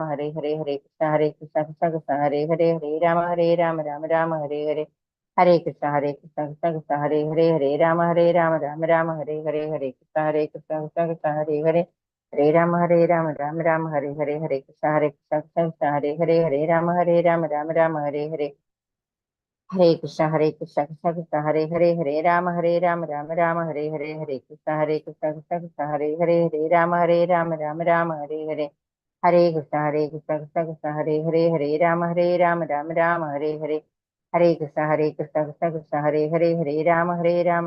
हरे हरे, हरे कृष्णा कृष्णा कृष्णा हरे हरे, हरे राम राम राम हरे हरे, हरे कृष्णा कृष्णा कृष्णा हरे हरे, हरे राम राम हरे हरे, हरे कृष्णा कृष्णा कृष्णा हरे हरे, हरे राम राम हरे हरे, हरे कृष्णा कृष्णा कृष्णा हरे हरे, हरे राम राम हरे हरे, हरे कृष्णा कृष्णा कृष्णा हरे हरे, हरे राम राम हरे हरे, हरे कृष्णा कृष्णा कृष्णा हरे हरे, हरे राम राम हरे हरे, हरे कृष्णा कृष्णा कृष्णा हरे हरे, हरे राम राम हरे हरे, हरे कृष्णा कृष्णा कृष्णा हरे हरे, हरे राम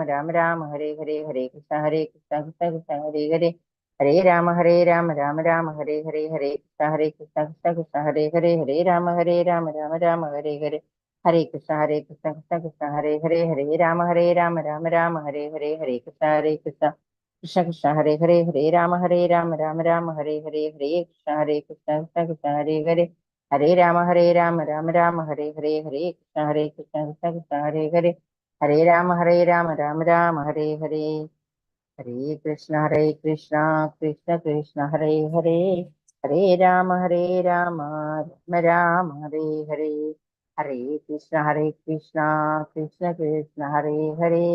राम हरे हरे, हरे कृष्णा कृष्णा कृष्णा हरे हरे, हरे राम राम हरे हरे, हरे कृष्णा कृष्णा कृष्णा हरे हरे, हरे राम राम हरे हरे, हरे कृष्णा कृष्णा कृष्णा हरे हरे, हरे राम राम हरे हरे, हरे कृष्णा कृष्ण कृष्ण हरे हरे, हरे राम राम हरे हरे, हरे कृष्ण कृष्ण कृष्ण हरे हरे, हरे राम राम हरे हरे, हरे कृष्ण कृष्ण कृष्ण हरे हरे, हरे राम राम हरे हरे, हरे कृष्ण कृष्ण कृष्ण हरे हरे, हरे राम राम राम हरे हरे, हरे कृष्ण कृष्ण कृष्ण हरे हरे,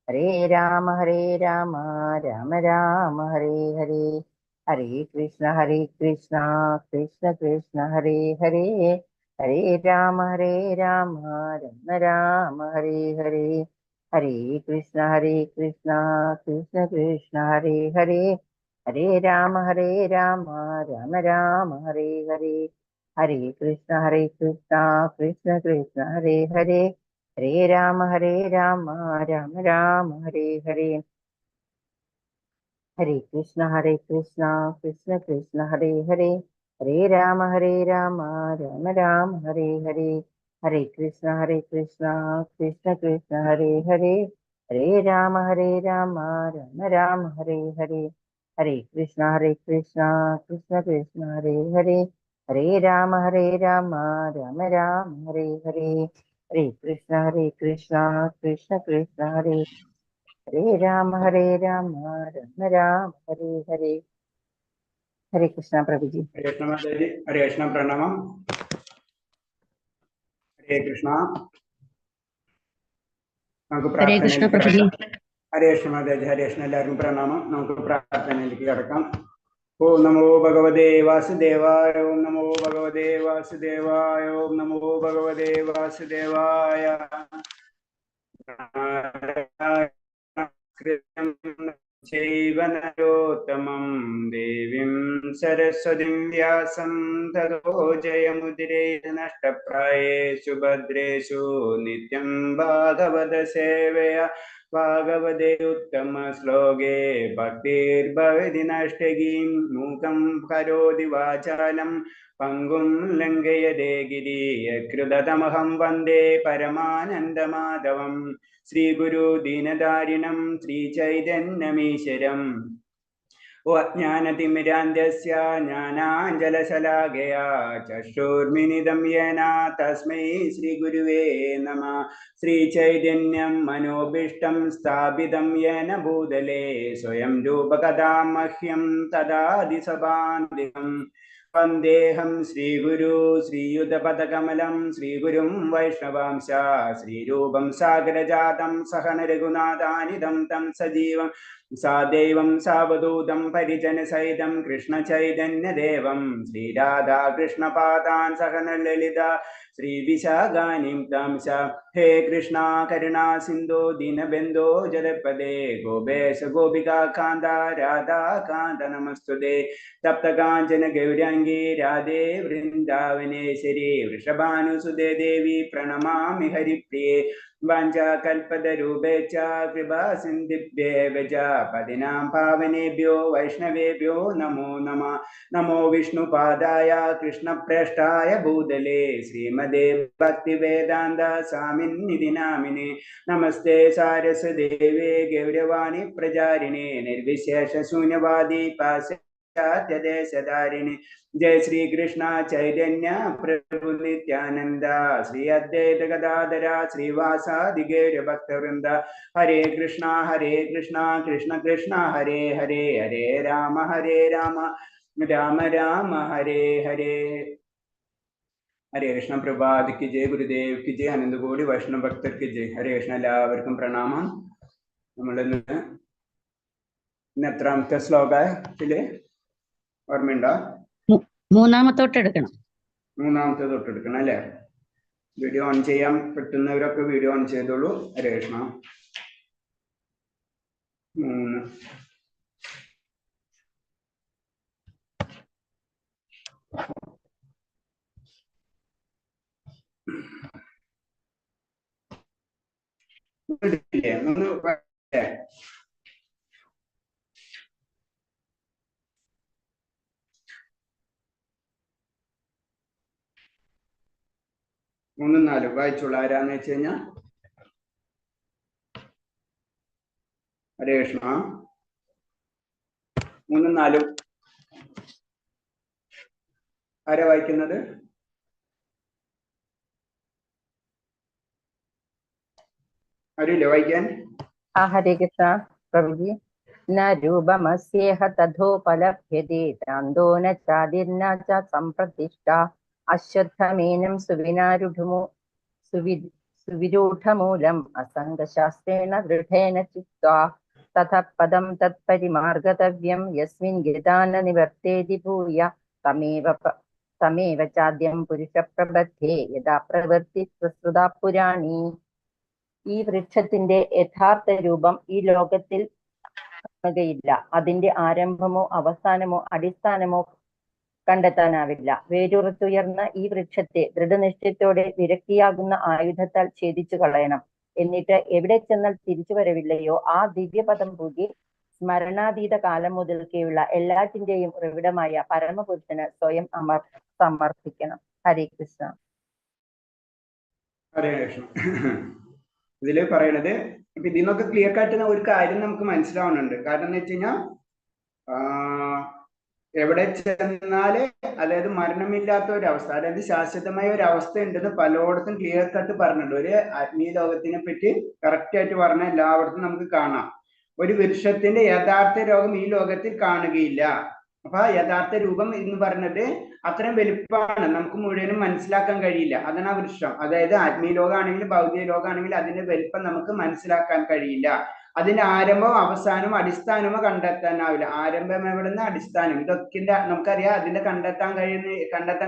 हरे राम राम राम हरे हरे, हरे कृष्ण कृष्ण कृष्ण हरे हरे, हरे राम राम राम हरे हरे, हरे कृष्ण कृष्ण कृष्ण हरे हरे, हरे राम राम राम हरे हरे, हरे कृष्ण कृष्ण कृष्ण हरे हरे, हरे राम राम राम हरे हरे, हरे कृष्ण कृष्ण कृष्ण हरे हरे, हरे राम राम राम हरे हरे, हरे कृष्ण कृष्ण कृष्ण हरे हरे, हरे राम राम राम हरे हरे, हरे कृष्ण कृष्ण कृष्ण हरे हरे, हरे राम राम राम हरे हरे, हरे कृष्ण कृष्ण कृष्ण हरे राम राम राम हरे हरे, हरे कृष्णा प्रभु जी। हरे कृष्ण देवी, हरे कृष्ण प्रणम, हरे कृष्ण നമുക്ക് പ്രാർത്ഥനയിലേക്ക് കടക്കാം. ഹരേ കൃഷ്ണ ദേവി, ഹരേ കൃഷ്ണ എല്ലാവർക്കും പ്രണാമം. നമുക്ക് പ്രാർത്ഥനയിലേക്ക് കടക്കാം. ഓം നമോ ഭഗവതേ വാസുദേവായ, ഓം നമോ ഭഗവതേ വാസുദേവായ, ഓം നമോ ഭഗവതേ വാസുദേവായ. നരോത്തമം ദേവീം സരസ്വതിം വ്യാസം തതോ ജയമുദിരേ നഷ്ടപ്രായേഷു ഭദ്രേഷു നിത്യം ഭാഗവത സേവയ, ഭാഗവതേ ഉത്തമ ശ്ലോകേ ഭക്തിർഭവതി നഷ്ടഗീം, മൂകം കരോതി വാചാലം പങ്കും ലംഘയതേ ഗിരിയകൃതതമഹം വന്ദേ പരമാനന്ദമാധവം. ശ്രീ ഗുരു ദീനദാരിണം ശ്രീചൈതന്യമീശ്വരം അജ്ഞാനതിമിരാന്ധ്യസ്യ ജ്ഞാനാഞ്ജലശലാകയാ ചക്ഷുർമിലിതം യേന തസ്മൈ ശ്രീഗുരുവേ നമഃ. ശ്രീചൈതന്യം മനോഭീഷ്ടം സ്ഥാപിതം യേന ഭൂതലേ സ്വയം രൂപകഥാ മഹ്യം തദാതി സഭാന്തികം. വന്ദേഹം ശ്രീഗുരു ശ്രീയുതപദകമലം ശ്രീഗുരും വൈഷ്ണവാംശ ശ്രീരൂപം സാഗരജാതം സഹന രഘുനാഥാനിധം തം സജീവം സാദൈവം സാവധൂതം പരിജനസഹിതം കൃഷ്ണചൈതന്യദേവം ശ്രീരാധാകൃഷ്ണപാദാൻ സഹന ലളിത ശ്രീവിശാഖാനിം താംസ. ഹേ കൃഷ്ണ കരുണാ സിന്ധോ ദീനബന്ധോ ജലപദേ ഗോപേശ ഗോപികാ കാന്ത രാധാകാന്ത നമസ്തുതേ. തപ്തകാഞ്ചന ഗൗരാംഗീ രാധേ വൃന്ദാവനേശ്വരി വൃഷഭാനുസുതേ ദേവി പ്രണമാമി ഹരിപ്രിയേ. വാഞ്ചാകൽപതരൂപേച്ഛ കൃപാ സിന്ധിഭ്യേവ ച പതിനാം പാവനേഭ്യോ വൈഷ്ണവേഭ്യോ നമോ നമഃ. നമോ വിഷ്ണുപാദായ കൃഷ്ണപ്രേഷ്ഠായ ഭൂതലേ ശ്രീമദേ ഭക്തിവേദാന്ത സ്വാമിന്നിധി നാമിനേ. നമസ്തേ സാരസ്വദേവേ ഗൗരവാണി പ്രചാരിണേ നിർവിശേഷ ശൂന്യവാദി പാശ്ചാത്യദേശധാരിണി. जय श्री कृष्ण चैतन्य प्रभु नित्यानंद, श्री अद्वैत गदाधरा श्रीवासादि गौर भक्तवृंद. हरे कृष्णा कृष्ण कृष्ण हरे हरे, हरे राम രാമ രാമ ഹരേ ഹരേ. ഹരേ കൃഷ്ണ. പ്രഭാത് കി ജയ്, ഗുരുദേവ് കി ജയ്, അനന്തകോടി വൈഷ്ണവ ഭക്തർ കി ജയ്. ഹരേ കൃഷ്ണ. എല്ലാവർക്കും പ്രണാമം. നമ്മളിന്ന് എത്രാമത്തെ ശ്ലോകത്തില് ഓർമ്മയുണ്ടോ? മൂന്നാമത്തെ തൊട്ട് എടുക്കണം. മൂന്നാമത്തെ തൊട്ട് എടുക്കണം അല്ലേ? വീഡിയോ ഓൺ ചെയ്യാൻ പറ്റുന്നവരൊക്കെ വീഡിയോ ഓൺ ചെയ്തോളൂ. ഹരേ കൃഷ്ണ. 3. മൂന്നും നാലും വായിച്ചോളൂ. ആരാന്ന് വെച്ച് കഴിഞ്ഞാ ഹരേ കൃഷ്ണ. 3 4 ആരാ വായിക്കുന്നത്? ആരുമില്ലേ വായിക്കാൻ? ഹരേ കൃഷ്ണ പ്രഭുജി. ന രൂപമസ്യേഹ തഥോപലഭ്യതേ ചാന്തോ ന ചാദിർന ച സംപ്രതിഷ്ഠ അശ്വത്ഥമേനം സുവിരൂഢമൂലം അസംഗശാസ്ത്രേണ ദൃഢേന ചിത്വാ തഥ പദം തത്പരിമാർഗതവ്യം യസ്മിൻ ഗതാന നിവർത്തേതി ഭൂയ തമേവ ചാദ്യം പുരുഷ പ്രബദ്ധേ യഥാ പ്രവൃത്തി പ്രസ്തുത പുരാണി. ഈ വൃക്ഷത്തിന്റെ യഥാർത്ഥ രൂപം ഈ ലോകത്തിൽ കാണുകയില്ല. അതിന്റെ ആരംഭമോ അവസാനമോ അടിസ്ഥാനമോ കണ്ടെത്താനാവില്ല. വേരുറത്തുയർന്ന ഈ വൃക്ഷത്തെ ദൃഢനിശ്ചയത്തോടെ വിരക്തിയാകുന്ന ആയുധത്താൽ ഛേദിച്ചു കളയണം. എന്നിട്ട് എവിടെ ചെന്നാൽ തിരിച്ചു വരവില്ലയോ ആ ദിവ്യപദം പൂജി സ്മരണാതീത കാലം മുതൽക്കേയുള്ള എല്ലാറ്റിന്റെയും ഉറവിടമായ പരമപുരുഷന് സ്വയം സമർപ്പിക്കണം. ഹരേ കൃഷ്ണ. ഹരേ കൃഷ്ണ. ഇതില് പറയണത് ഇപ്പൊ ഇതിന്നൊക്കെ ക്ലിയർ കാട്ടുന്ന ഒരു കാര്യം നമുക്ക് മനസ്സിലാവുന്നുണ്ട്. കാരണം എന്ന് വെച്ച് കഴിഞ്ഞാൽ എവിടെ ചെന്നാല് അതായത് മരണമില്ലാത്ത ഒരു അവസ്ഥ, അതായത് ശാശ്വതമായ ഒരു അവസ്ഥ ഉണ്ടെന്ന് പലയിടത്തും ക്ലിയർ കട്ട് പറഞ്ഞിട്ടുണ്ട്. ഒരു ആത്മീയ ലോകത്തിനെ പറ്റി കറക്റ്റ് ആയിട്ട് പറഞ്ഞ എല്ലായിടത്തും നമുക്ക് കാണാം. ഒരു വൃക്ഷത്തിന്റെ യഥാർത്ഥ രോഗം ഈ ലോകത്തിൽ കാണുകയില്ല. അപ്പൊ യഥാർത്ഥ രൂപം എന്ന് പറഞ്ഞത് അത്രയും വലുപ്പമാണ്, നമുക്ക് മുഴുവനും മനസ്സിലാക്കാൻ കഴിയില്ല. അതാണ് ആ വൃക്ഷം. അതായത് ആത്മീയ ലോകമാണെങ്കിലും ഭൗതിക ലോകമാണെങ്കിലും അതിന്റെ വലുപ്പം നമുക്ക് മനസ്സിലാക്കാൻ കഴിയില്ല. അതിന്റെ ആരംഭവും അവസാനവും അടിസ്ഥാനമോ കണ്ടെത്താനാവില്ല. ആരംഭം എവിടുന്ന്, അടിസ്ഥാനം, ഇതൊക്കെ നമുക്കറിയാം. അതിന്റെ കണ്ടെത്താൻ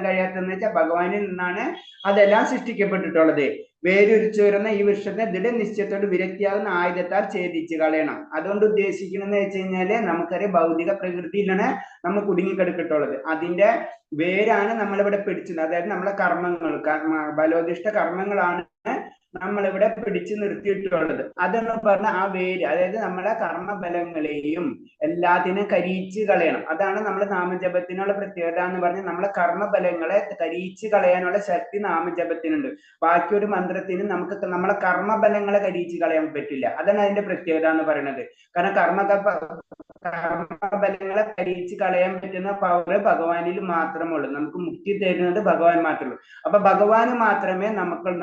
കഴിയാത്തതെന്ന് വെച്ചാൽ ഭഗവാനിൽ നിന്നാണ് അതെല്ലാം സൃഷ്ടിക്കപ്പെട്ടിട്ടുള്ളത്. വേരുരിച്ചു വരുന്ന ഈ വൃക്ഷത്തെ ദൃഢനിശ്ചയത്തോട് വിരക്തിയാകുന്ന ആയുധത്താൽ ഛേദിച്ച് കളയണം. അതുകൊണ്ട് ഉദ്ദേശിക്കണമെന്ന് വെച്ച് കഴിഞ്ഞാല് നമുക്കറിയാം ഭൗതിക പ്രകൃതിയിലാണ് നമ്മൾ കുടുങ്ങിക്കിടക്കിട്ടുള്ളത്. അതിന്റെ വേരാണ് നമ്മളിവിടെ പിടിച്ചത്. അതായത് നമ്മളെ കർമ്മങ്ങൾ, ബലോദിഷ്ട കർമ്മങ്ങളാണ് നമ്മളിവിടെ പിടിച്ചു നിർത്തിയിട്ടുള്ളത്. അതെന്ന് പറഞ്ഞ ആ വേര്, അതായത് നമ്മളെ കർമ്മബലങ്ങളെയും എല്ലാത്തിനും കരിയിച്ച് കളയണം. അതാണ് നമ്മുടെ നാമജപത്തിനുള്ള പ്രത്യേകത എന്ന് പറഞ്ഞാൽ നമ്മളെ കർമ്മബലങ്ങളെ കരിയിച്ച് കളയാനുള്ള ശക്തി നാമജപത്തിനുണ്ട്. ബാക്കി ഒരു മന്ത്രത്തിന് നമുക്ക് നമ്മളെ കർമ്മബലങ്ങളെ കരിയിച്ച് കളയാൻ പറ്റില്ല. അതാണ് അതിന്റെ പ്രത്യേകത എന്ന് പറയുന്നത്. കാരണം കർമ്മബലങ്ങളെ കരിയിച്ച് കളയാൻ പറ്റുന്ന പവർ ഭഗവാനിൽ മാത്രമുള്ളൂ. നമുക്ക് മുക്തി തരുന്നത് ഭഗവാൻ മാത്രമേ. അപ്പൊ ഭഗവാന് മാത്രമേ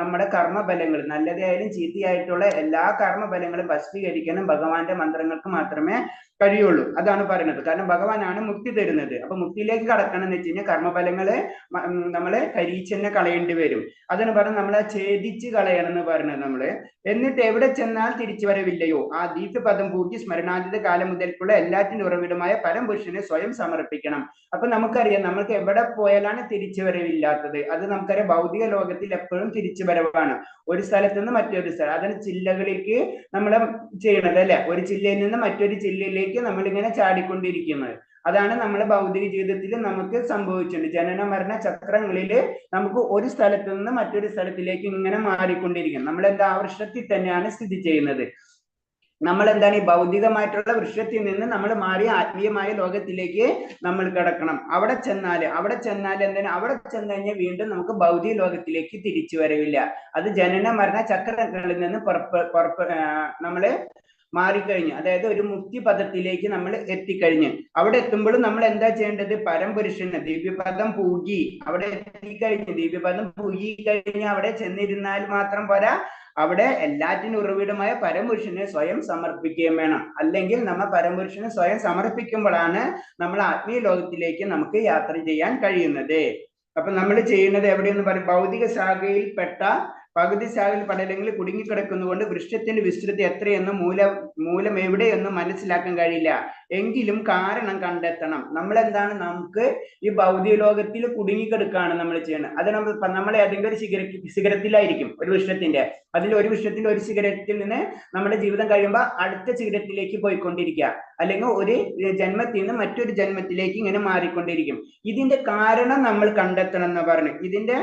നമ്മുടെ കർമ്മബലങ്ങൾ, നല്ലതായാലും ചീത്തയായിട്ടുള്ള എല്ലാ കർമ്മബലങ്ങളും ഭസ്മീകരിക്കാനും ഭഗവാന്റെ മന്ത്രങ്ങൾക്ക് മാത്രമേ കഴിയുള്ളൂ. അതാണ് പറയുന്നത്. കാരണം ഭഗവാനാണ് മുക്തി തരുന്നത്. അപ്പൊ മുക്തിയിലേക്ക് കടക്കണം എന്ന് വെച്ച് കഴിഞ്ഞാൽ കർമ്മബലങ്ങളെ നമ്മള് കരിയിച്ച് തന്നെ കളയേണ്ടി വരും. അതാണ് പറഞ്ഞത് നമ്മളെ ഛേദിച്ച് കളയണം എന്ന് പറയുന്നത് നമ്മള്. എന്നിട്ട് എവിടെ ചെന്നാൽ തിരിച്ചു വരവില്ലയോ ആ ദിവ്യപദം പൂജി സ്മരണാതീത കാലം മുതൽക്കുള്ള എല്ലാറ്റിന്റെ ഉറവിടമായ പരംപുരുഷനെ സ്വയം സമർപ്പിക്കണം. അപ്പൊ നമുക്കറിയാം നമ്മൾക്ക് എവിടെ പോയാലാണ് തിരിച്ചു വരവില്ലാത്തത്. അത് നമുക്കറിയാം ഭൗതിക ലോകത്തിൽ എപ്പോഴും തിരിച്ചു വരവാണ്. ഒരു സ്ഥലത്ത് നിന്ന് മറ്റൊരു സ്ഥലം, അതാണ് ജില്ലകളിലേക്ക് നമ്മൾ ചെയ്യണത് അല്ലെ. ഒരു ജില്ലയിൽ നിന്ന് മറ്റൊരു ജില്ലയിലേക്ക് നമ്മൾ ഇങ്ങനെ ചാടിക്കൊണ്ടിരിക്കുന്നത്. അതാണ് നമ്മളെ ഭൗതിക ജീവിതത്തിൽ നമുക്ക് സംഭവിച്ചിട്ടുണ്ട്. ജനന മരണ ചക്രങ്ങളില് നമുക്ക് ഒരു സ്ഥലത്ത് നിന്ന് മറ്റൊരു സ്ഥലത്തിലേക്ക് ഇങ്ങനെ മാറിക്കൊണ്ടിരിക്കും. നമ്മളെന്താ ആ വൃക്ഷത്തിൽ തന്നെയാണ് സ്ഥിതി ചെയ്യുന്നത്. നമ്മൾ എന്താണ് ഈ ഭൗതികമായിട്ടുള്ള വൃക്ഷത്തിൽ നിന്ന് നമ്മൾ മാറി ആത്മീയമായ ലോകത്തിലേക്ക് നമ്മൾ കിടക്കണം. അവിടെ ചെന്നാൽ എന്താണ്, അവിടെ ചെന്ന് കഴിഞ്ഞാൽ വീണ്ടും നമുക്ക് ഭൗതിക ലോകത്തിലേക്ക് തിരിച്ചു വരവില്ല. അത് ജനന മരണ ചക്രങ്ങളിൽ നിന്ന് നമ്മള് മാറിക്കഴിഞ്ഞു, അതായത് ഒരു മുക്തി പദത്തിലേക്ക് നമ്മൾ എത്തിക്കഴിഞ്ഞ്, അവിടെ എത്തുമ്പോഴും നമ്മൾ എന്താ ചെയ്യേണ്ടത്? പരംപുരുഷന് ദിവ്യപദം പൂകി അവിടെ എത്തിക്കഴിഞ്ഞ്, ദിവ്യപദം പൂകി കഴിഞ്ഞ് അവിടെ ചെന്നിരുന്നാൽ മാത്രം പോരാ, അവിടെ എല്ലാറ്റിനും ഉറവിടമായ പരമപുരുഷനെ സ്വയം സമർപ്പിക്കുകയും വേണം. അല്ലെങ്കിൽ നമ്മൾ പരമപുരുഷനെ സ്വയം സമർപ്പിക്കുമ്പോഴാണ് നമ്മൾ ആത്മീയ ലോകത്തിലേക്ക് നമുക്ക് യാത്ര ചെയ്യാൻ കഴിയുന്നത്. അപ്പൊ നമ്മൾ ചെയ്യുന്നത് എവിടെയെന്ന് പറയും, ഭൗതിക ശാഖയിൽപ്പെട്ട പകുതി ശാഖയിൽ പടലങ്ങളിൽ കുടുങ്ങിക്കിടക്കുന്നതുകൊണ്ട് വൃക്ഷത്തിന്റെ വിസ്തൃതി എത്രയെന്നും മൂലം എവിടെയെന്നും മനസ്സിലാക്കാൻ കഴിയില്ല. എങ്കിലും കാരണം കണ്ടെത്തണം. നമ്മളെന്താണ്, നമുക്ക് ഈ ഭൗതിക ലോകത്തിൽ കുടുങ്ങിക്കിടക്കുകയാണ് നമ്മൾ ചെയ്യുന്നത്. അത് നമ്മൾ ഏതെങ്കിലും ഒരു ശിഖരത്തിലായിരിക്കും, ഒരു വൃക്ഷത്തിന്റെ, അതിൽ ഒരു വൃക്ഷത്തിന്റെ ഒരു ശിഖരത്തിൽ നിന്ന് നമ്മുടെ ജീവിതം കഴിയുമ്പോൾ അടുത്ത ശിഖരത്തിലേക്ക് പോയിക്കൊണ്ടിരിക്കുക, അല്ലെങ്കിൽ ഒരു ജന്മത്തിൽ നിന്ന് മറ്റൊരു ജന്മത്തിലേക്ക് ഇങ്ങനെ മാറിക്കൊണ്ടിരിക്കും. ഇതിന്റെ കാരണം നമ്മൾ കണ്ടെത്തണം എന്ന് പറഞ്ഞു. ഇതിന്റെ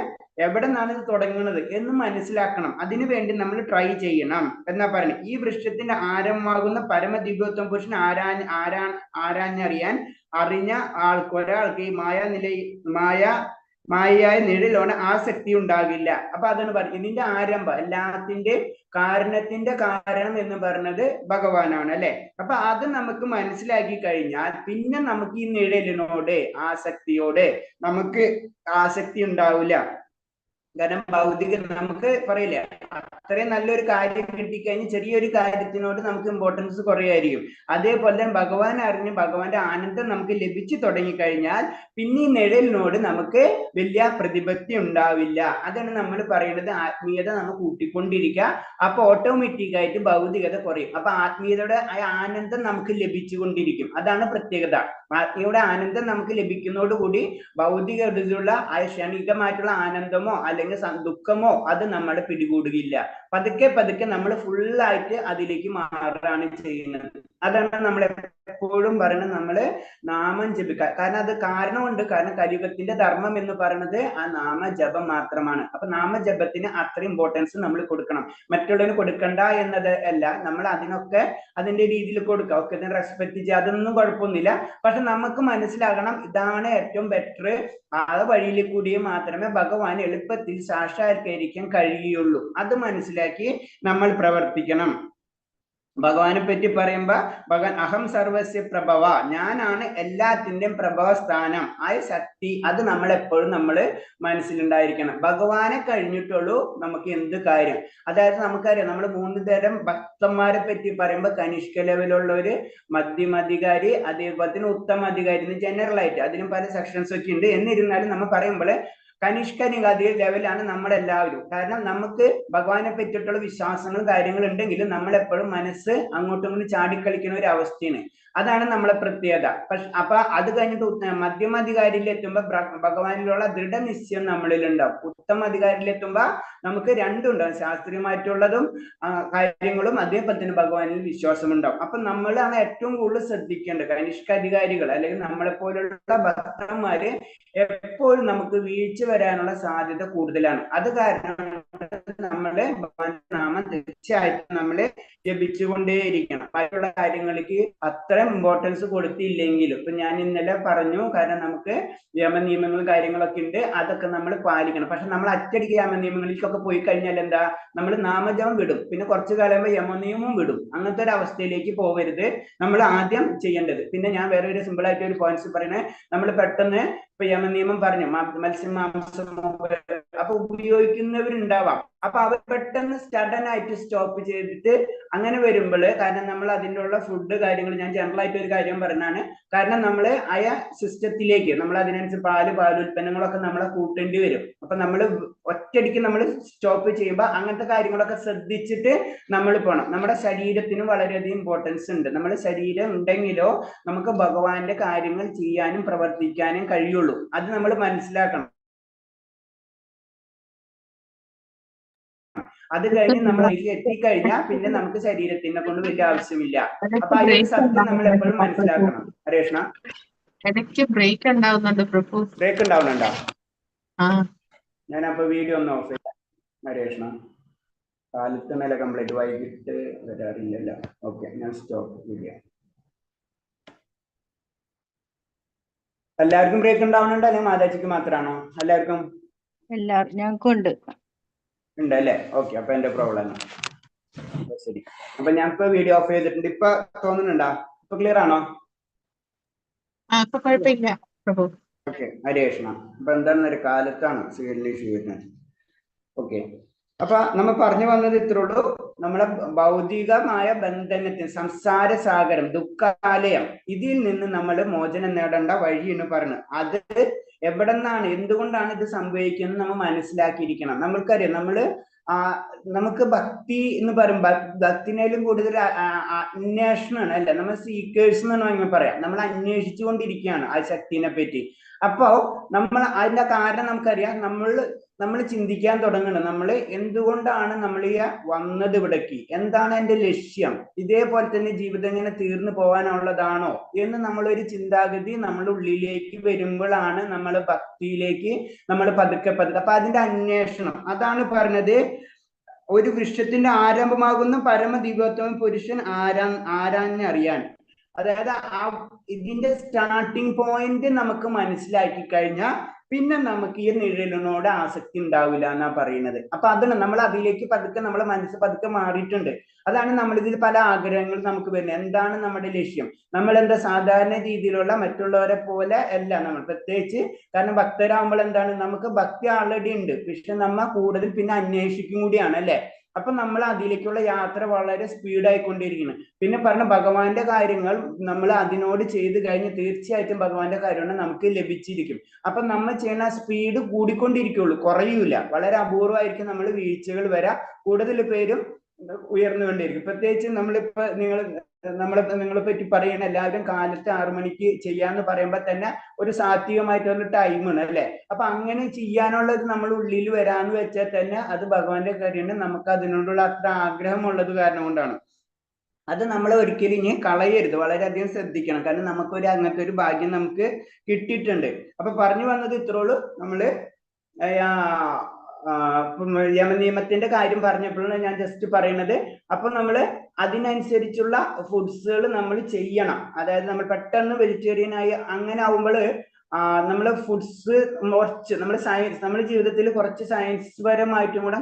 എവിടെ നിന്നാണ് ഇത് തുടങ്ങുന്നത് എന്ന് മനസ്സിലാക്കണം. അതിനു വേണ്ടി നമ്മൾ ട്രൈ ചെയ്യണം എന്നാ പറഞ്ഞു. ഈ വൃക്ഷത്തിന്റെ ആരമാകുന്ന പരമദിവ്യോത്തമ പുരുഷൻ ആരാഞ്ഞറിയാൻ അറിഞ്ഞ ഒരാൾക്ക് ഈ മായയായ നിഴലോണ് ആസക്തി ഉണ്ടാകില്ല. അപ്പൊ അതാണ് പറയുന്നത്, ഇതിന്റെ ആരംഭം, എല്ലാത്തിന്റെ കാരണത്തിന്റെ കാരണം എന്ന് പറഞ്ഞത് ഭഗവാനാണ് അല്ലെ. അപ്പൊ അത് നമുക്ക് മനസ്സിലാക്കി കഴിഞ്ഞാൽ പിന്നെ നമുക്ക് ഈ നിഴലിനോട് ആസക്തിയോട് നമുക്ക് ആസക്തി ഉണ്ടാവില്ല. കാരണം ഭൗതിക നമുക്ക് പറയില്ല, അത്രയും നല്ലൊരു കാര്യം കിട്ടിക്കഴിഞ്ഞ് ചെറിയൊരു കാര്യത്തിനോട് നമുക്ക് ഇമ്പോർട്ടൻസ് കുറയായിരിക്കും. അതേപോലെ തന്നെ ഭഗവാൻ അറിഞ്ഞ് ഭഗവാന്റെ ആനന്ദം നമുക്ക് ലഭിച്ചു തുടങ്ങിക്കഴിഞ്ഞാൽ പിന്നെ ഈ നിഴലിനോട് നമുക്ക് വലിയ പ്രതിപത്തി ഉണ്ടാവില്ല. അതാണ് നമ്മൾ പറയുന്നത്, ആത്മീയത നമ്മൾ കൂട്ടിക്കൊണ്ടിരിക്കുക. അപ്പൊ ഓട്ടോമാറ്റിക് ആയിട്ട് ഭൗതികത കുറയും. അപ്പൊ ആത്മീയതയുടെ ആ ആനന്ദം നമുക്ക് ലഭിച്ചുകൊണ്ടിരിക്കും. അതാണ് പ്രത്യേകത. ആത്മീയയുടെ ആനന്ദം നമുക്ക് ലഭിക്കുന്നതോടുകൂടി ഭൗതികതയിലുള്ള ആ ക്ഷണികമായിട്ടുള്ള ആനന്ദമോ അല്ലെങ്കിൽ ദുഃഖമോ അത് നമ്മളെ പിടികൂടുകയില്ല. പതുക്കെ നമ്മൾ ഫുള്ളായിട്ട് അതിലേക്ക് മാറാണ് ചെയ്യുന്നത്. അതാണ് നമ്മൾ എപ്പോഴും പറയുന്നത്, നമ്മള് നാമം ജപിക്കുക. കാരണം അത് കാരണമുണ്ട്. കാരണം കലിയുഗത്തിന്റെ ധർമ്മം എന്ന് പറയുന്നത് ആ നാമജപം മാത്രമാണ്. അപ്പൊ നാമജപത്തിന് അത്ര ഇമ്പോർട്ടൻസ് നമ്മൾ കൊടുക്കണം. മറ്റുള്ളവന് കൊടുക്കണ്ട എന്നത് അല്ല, നമ്മൾ അതിനൊക്കെ അതിന്റെ രീതിയിൽ കൊടുക്കുക. ഒക്കെ ഇതിന് റെസ്പെക്ട് ചെയ്യുക, അതൊന്നും കുഴപ്പമൊന്നുമില്ല. പക്ഷെ നമുക്ക് മനസ്സിലാകണം, ഇതാണ് ഏറ്റവും ബെറ്റർ. ആ വഴിയിൽ കൂടി മാത്രമേ ഭഗവാൻ എളുപ്പത്തിൽ സാക്ഷാത്കരിക്കാൻ കഴിയുള്ളൂ. അത് മനസ്സിലാക്കി നമ്മൾ പ്രവർത്തിക്കണം. ഭഗവാനെ പറ്റി പറയുമ്പോ ഭഗവാൻ അഹം സർവസ്യ പ്രഭവ, ഞാനാണ് എല്ലാത്തിന്റെയും പ്രഭവ സ്ഥാനം, ആ ശക്തി അത് നമ്മളെപ്പോഴും നമ്മൾ മനസ്സിലുണ്ടായിരിക്കണം. ഭഗവാനെ കഴിഞ്ഞിട്ടുള്ളൂ നമുക്ക് എന്ത് കാര്യം. അതായത് നമുക്കറിയാം, നമ്മൾ 3 തരം ഭക്തന്മാരെ പറ്റി പറയുമ്പോൾ കനിഷ്ക ലെവലുള്ളവര്, മധ്യമധികാരി, അതേപോലെ തന്നെ ഉത്തമ അധികാരി, ജനറൽ ആയിട്ട് അതിനും പല സെക്ഷൻസ് ഒക്കെ ഉണ്ട്. എന്നിരുന്നാലും നമ്മൾ പറയുമ്പോൾ കനിഷ്കനികാതി ലെവലാണ് നമ്മളെല്ലാവരും. കാരണം നമുക്ക് ഭഗവാനെ പറ്റിയിട്ടുള്ള വിശ്വാസങ്ങളും കാര്യങ്ങളും ഉണ്ടെങ്കിലും നമ്മളെപ്പോഴും മനസ്സ് അങ്ങോട്ടും ഇങ്ങോട്ടും ചാടിക്കളിക്കുന്ന ഒരു അവസ്ഥയാണ്. അതാണ് നമ്മളെ പ്രത്യേകത. അപ്പൊ അത് കഴിഞ്ഞിട്ട് മധ്യമധികാരിയിൽ എത്തുമ്പോ ഭഗവാനിലുള്ള ദൃഢനിശ്ചയം നമ്മളിൽ ഉണ്ടാവും. ഉത്തമ അധികാരിയിൽ എത്തുമ്പോ നമുക്ക് രണ്ടുണ്ടാവും, ശാസ്ത്രീയമായിട്ടുള്ളതും കാര്യങ്ങളും അതേപോലെ തന്നെ ഭഗവാനിൽ വിശ്വാസം ഉണ്ടാവും. അപ്പൊ നമ്മളാണ് ഏറ്റവും കൂടുതൽ ശ്രദ്ധിക്കേണ്ടത്. കനിഷ്ക അധികാരികൾ അല്ലെങ്കിൽ നമ്മളെ പോലുള്ള ഭക്തന്മാര് എപ്പോഴും നമുക്ക് വീഴ്ച വരാനുള്ള സാധ്യത കൂടുതലാണ്. അത് കാരണം നമ്മള് നാമം തീർച്ചയായിട്ടും നമ്മള് ജപിച്ചുകൊണ്ടേയിരിക്കണം. മറ്റുള്ള കാര്യങ്ങൾക്ക് അത്ര ഇമ്പോർട്ടൻസ് കൊടുത്തില്ലെങ്കിലും, ഇപ്പൊ ഞാൻ ഇന്നലെ പറഞ്ഞു, കാരണം നമുക്ക് യമനിയമങ്ങളും കാര്യങ്ങളൊക്കെ ഉണ്ട്, അതൊക്കെ നമ്മൾ പാലിക്കണം. പക്ഷെ നമ്മൾ അച്ചടിക്ക് യമനിയമങ്ങളിലേക്കൊക്കെ പോയി കഴിഞ്ഞാൽ എന്താ, നമ്മൾ നാമജപം വിടും, പിന്നെ കുറച്ചു കാലം യമനിയമം വിടും. അങ്ങനത്തെ ഒരു അവസ്ഥയിലേക്ക് പോകരുത് നമ്മൾ ആദ്യം ചെയ്യേണ്ടത്. പിന്നെ ഞാൻ വേറെ ഒരു സിമ്പിൾ ആയിട്ട് ഒരു പോയിന്റ്സ് പറയുന്നത്, നമ്മൾ പെട്ടെന്ന് ഇപ്പൊ യമനിയമം പറഞ്ഞു മത്സ്യമാംസം അപ്പൊ ഉപയോഗിക്കുന്നവരുണ്ടാവാം. അപ്പൊ അവർ പെട്ടെന്ന് സഡൻ ആയിട്ട് സ്റ്റോപ്പ് ചെയ്തിട്ട് അങ്ങനെ വരുമ്പോൾ, കാരണം നമ്മൾ അതിൻ്റെ ഉള്ള ഫുഡ് കാര്യങ്ങൾ, ഞാൻ ജനറൽ ആയിട്ട് ഒരു കാര്യം പറഞ്ഞാണ്, കാരണം നമ്മൾ ആയ സിസ്റ്റത്തിലേക്ക് നമ്മൾ അതിനനുസരിച്ച് പാലുൽപ്പന്നങ്ങളൊക്കെ നമ്മളെ കൂട്ടേണ്ടി വരും. അപ്പൊ നമ്മൾ ഒറ്റയടിക്ക് നമ്മൾ സ്റ്റോപ്പ് ചെയ്യുമ്പോൾ അങ്ങനത്തെ കാര്യങ്ങളൊക്കെ ശ്രദ്ധിച്ചിട്ട് നമ്മൾ പോകണം. നമ്മുടെ ശരീരത്തിന് വളരെയധികം ഇമ്പോർട്ടൻസ് ഉണ്ട്. നമ്മുടെ ശരീരം ഉണ്ടെങ്കിലോ നമുക്ക് ഭഗവാന്റെ കാര്യങ്ങൾ ചെയ്യാനും പ്രവർത്തിക്കാനും കഴിയുള്ളൂ. അത് നമ്മൾ മനസ്സിലാക്കണം. അത് കഴിഞ്ഞ് നമ്മൾ അതിൽ എത്തിക്കഴിഞ്ഞാൽ പിന്നെ നമുക്ക് ശരീരത്തിനെ കൊണ്ട് വലിയ ആവശ്യമില്ല. അപ്പൊ ആ ഒരു സത്യം നമ്മൾ എപ്പോഴും മനസ്സിലാക്കണം. ഹരേഷ്ണ, ഇടയ്ക്ക് ബ്രേക്ക് ഉണ്ടാവുന്നുണ്ട്. ബ്രേക്ക് ഉണ്ടാവുന്നുണ്ടോ? ഞാൻ അപ്പൊ വീഡിയോ ഒന്ന് ഓഫ് ചെയ്യാം. ഹരേഷ്ണ, കാലത്ത് മേലെ കംപ്ലീറ്റ്, വൈകിട്ട് വരാറില്ലല്ലോ. ഓക്കെ, ഞാൻ സ്റ്റോപ്പ് വീഡിയോ. എല്ലാവർക്കും ബ്രേക്ക് ഉണ്ടാവുന്നുണ്ടോ അല്ലെങ്കിൽ മാതാജിക്ക് മാത്രമാണോ? എല്ലാവർക്കും ഞങ്ങൾക്കും ഉണ്ട്. ഉണ്ടല്ലേ? ഓക്കെ, അപ്പൊ എന്റെ പ്രോബ്ലം ശരി. അപ്പൊ ഞാൻ ഇപ്പൊ വീഡിയോ ഓഫ് ചെയ്തിട്ടുണ്ട്. ഇപ്പൊ തോന്നുന്നുണ്ടോ? ഇപ്പൊ ക്ലിയർ ആണോ? ഇപ്പൊ കുഴപ്പമില്ല പ്രഭു. ഓക്കെ, ഹരേ കൃഷ്ണ. അപ്പൊ എന്താണെന്നൊരു കാലത്താണ് സിവിലിന് ഇഷ്യൂ വരുന്നത്. ഓക്കെ, അപ്പൊ നമ്മൾ പറഞ്ഞു വന്നത് ഇത്രേ ഉള്ളൂ. നമ്മളെ ഭൗതികമായ ബന്ധനത്തിന്, സംസാര സാഗരം, ദുഃഖാലയം, ഇതിൽ നിന്ന് നമ്മൾ മോചനം നേടേണ്ട വഴി എന്ന് പറയുന്നത്. അത് എവിടെ നിന്നാണ്, എന്തുകൊണ്ടാണ് ഇത് സംഭവിക്കുന്നത് നമ്മൾ മനസ്സിലാക്കിയിരിക്കണം. നമ്മൾക്കറിയാം, നമുക്ക് ഭക്തി എന്ന് പറയുമ്പോൾ ഭക്തിനേലും കൂടുതൽ അന്വേഷണമാണ് അല്ലെ, നമ്മൾ സീക്കേഴ്സ് എന്നാണ് വേണമെങ്കിൽ പറയാം. നമ്മൾ അന്വേഷിച്ചു കൊണ്ടിരിക്കുകയാണ് ആ ശക്തിനെ പറ്റി. അപ്പോ നമ്മൾ അതിന്റെ കാരണം നമുക്കറിയാം. നമ്മൾ ചിന്തിക്കാൻ തുടങ്ങണം, നമ്മൾ എന്തുകൊണ്ടാണ് നമ്മൾ ഈ വന്നത് ഇവിടേക്ക്, എന്താണ് എന്റെ ലക്ഷ്യം, ഇതേപോലെ തന്നെ ജീവിതം ഇങ്ങനെ തീർന്നു പോകാനുള്ളതാണോ എന്ന് നമ്മളൊരു ചിന്താഗതി നമ്മുടെ ഉള്ളിലേക്ക് വരുമ്പോഴാണ് നമ്മൾ ഭക്തിയിലേക്ക് നമ്മൾ പതുക്കെ അപ്പൊ അതിന്റെ അന്വേഷണം, അതാണ് പറഞ്ഞത്. ഒരു വൃക്ഷത്തിന്റെ ആരംഭമാകുന്ന പരമദിവ്യോത്തമ പുരുഷൻ ആരാഞ്ഞറിയാൻ. അതായത് ഇതിന്റെ സ്റ്റാർട്ടിങ് പോയിന്റ് നമുക്ക് മനസ്സിലാക്കി കഴിഞ്ഞാൽ പിന്നെ നമുക്ക് ഈ നിഴലിനോട് ആസക്തി ഉണ്ടാവില്ല എന്നാ പറയുന്നത്. അപ്പൊ അതാണ് നമ്മൾ അതിലേക്ക് പതുക്കെ നമ്മളെ മനസ്സ് പതുക്കെ മാറിയിട്ടുണ്ട്. അതാണ് നമ്മളിതിൽ പല ആഗ്രഹങ്ങൾ നമുക്ക് വരുന്നത്. എന്താണ് നമ്മുടെ ലക്ഷ്യം? നമ്മൾ എന്താ സാധാരണ രീതിയിലുള്ള മറ്റുള്ളവരെ പോലെ അല്ല നമ്മൾ, പ്രത്യേകിച്ച് കാരണം ഭക്തരാകുമ്പോൾ എന്താണ്, നമുക്ക് ഭക്തി ആൾറെഡി ഉണ്ട്, പക്ഷെ നമ്മ കൂടുതൽ പിന്നെ അന്വേഷിക്കും കൂടിയാണ് അല്ലെ. അപ്പൊ നമ്മൾ അതിലേക്കുള്ള യാത്ര വളരെ സ്പീഡായിക്കൊണ്ടിരിക്കുന്നു. പിന്നെ പറഞ്ഞ ഭഗവാന്റെ കാര്യങ്ങൾ നമ്മൾ അതിനോട് ചെയ്ത് കഴിഞ്ഞ് തീർച്ചയായിട്ടും ഭഗവാന്റെ കാര്യങ്ങൾ നമുക്ക് ലഭിച്ചിരിക്കും. അപ്പൊ നമ്മൾ ചെയ്യുന്ന സ്പീഡ് കൂടിക്കൊണ്ടിരിക്കുള്ളൂ, കുറയൂല. വളരെ അപൂർവമായിരിക്കും നമ്മൾ വീഴ്ചകൾ വരാം. കൂടുതൽ പേരും ഉയർന്നുകൊണ്ടിരിക്കും. പ്രത്യേകിച്ച് നമ്മളിപ്പോ നിങ്ങളെ പറ്റി പറയണ എല്ലാവരും കാലത്ത് 6 മണിക്ക് ചെയ്യാന്ന് പറയുമ്പോൾ തന്നെ ഒരു സാത്വികമായിട്ടുള്ള ടൈമാണ് അല്ലെ. അപ്പൊ അങ്ങനെ ചെയ്യാനുള്ളത് നമ്മൾ ഉള്ളിൽ വരാന്ന് വെച്ചാൽ തന്നെ അത് ഭഗവാന്റെ കാര്യമാണ്. നമുക്ക് അതിനോടുള്ള അത്ര ആഗ്രഹമുള്ളത് കാരണം കൊണ്ടാണ്. അത് നമ്മൾ ഒരിക്കലും ഇനി കളയരുത്, വളരെയധികം ശ്രദ്ധിക്കണം. കാരണം നമുക്കൊരു അങ്ങനത്തെ ഒരു ഭാഗ്യം നമുക്ക് കിട്ടിയിട്ടുണ്ട്. അപ്പൊ പറഞ്ഞു വന്നത് ഇത്രയുള്ളൂ. നമ്മള് യമനിയമത്തിന്റെ കാര്യം പറഞ്ഞപ്പോഴാണ് ഞാൻ ജസ്റ്റ് പറയുന്നത്. അപ്പൊ നമ്മൾ അതിനനുസരിച്ചുള്ള ഫുഡ്സുകൾ നമ്മൾ ചെയ്യണം. അതായത് നമ്മൾ പെട്ടെന്ന് വെജിറ്റേറിയൻ ആയി അങ്ങനെ ആവുമ്പോൾ നമ്മള് ഫുഡ്സ് കുറച്ച് നമ്മുടെ ജീവിതത്തിൽ കുറച്ച് സയൻസ് പരമായിട്ടും കൂടെ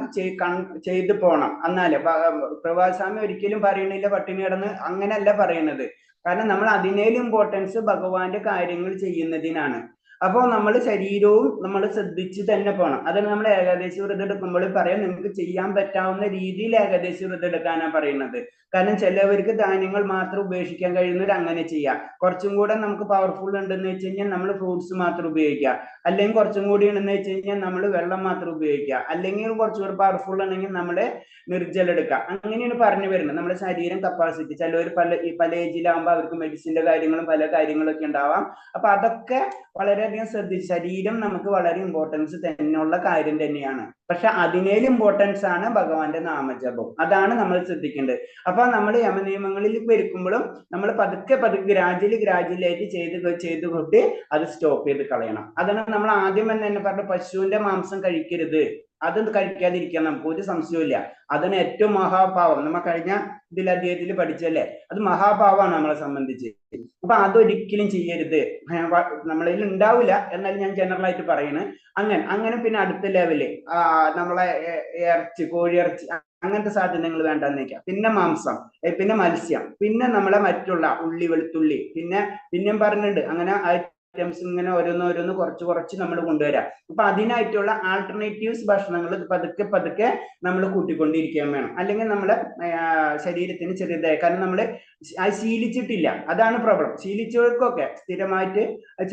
ചെയ്തു പോകണം. എന്നാല് പ്രഭാസ്വാമി ഒരിക്കലും പറയണില്ല പട്ടിണി കിടന്ന്, അങ്ങനെയല്ല പറയുന്നത്. കാരണം നമ്മൾ അതിനേലും ഇമ്പോർട്ടൻസ് ഭഗവാന്റെ കാര്യങ്ങൾ ചെയ്യുന്നതിനാണ്. അപ്പൊ നമ്മൾ ശരീരവും നമ്മൾ ശ്രദ്ധിച്ച് തന്നെ പോകണം. അതിന് നമ്മൾ ഏകാദശി വ്രതം എടുക്കുമ്പോൾ പറയാം, നിങ്ങൾക്ക് ചെയ്യാൻ പറ്റാവുന്ന രീതിയിൽ ഏകാദശി വ്രതം എടുക്കാനാണ് പറയുന്നത്. കാരണം ചിലവർക്ക് ധാന്യങ്ങൾ മാത്രം ഉപേക്ഷിക്കാൻ കഴിയുന്നവർ അങ്ങനെ ചെയ്യാം. കുറച്ചും കൂടെ നമുക്ക് പവർഫുൾ ഉണ്ടെന്ന് വെച്ച് കഴിഞ്ഞാൽ നമ്മൾ ഫ്രൂട്ട്സ് മാത്രം ഉപയോഗിക്കുക. അല്ലെങ്കിൽ കുറച്ചും കൂടി ഉണ്ടെന്ന് വെച്ച് കഴിഞ്ഞാൽ നമ്മൾ വെള്ളം മാത്രം ഉപയോഗിക്കുക. അല്ലെങ്കിൽ കുറച്ചുകൂടി പവർഫുൾ ആണെങ്കിൽ നമ്മള് നിർജ്ജലം എടുക്കുക. അങ്ങനെയാണ് പറഞ്ഞു വരുന്നത്. നമ്മുടെ ശരീരം കപ്പാസിറ്റി, ചിലവർ പല ഏജിലാകുമ്പോൾ അവർക്ക് മെഡിസിന്റെ കാര്യങ്ങളും പല കാര്യങ്ങളൊക്കെ ഉണ്ടാവാം. അപ്പൊ അതൊക്കെ വളരെയധികം ശ്രദ്ധിച്ച്, ശരീരം നമുക്ക് വളരെ ഇമ്പോർട്ടൻസ് തന്നെയുള്ള കാര്യം തന്നെയാണ്. പക്ഷെ അതിനേലും ഇമ്പോർട്ടൻസ് ആണ് ഭഗവാന്റെ നാമജപം. അതാണ് നമ്മൾ ശ്രദ്ധിക്കേണ്ടത്. അപ്പൊ നമ്മൾ യമനിയമങ്ങളിൽ വരുമ്പോഴും നമ്മൾ പതുക്കെ ഗ്രാജുവലായിട്ട് ചെയ്ത് കൊണ്ട് അത് സ്റ്റോപ്പ് ചെയ്ത് കളയണം. അതാണ് നമ്മൾ ആദ്യം തന്നെ പറഞ്ഞ പശുവിന്റെ മാംസം കഴിക്കരുത്, അത് കഴിക്കാതിരിക്കാൻ നമുക്ക് ഒരു സംശയമില്ല. അതാണ് ഏറ്റവും മഹാപാവം. നമ്മ കഴിഞ്ഞ അധ്യായത്തിൽ പഠിച്ചല്ലേ, അത് മഹാപാവമാണ് നമ്മളെ സംബന്ധിച്ച്. അപ്പൊ അതൊരിക്കലും ചെയ്യരുത്. നമ്മളിൽ ഉണ്ടാവില്ല, എന്നാൽ ഞാൻ ജനറൽ ആയിട്ട് പറയുന്നത് അങ്ങനെ. പിന്നെ അടുത്ത ലെവല് നമ്മളെ കോഴിയിറച്ചി അങ്ങനത്തെ സാധനങ്ങൾ വേണ്ടെന്ന് വെക്കാം. പിന്നെ മാംസം, പിന്നെ മത്സ്യം, പിന്നെ നമ്മളെ മറ്റുള്ള ഉള്ളി, വെളുത്തുള്ളി, പിന്നെയും പറഞ്ഞിട്ടുണ്ട് അങ്ങനെ ഐറ്റംസ് ഇങ്ങനെ ഓരോന്ന് കുറച്ച് നമ്മൾ കൊണ്ടുവരാം. അപ്പൊ അതിനായിട്ടുള്ള ആൾട്ടർനേറ്റീവ്സ് ഭക്ഷണങ്ങൾ പതുക്കെ നമ്മൾ കൂട്ടിക്കൊണ്ടിരിക്കാൻ വേണം. അല്ലെങ്കിൽ നമ്മുടെ ശരീരത്തിന് ചെറിയതായി, കാരണം നമ്മൾ ശീലിച്ചിട്ടില്ല, അതാണ് പ്രോബ്ലം. ശീലിച്ചവർക്കൊക്കെ സ്ഥിരമായിട്ട്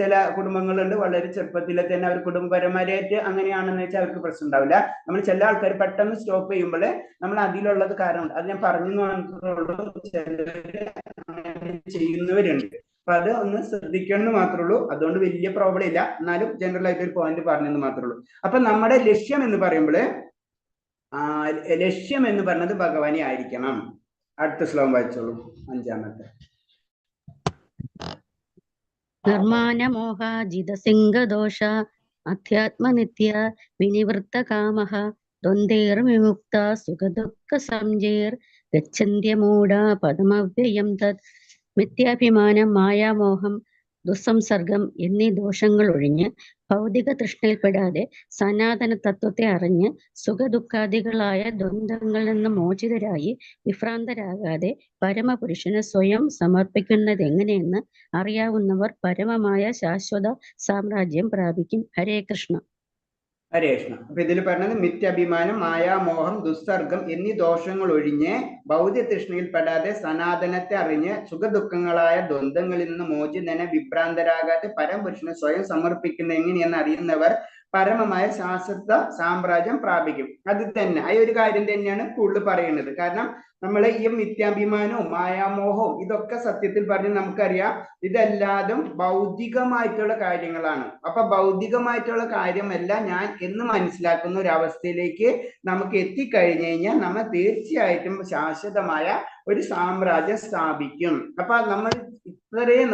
ചില കുടുംബങ്ങളുണ്ട്, വളരെ ചെറുപ്പത്തിലെ തന്നെ അവർ കുടുംബപരമായിട്ട് അങ്ങനെയാണെന്ന് വെച്ചാൽ അവർക്ക് പ്രശ്നം ഉണ്ടാവില്ല. നമ്മൾ ചില ആൾക്കാർ പെട്ടെന്ന് സ്റ്റോപ്പ് ചെയ്യുമ്പോൾ നമ്മൾ അതിലുള്ളത് കാരണമുണ്ട്. അത് ഞാൻ പറഞ്ഞു ചെയ്യുന്നവരുണ്ട്. അപ്പൊ അത് ഒന്ന് ശ്രദ്ധിക്കണമെന്ന് മാത്രമേ ഉള്ളൂ. അതുകൊണ്ട് വലിയ പ്രോബ്ലം ഇല്ല, എന്നാലും ജനറൽ ആയിട്ട് ഒരു പോയിന്റ് പറഞ്ഞെന്ന് മാത്രമേ ഉള്ളൂ. അപ്പൊ നമ്മുടെ ലക്ഷ്യം എന്ന് പറയുമ്പോൾ ലക്ഷ്യം എന്ന് പറയുന്നത് ഭഗവാനെ ആയിരിക്കണം. അടുത്ത ശ്ലോകം വായിച്ചോളൂ, 5-ാമത്തെ. നിർമാനമോഹാജിതസിംഹദോഷ അധ്യാത്മനിത്യ വിനിവൃത്ത കാമഃ ദ്വന്ദ്വൈർവിമുക്ത സുഖദുഃഖ സംജൈർ ഗച്ഛന്ത്യമൂഢ പദമവ്യയം തത് മിഥ്യാഭിമാനം മായാമോഹം ദുസ്സംസർഗം എന്നീ ദോഷങ്ങൾ ഒഴിഞ്ഞ് ഭൗതിക തൃഷ്ണയിൽപ്പെടാതെ സനാതന തത്വത്തെ അറിഞ്ഞ് സുഖദുഃഖാദികളായ ദ്വന്ദ്ങ്ങളിൽ നിന്ന് മോചിതരായി വിഭ്രാന്തരാകാതെ പരമപുരുഷന് സ്വയം സമർപ്പിക്കുന്നതെങ്ങനെയെന്ന് അറിയാവുന്നവർ പരമമായ ശാശ്വത സാമ്രാജ്യം പ്രാപിക്കും. ഹരേ കൃഷ്ണ. ഹരേ കൃഷ്ണ. അപ്പൊ ഇതിൽ പറഞ്ഞത് മിഥ്യാഭിമാനം, മായാമോഹം, ദുസ്സർഗം എന്നീ ദോഷങ്ങൾ ഒഴിഞ്ഞ് ഭൗതിക തൃഷ്ണയിൽപ്പെടാതെ സനാതനത്തെ അറിഞ്ഞ് സുഖദുഃഖങ്ങളായ ദ്വന്ദ്ങ്ങളിൽ നിന്ന് മോചിതനെ വിഭ്രാന്തരാകാതെ പരമപുരുഷനെ സ്വയം സമർപ്പിക്കുന്ന എങ്ങനെയെന്ന് അറിയുന്നവർ പരമമായ ശാശ്വത സാമ്രാജ്യം പ്രാപിക്കും. അത് തന്നെ ആ ഒരു കാര്യം തന്നെയാണ് കൂടുതൽ പറയുന്നത്. കാരണം നമ്മൾ ഈ മിഥ്യാഭിമാനവും മായാമോഹവും ഇതൊക്കെ സത്യത്തിൽ പറഞ്ഞ് നമുക്കറിയാം ഇതെല്ലാതും ഭൗതികമായിട്ടുള്ള കാര്യങ്ങളാണ്. അപ്പൊ ഭൗതികമായിട്ടുള്ള കാര്യമല്ല ഞാൻ എന്ന് മനസ്സിലാക്കുന്ന ഒരു അവസ്ഥയിലേക്ക് നമുക്ക് എത്തിക്കഴിഞ്ഞു കഴിഞ്ഞാൽ നമ്മൾ തീർച്ചയായിട്ടും ശാശ്വതമായ ഒരു സാമ്രാജ്യം സ്ഥാപിക്കും. അപ്പൊ നമ്മൾ ഇത്രയും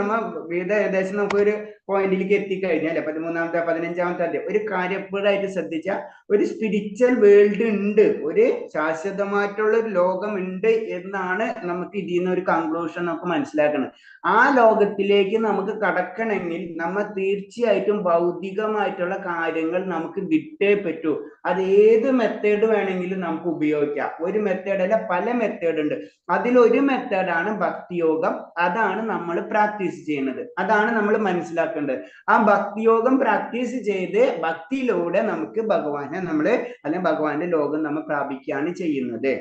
ഏകദേശം നമുക്കൊരു പോയിന്റിലേക്ക് എത്തിക്കഴിഞ്ഞാൽ 13-ാമത്തെ 15-ാമത്തെ അധ്യായം ഒരു കാര്യം എപ്പോഴായിട്ട് ശ്രദ്ധിച്ച ഒരു സ്പിരിച്വൽ വേൾഡ് ഉണ്ട്, ഒരു ശാശ്വതമായിട്ടുള്ള ഒരു ലോകം ഉണ്ട് എന്നാണ് നമുക്ക് ഇതിൽ നിന്ന് ഒരു കൺക്ലൂഷൻ നമുക്ക് മനസ്സിലാക്കുന്നത്. ആ ലോകത്തിലേക്ക് നമുക്ക് കടക്കണമെങ്കിൽ നമ്മൾ തീർച്ചയായിട്ടും ഭൗതികമായിട്ടുള്ള കാര്യങ്ങൾ നമുക്ക് വിട്ടേ പറ്റൂ. അത് ഏത് മെത്തേഡ് വേണമെങ്കിലും നമുക്ക് ഉപയോഗിക്കാം. ഒരു മെത്തേഡ് അല്ല, പല മെത്തേഡ് ഉണ്ട്. അതിലൊരു മെത്തേഡാണ് ഭക്തിയോഗം. അതാണ് നമ്മൾ പ്രാക്ടീസ് ചെയ്യുന്നത്, അതാണ് നമ്മൾ മനസ്സിലാക്കേണ്ടത്. ആ ഭക്തിയോഗം പ്രാക്ടീസ് ചെയ്ത് ഭക്തിയിലൂടെ നമുക്ക് ഭഗവാനെ അല്ലെങ്കിൽ ഭഗവാന്റെ ലോകം നമ്മൾ പ്രാപിക്കുകയാണ് ചെയ്യുന്നത്.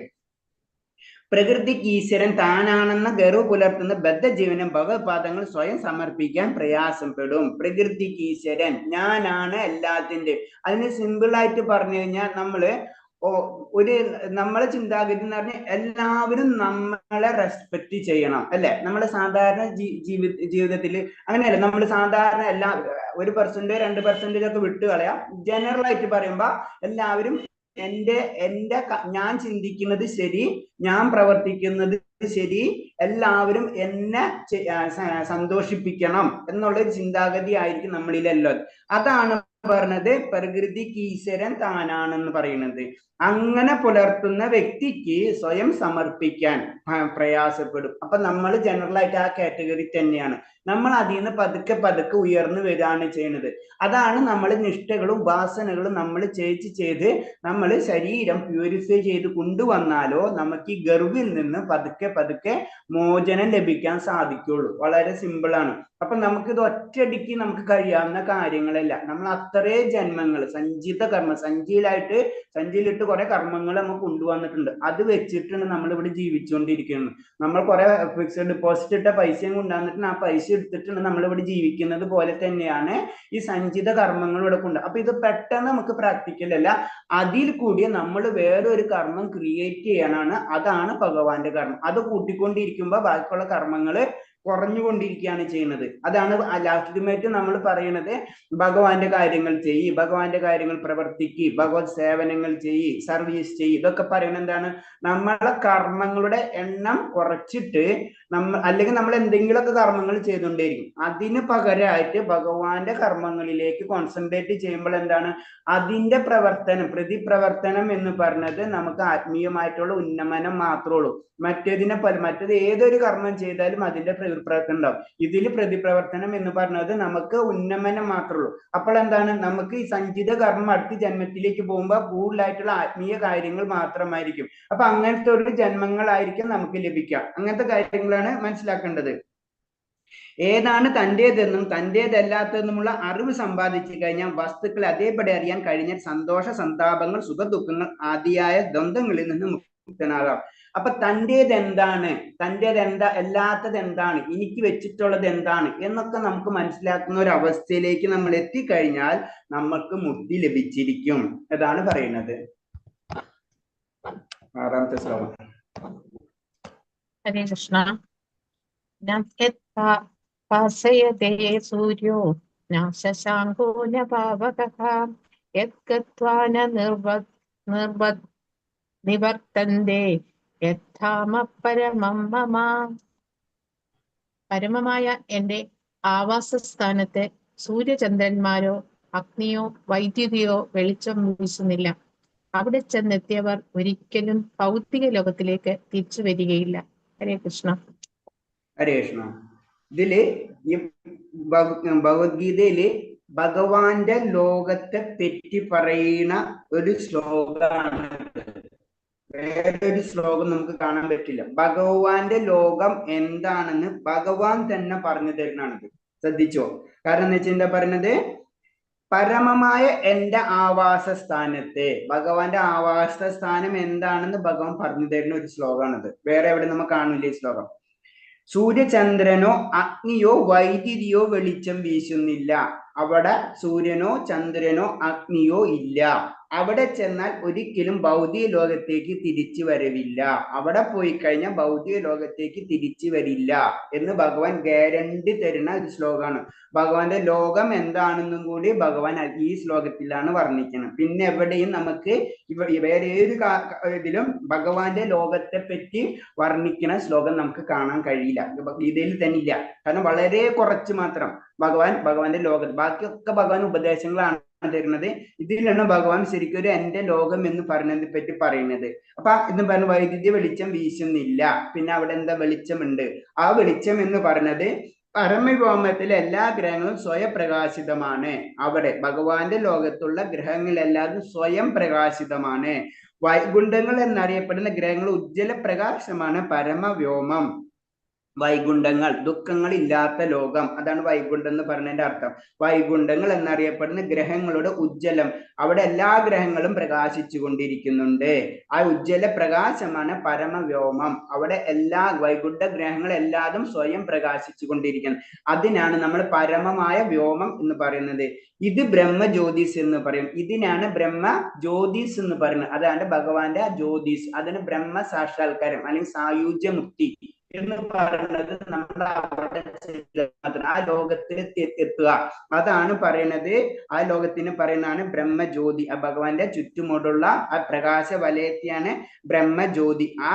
പ്രകൃതിക്ക് ഈശ്വരൻ താനാണെന്ന ഗർവ് പുലർത്തുന്ന ബദ്ധജീവനം ഭഗവത്പാദങ്ങൾ സ്വയം സമർപ്പിക്കാൻ പ്രയാസപ്പെടും. പ്രകൃതിക്ക് ഈശ്വരൻ, ഞാനാണ് എല്ലാത്തിൻ്റെയും. അതിന് സിമ്പിളായിട്ട് പറഞ്ഞു കഴിഞ്ഞാൽ നമ്മളെ ചിന്താഗതി എന്ന് പറഞ്ഞാൽ എല്ലാവരും നമ്മളെ റെസ്പെക്ട് ചെയ്യണം അല്ലെ. നമ്മളെ സാധാരണ ജീവിതത്തിൽ അങ്ങനെയല്ല. നമ്മൾ സാധാരണ 1% 2% ഒക്കെ വിട്ട് കളയാം. ജനറൽ ആയിട്ട് പറയുമ്പോ എല്ലാവരും ഞാൻ ചിന്തിക്കുന്നത് ശരി, ഞാൻ പ്രവർത്തിക്കുന്നത് ശരി, എല്ലാവരും എന്നെ സന്തോഷിപ്പിക്കണം എന്നുള്ളൊരു ചിന്താഗതി ആയിരിക്കും നമ്മളിലെല്ലാം. അതാണ് പറഞ്ഞത് പ്രകൃതിക്ക് ഈശ്വരൻ താനാണെന്ന് പറയുന്നത്. അങ്ങനെ പുലർത്തുന്ന വ്യക്തിക്ക് സ്വയം സമർപ്പിക്കാൻ പ്രയാസപ്പെടും. അപ്പൊ നമ്മൾ ജനറൽ ആയിട്ട് ആ കാറ്റഗറി തന്നെയാണ്. നമ്മൾ അതിൽ നിന്ന് പതുക്കെ ഉയർന്നു വരികയാണ് ചെയ്യുന്നത്. അതാണ് നമ്മൾ നിഷ്ഠകളും ഉപാസനകളും നമ്മൾ ചെയ്ത് നമ്മൾ ശരീരം പ്യൂരിഫൈ ചെയ്ത് കൊണ്ടുവന്നാലോ നമുക്ക് ഈ ഗർവിൽ നിന്ന് പതുക്കെ മോചനം ലഭിക്കാൻ സാധിക്കുള്ളൂ. വളരെ സിമ്പിളാണ്. അപ്പൊ നമുക്കിത് ഒറ്റയടിക്ക് നമുക്ക് കഴിയാവുന്ന കാര്യങ്ങളല്ല. നമ്മൾ അത്രേ ജന്മങ്ങൾ സഞ്ചിത കർമ്മം സഞ്ചിയിലിട്ട് കുറെ കർമ്മങ്ങൾ നമുക്ക് കൊണ്ടുവന്നിട്ടുണ്ട്. അത് വെച്ചിട്ടാണ് നമ്മൾ ഇവിടെ ജീവിച്ചുകൊണ്ടിരിക്കുന്നത്. നമ്മൾ കുറെ ഫിക്സഡ് ഡെപ്പോസിറ്റ് ഇട്ട പൈസയും കൊണ്ടുവന്നിട്ടുണ്ട്. ആ പൈസ എടുത്തിട്ടാണ് നമ്മൾ ഇവിടെ ജീവിക്കുന്നത് പോലെ തന്നെയാണ് ഈ സഞ്ചിത കർമ്മങ്ങൾ ഇവിടെ കൊണ്ട്. അപ്പൊ ഇത് പെട്ടെന്ന് നമുക്ക് പ്രാക്ടിക്കൽ അല്ല. അതിൽ കൂടി നമ്മൾ വേറൊരു കർമ്മം ക്രിയേറ്റ് ചെയ്യാനാണ്. അതാണ് ഭഗവാന്റെ കർമ്മം. അത് കൂട്ടിക്കൊണ്ടിരിക്കുമ്പോൾ ബാക്കിയുള്ള കർമ്മങ്ങൾ കുറഞ്ഞുകൊണ്ടിരിക്കുകയാണ് ചെയ്യുന്നത്. അതാണ് ലാസ്റ്റിമേറ്റ് നമ്മൾ പറയുന്നത്. ഭഗവാന്റെ കാര്യങ്ങൾ ചെയ്യ്, ഭഗവാന്റെ കാര്യങ്ങൾ പ്രവർത്തിക്ക്, ഭഗവത് സേവനങ്ങൾ ചെയ്യ്, സർവീസ് ചെയ്യ്. ഇതൊക്കെ പറയുന്നത് എന്താണ്? നമ്മളെ കർമ്മങ്ങളുടെ എണ്ണം കുറച്ചിട്ട് അല്ലെങ്കിൽ നമ്മൾ എന്തെങ്കിലുമൊക്കെ കർമ്മങ്ങൾ ചെയ്തുകൊണ്ടേയിരിക്കും. അതിന് പകരമായിട്ട് ഭഗവാന്റെ കർമ്മങ്ങളിലേക്ക് കോൺസെൻട്രേറ്റ് ചെയ്യുമ്പോൾ എന്താണ് അതിന്റെ പ്രതിപ്രവർത്തനം എന്ന് പറഞ്ഞത് നമുക്ക് ആത്മീയമായിട്ടുള്ള ഉന്നമനം മാത്രമേ ഉള്ളൂ. മറ്റേത് ഏതൊരു കർമ്മം ചെയ്താലും അതിന്റെ പ്രതിപ്രവർത്തനം ഉണ്ടാവും. ഇതിൽ പ്രതിപ്രവർത്തനം എന്ന് പറഞ്ഞത് നമുക്ക് ഉന്നമനം മാത്രമേ ഉള്ളൂ. അപ്പോൾ എന്താണ് നമുക്ക് ഈ സഞ്ചിത കർമ്മം അടുത്ത ജന്മത്തിലേക്ക് പോകുമ്പോൾ കൂടുതലായിട്ടുള്ള ആത്മീയ കാര്യങ്ങൾ മാത്രമായിരിക്കും. അപ്പൊ അങ്ങനത്തെ ഒരു ജന്മങ്ങളായിരിക്കും നമുക്ക് ലഭിക്കുക. അങ്ങനത്തെ കാര്യങ്ങളാണ് മനസ്സിലാക്കേണ്ടത്. ഏതാണ് തൻ്റേതെന്നും തൻ്റേതല്ലാത്തതെന്നുമുള്ള അറിവ് സമ്പാദിച്ചു കഴിഞ്ഞാൽ വസ്തുക്കളെ അതേപടി അറിയാൻ കഴിഞ്ഞാൽ സന്തോഷ സന്താപങ്ങൾ സുഖദുഃഖങ്ങൾ ആദിയായ ദ്വന്ദ്ങ്ങളിൽ നിന്ന് മുക്തനാകാം. അപ്പൊ തൻ്റേത് എന്താണ്, അല്ലാത്തത് എന്താണ്, എനിക്ക് വെച്ചിട്ടുള്ളത് എന്താണ് എന്നൊക്കെ നമുക്ക് മനസ്സിലാക്കുന്ന ഒരു അവസ്ഥയിലേക്ക് നമ്മൾ എത്തിക്കഴിഞ്ഞാൽ നമുക്ക് മുക്തി ലഭിച്ചിരിക്കും. അതാണ് പറയുന്നത്. 6ാമത്തെ ശ്ലോകം. ഹരേ കൃഷ്ണ. ഭാസയതേ സൂര്യോ ന ശശാങ്കോ ന പാവകഃ യദ്ഗത്വാ ന നിവർത്തന്തേ യദ്ധാമ പരമം മമ. പരമമായ എന്റെ ആവാസസ്ഥാനത്ത് സൂര്യചന്ദ്രന്മാരോ അഗ്നിയോ വൈദ്യുതിയോ വെളിച്ചം വീശുന്നില്ല. അവിടെ ചെന്നെത്തിയവർ ഒരിക്കലും ഭൗതിക ലോകത്തിലേക്ക് തിരിച്ചു വരികയില്ല. ഹരേ കൃഷ്ണ. ഹരേ കൃഷ്ണ. ഇതില് ഈ ഭഗവത്ഗീതയില് ഭഗവാന്റെ ലോകത്തെ പറ്റി പറയുന്ന ഒരു ശ്ലോകമാണ്. വേറൊരു ശ്ലോകം നമുക്ക് കാണാൻ പറ്റില്ല. ഭഗവാന്റെ ലോകം എന്താണെന്ന് ഭഗവാൻ തന്നെ പറഞ്ഞു തരുന്നതാണിത്. ശ്രദ്ധിച്ചോ? കാരണം എന്ന് വെച്ചാൽ എന്താ പറയുന്നത്, പരമമായ എന്റെ ആവാസ സ്ഥാനത്തെ, ഭഗവാന്റെ ആവാസ സ്ഥാനം എന്താണെന്ന് ഭഗവാൻ പറഞ്ഞു തരുന്ന ഒരു ശ്ലോകമാണിത്. വേറെ എവിടെ നമുക്ക് കാണില്ല ഈ ശ്ലോകം. സൂര്യചന്ദ്രനോ അഗ്നിയോ വൈദ്യുതിയോ വെളിച്ചം വീശുന്നില്ല. അവിടെ സൂര്യനോ ചന്ദ്രനോ അഗ്നിയോ ഇല്ല. അവിടെ ചെന്നാൽ ഒരിക്കലും ഭൗതിക ലോകത്തേക്ക് തിരിച്ചു വരവില്ല. അവിടെ പോയി കഴിഞ്ഞാൽ ഭൗതിക ലോകത്തേക്ക് തിരിച്ചു വരില്ല എന്ന് ഭഗവാൻ ഗ്യാരണ്ടി തരുന്ന ഒരു ശ്ലോകമാണ്. ഭഗവാന്റെ ലോകം എന്താണെന്നും കൂടി ഭഗവാൻ ഈ ശ്ലോകത്തിലാണ് വർണ്ണിക്കുന്നത്. പിന്നെ എവിടെയും നമുക്ക് വേറെ ഏത് ഇതിലും ഭഗവാന്റെ ലോകത്തെ പറ്റി വർണ്ണിക്കുന്ന ശ്ലോകം നമുക്ക് കാണാൻ കഴിയില്ല. ഗീതയിൽ തന്നെ ഇല്ല. കാരണം വളരെ കുറച്ച് മാത്രം ഭഗവാന്റെ ലോകം, ബാക്കിയൊക്കെ ഭഗവാൻ ഉപദേശങ്ങളാണ് തരുന്നത്. ഇതിലാണ് ഭഗവാൻ ശരിക്കും ഒരു എന്റെ ലോകം എന്ന് പറഞ്ഞതിനെ പറ്റി പറയുന്നത്. അപ്പൊ എന്ന് പറഞ്ഞ വൈദ്യുതി വെളിച്ചം വീശുന്നില്ല. പിന്നെ അവിടെ എന്താ വെളിച്ചമുണ്ട്. ആ വെളിച്ചം എന്ന് പറഞ്ഞത് പരമവ്യോമത്തിലെ എല്ലാ ഗ്രഹങ്ങളും സ്വയം പ്രകാശിതമാണ്. അവിടെ ഭഗവാന്റെ ലോകത്തുള്ള ഗ്രഹങ്ങളെല്ലാതും സ്വയം പ്രകാശിതമാണ്. വൈകുണ്ഠങ്ങൾ എന്നറിയപ്പെടുന്ന ഗ്രഹങ്ങൾ ഉജ്ജ്വല പ്രകാശമാണ് പരമവ്യോമം. വൈകുണ്ഠങ്ങൾ ദുഃഖങ്ങൾ ഇല്ലാത്ത ലോകം, അതാണ് വൈകുണ്ഠം എന്ന് പറഞ്ഞതിന്റെ അർത്ഥം. വൈകുണ്ഠങ്ങൾ എന്നറിയപ്പെടുന്ന ഗ്രഹങ്ങളുടെ ഉജ്ജ്വലം, അവിടെ എല്ലാ ഗ്രഹങ്ങളും പ്രകാശിച്ചു കൊണ്ടിരിക്കുന്നുണ്ട്. ആ ഉജ്ജ്വല പ്രകാശമാണ് പരമവ്യോമം. അവിടെ എല്ലാ വൈകുണ്ഠ ഗ്രഹങ്ങൾ എല്ലാതും സ്വയം പ്രകാശിച്ചു കൊണ്ടിരിക്കുന്നു. അതിനാണ് നമ്മൾ പരമമായ വ്യോമം എന്ന് പറയുന്നത്. ഇത് ബ്രഹ്മജ്യോതിസ് എന്ന് പറയും. ഇതിനാണ് ബ്രഹ്മ ജ്യോതിസ് എന്ന് പറയുന്നത്. അതാണ് ഭഗവാന്റെ ജ്യോതിസ്. അതിന് ബ്രഹ്മ സാക്ഷാത്കാരം അല്ലെങ്കിൽ സായുജ്യ മുക്തി എന്ന് പറയുന്നത് നമ്മുടെ അവിടെ ആ ലോകത്തിൽ എത്തുക. അതാണ് പറയുന്നത്. ആ ലോകത്തിന് പറയുന്നതാണ് ബ്രഹ്മജ്യോതി. ആ ഭഗവാന്റെ ചുറ്റുമുള്ള ആ പ്രകാശ വലയത്തെയാണ് ബ്രഹ്മജ്യോതി. ആ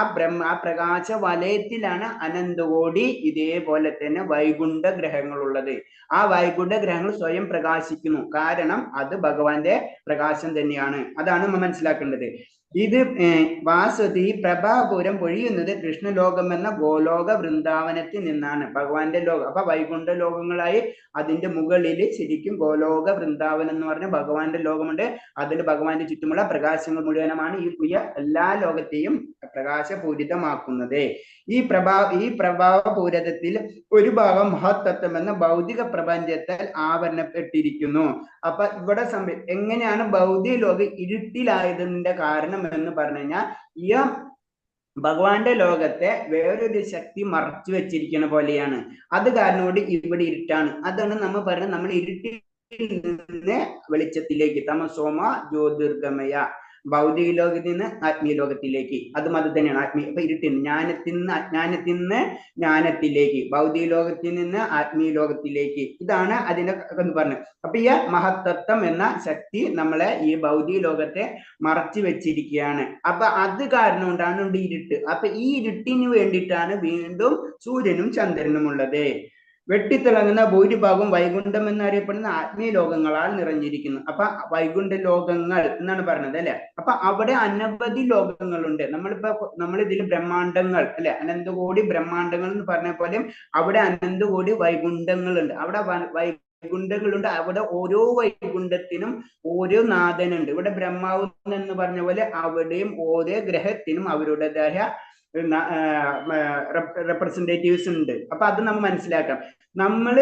പ്രകാശ വലയത്തിലാണ് അനന്തകോടി ഇതേപോലെ തന്നെ വൈകുണ്ഠ ഗ്രഹങ്ങളുള്ളത്. ആ വൈകുണ്ഠ ഗ്രഹങ്ങൾ സ്വയം പ്രകാശിക്കുന്നു. കാരണം അത് ഭഗവാന്റെ പ്രകാശം തന്നെയാണ്. അതാണ് നമ്മൾ മനസ്സിലാക്കേണ്ടത്. ഇത് വാസുതി പ്രഭാപുരം പൊഴിയുന്നത് കൃഷ്ണലോകം എന്ന ഗോലോക വൃന്ദാവനത്തിൽ നിന്നാണ്. ഭഗവാന്റെ ലോകം അപ്പൊ വൈകുണ്ഠ ലോകങ്ങളായി അതിന്റെ മുകളിൽ ശരിക്കും ഗോലോക വൃന്ദാവനം എന്ന് പറഞ്ഞ ഭഗവാന്റെ ലോകമുണ്ട്. അതിൽ ഭഗവാന്റെ ചുറ്റുമുള്ള പ്രകാശങ്ങൾ മുഴുവനമാണ് ഈ പുതിയ എല്ലാ ലോകത്തെയും പ്രകാശപൂരിതമാക്കുന്നത്. ഈ പ്രഭാവപൂരിതത്തിൽ ഒരു ഭാഗം മഹത്തത്വം എന്ന ഭൗതിക പ്രപഞ്ചത്താൽ ആവരണപ്പെട്ടിരിക്കുന്നു. അപ്പൊ ഇവിടെ എങ്ങനെയാണ് ഭൗതിക ലോകം ഇരുട്ടിലായതിന്റെ കാരണം എന്ന് പറഞ്ഞു കഴിഞ്ഞാൽ ഈ ഭഗവാന്റെ ലോകത്തെ വേറൊരു ശക്തി മറച്ചു വെച്ചിരിക്കുന്ന പോലെയാണ്. അത് കാരണം കൊണ്ട് ഇവിടെ ഇരുട്ടാണ്. അതാണ് നമ്മൾ പറയുന്നത്, നമ്മൾ ഇരുട്ടിൽ നിന്ന് വെളിച്ചത്തിലേക്ക്, തമസോമ ജ്യോതിർഗമയ, ഭൗതിക ലോകത്തിൽ നിന്ന് ആത്മീയ ലോകത്തിലേക്ക്. അതും അത് തന്നെയാണ് ആത്മീയ. അപ്പൊ ഇരുട്ടിൽ നിന്ന് അജ്ഞാനത്തിൽ നിന്ന് ജ്ഞാനത്തിലേക്ക്, ഭൗതിക ലോകത്തിൽ നിന്ന് ആത്മീയ ലോകത്തിലേക്ക്. ഇതാണ് അതിനെ എന്ന് പറഞ്ഞത്. അപ്പൊ ഈ മഹത്തത്വം എന്ന ശക്തി നമ്മളെ ഈ ഭൗതിക ലോകത്തെ മറച്ചു വെച്ചിരിക്കുകയാണ്. അപ്പൊ അത് കാരണം കൊണ്ടാണ് ഇവിടെ ഇരുട്ട്. അപ്പൊ ഈ ഇരുട്ടിന് വേണ്ടിയിട്ടാണ് വീണ്ടും സൂര്യനും ചന്ദ്രനും ഉള്ളത്. വെട്ടിത്തിളങ്ങുന്ന ഭൂരിഭാഗം വൈകുണ്ഠം എന്നറിയപ്പെടുന്ന ആത്മീയ ലോകങ്ങളാൽ നിറഞ്ഞിരിക്കുന്നു. അപ്പൊ വൈകുണ്ഠ ലോകങ്ങൾ എന്നാണ് പറഞ്ഞത് അല്ലെ. അപ്പൊ അവിടെ അനവധി ലോകങ്ങളുണ്ട്. നമ്മളിതിൽ ബ്രഹ്മാണ്ടങ്ങൾ അല്ലെ, അനന്തകോടി ബ്രഹ്മാണ്ടങ്ങൾ എന്ന് പറഞ്ഞ പോലെ അവിടെ അനന്തകോടി വൈകുണ്ഠങ്ങളുണ്ട്. അവിടെ വൈകുണ്ഠങ്ങളുണ്ട്. അവിടെ ഓരോ വൈകുണ്ഠത്തിനും ഓരോ നാഥനുണ്ട്. ഇവിടെ ബ്രഹ്മാവ് എന്ന് പറഞ്ഞ പോലെ അവിടെയും ഓരോ ഗ്രഹത്തിനും അവരുടേതായ റെപ്രസെന്റേറ്റീവ്സ് ഉണ്ട്. അപ്പൊ അത് നമ്മൾ മനസ്സിലാക്കാം. നമ്മൾ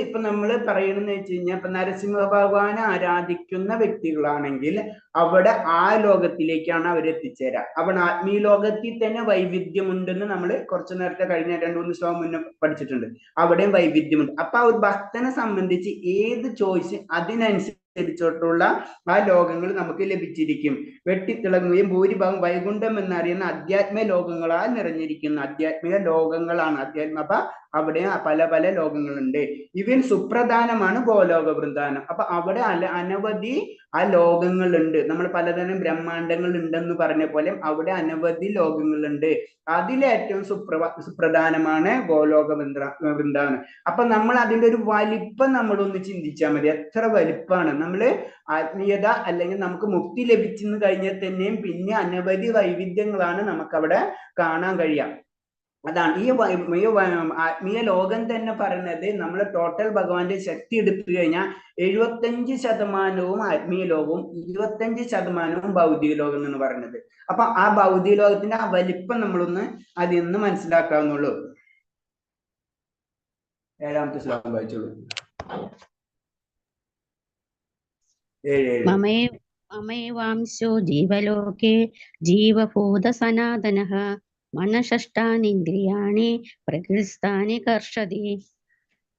ഇപ്പൊ നമ്മൾ പറയണെന്ന് വെച്ച് കഴിഞ്ഞാൽ ഇപ്പൊ നരസിംഹ ഭഗവാനെ ആരാധിക്കുന്ന വ്യക്തികളാണെങ്കിൽ അവിടെ ആ ലോകത്തിലേക്കാണ് അവർ എത്തിച്ചേരാ. അവിടെ ആത്മീയ ലോകത്തിൽ തന്നെ വൈവിധ്യമുണ്ടെന്ന് നമ്മൾ കുറച്ചു നേരത്തെ കഴിഞ്ഞ 2-3 ശ്ലോകം മുന്നേ പഠിച്ചിട്ടുണ്ട്. അവിടെയും വൈവിധ്യമുണ്ട്. അപ്പൊ ആ ഒരു ഭക്തനെ സംബന്ധിച്ച് ഏത് ചോയ്സ് അതിനനുസരിച്ചിട്ടുള്ള ആ ലോകങ്ങൾ നമുക്ക് ലഭിച്ചിരിക്കും. വെട്ടിത്തിളങ്ങുകയും ഭൂരിഭാഗം വൈകുണ്ഠം എന്നറിയുന്ന അധ്യാത്മ ലോകങ്ങളാൽ നിറഞ്ഞിരിക്കുന്ന ആധ്യാത്മിക ലോകങ്ങളാണ്. അപ്പൊ അവിടെ പല പല ലോകങ്ങളുണ്ട്. ഇവൻ സുപ്രധാനമാണ് ഗോലോക വൃന്ദാവനം. അപ്പൊ അവിടെ അനവധി ആ ലോകങ്ങളുണ്ട്. നമ്മൾ പലതരം ബ്രഹ്മാണ്ടങ്ങൾ ഉണ്ടെന്ന് പറഞ്ഞ പോലെ അവിടെ അനവധി ലോകങ്ങളുണ്ട്. അതിലേറ്റവും സുപ്രധാനമാണ് ഗോലോക വൃന്ദാവനം. അപ്പൊ നമ്മൾ അതിന്റെ ഒരു വലിപ്പം നമ്മളൊന്ന് ചിന്തിച്ചാൽ മതി. എത്ര വലിപ്പമാണ്. നമ്മള് ആത്മീയത അല്ലെങ്കിൽ നമുക്ക് മുക്തി ലഭിച്ചെന്ന് കഴിഞ്ഞാൽ തന്നെയും പിന്നെ അനവധി വൈവിധ്യങ്ങളാണ് നമുക്ക് അവിടെ കാണാൻ കഴിയാം. അതാണ് ഈ ആത്മീയ ലോകം തന്നെ പറയുന്നത്. നമ്മൾ ടോട്ടൽ ഭഗവാന്റെ ശക്തി എടുത്തു കഴിഞ്ഞാൽ 75% ആത്മീയ ലോകവും 25% ഭൗതിക ലോകം എന്ന് പറയുന്നത്. അപ്പൊ ആ ഭൗതിക ലോകത്തിന്റെ ആ വലിപ്പം നമ്മളൊന്ന് അതിൽ നിന്ന് മനസ്സിലാക്കാവുന്നുള്ളൂ. 7ാമത്തെ ശ്ലോകം വായിച്ചോളൂ. 7 മമേവാംശോ ജീവലോകേ ജീവഭൂത സനാതനഃ മനഃഷ്ടാനീന്ദ്രിയാണി പ്രകൃതിസ്ഥാനി കർഷതി.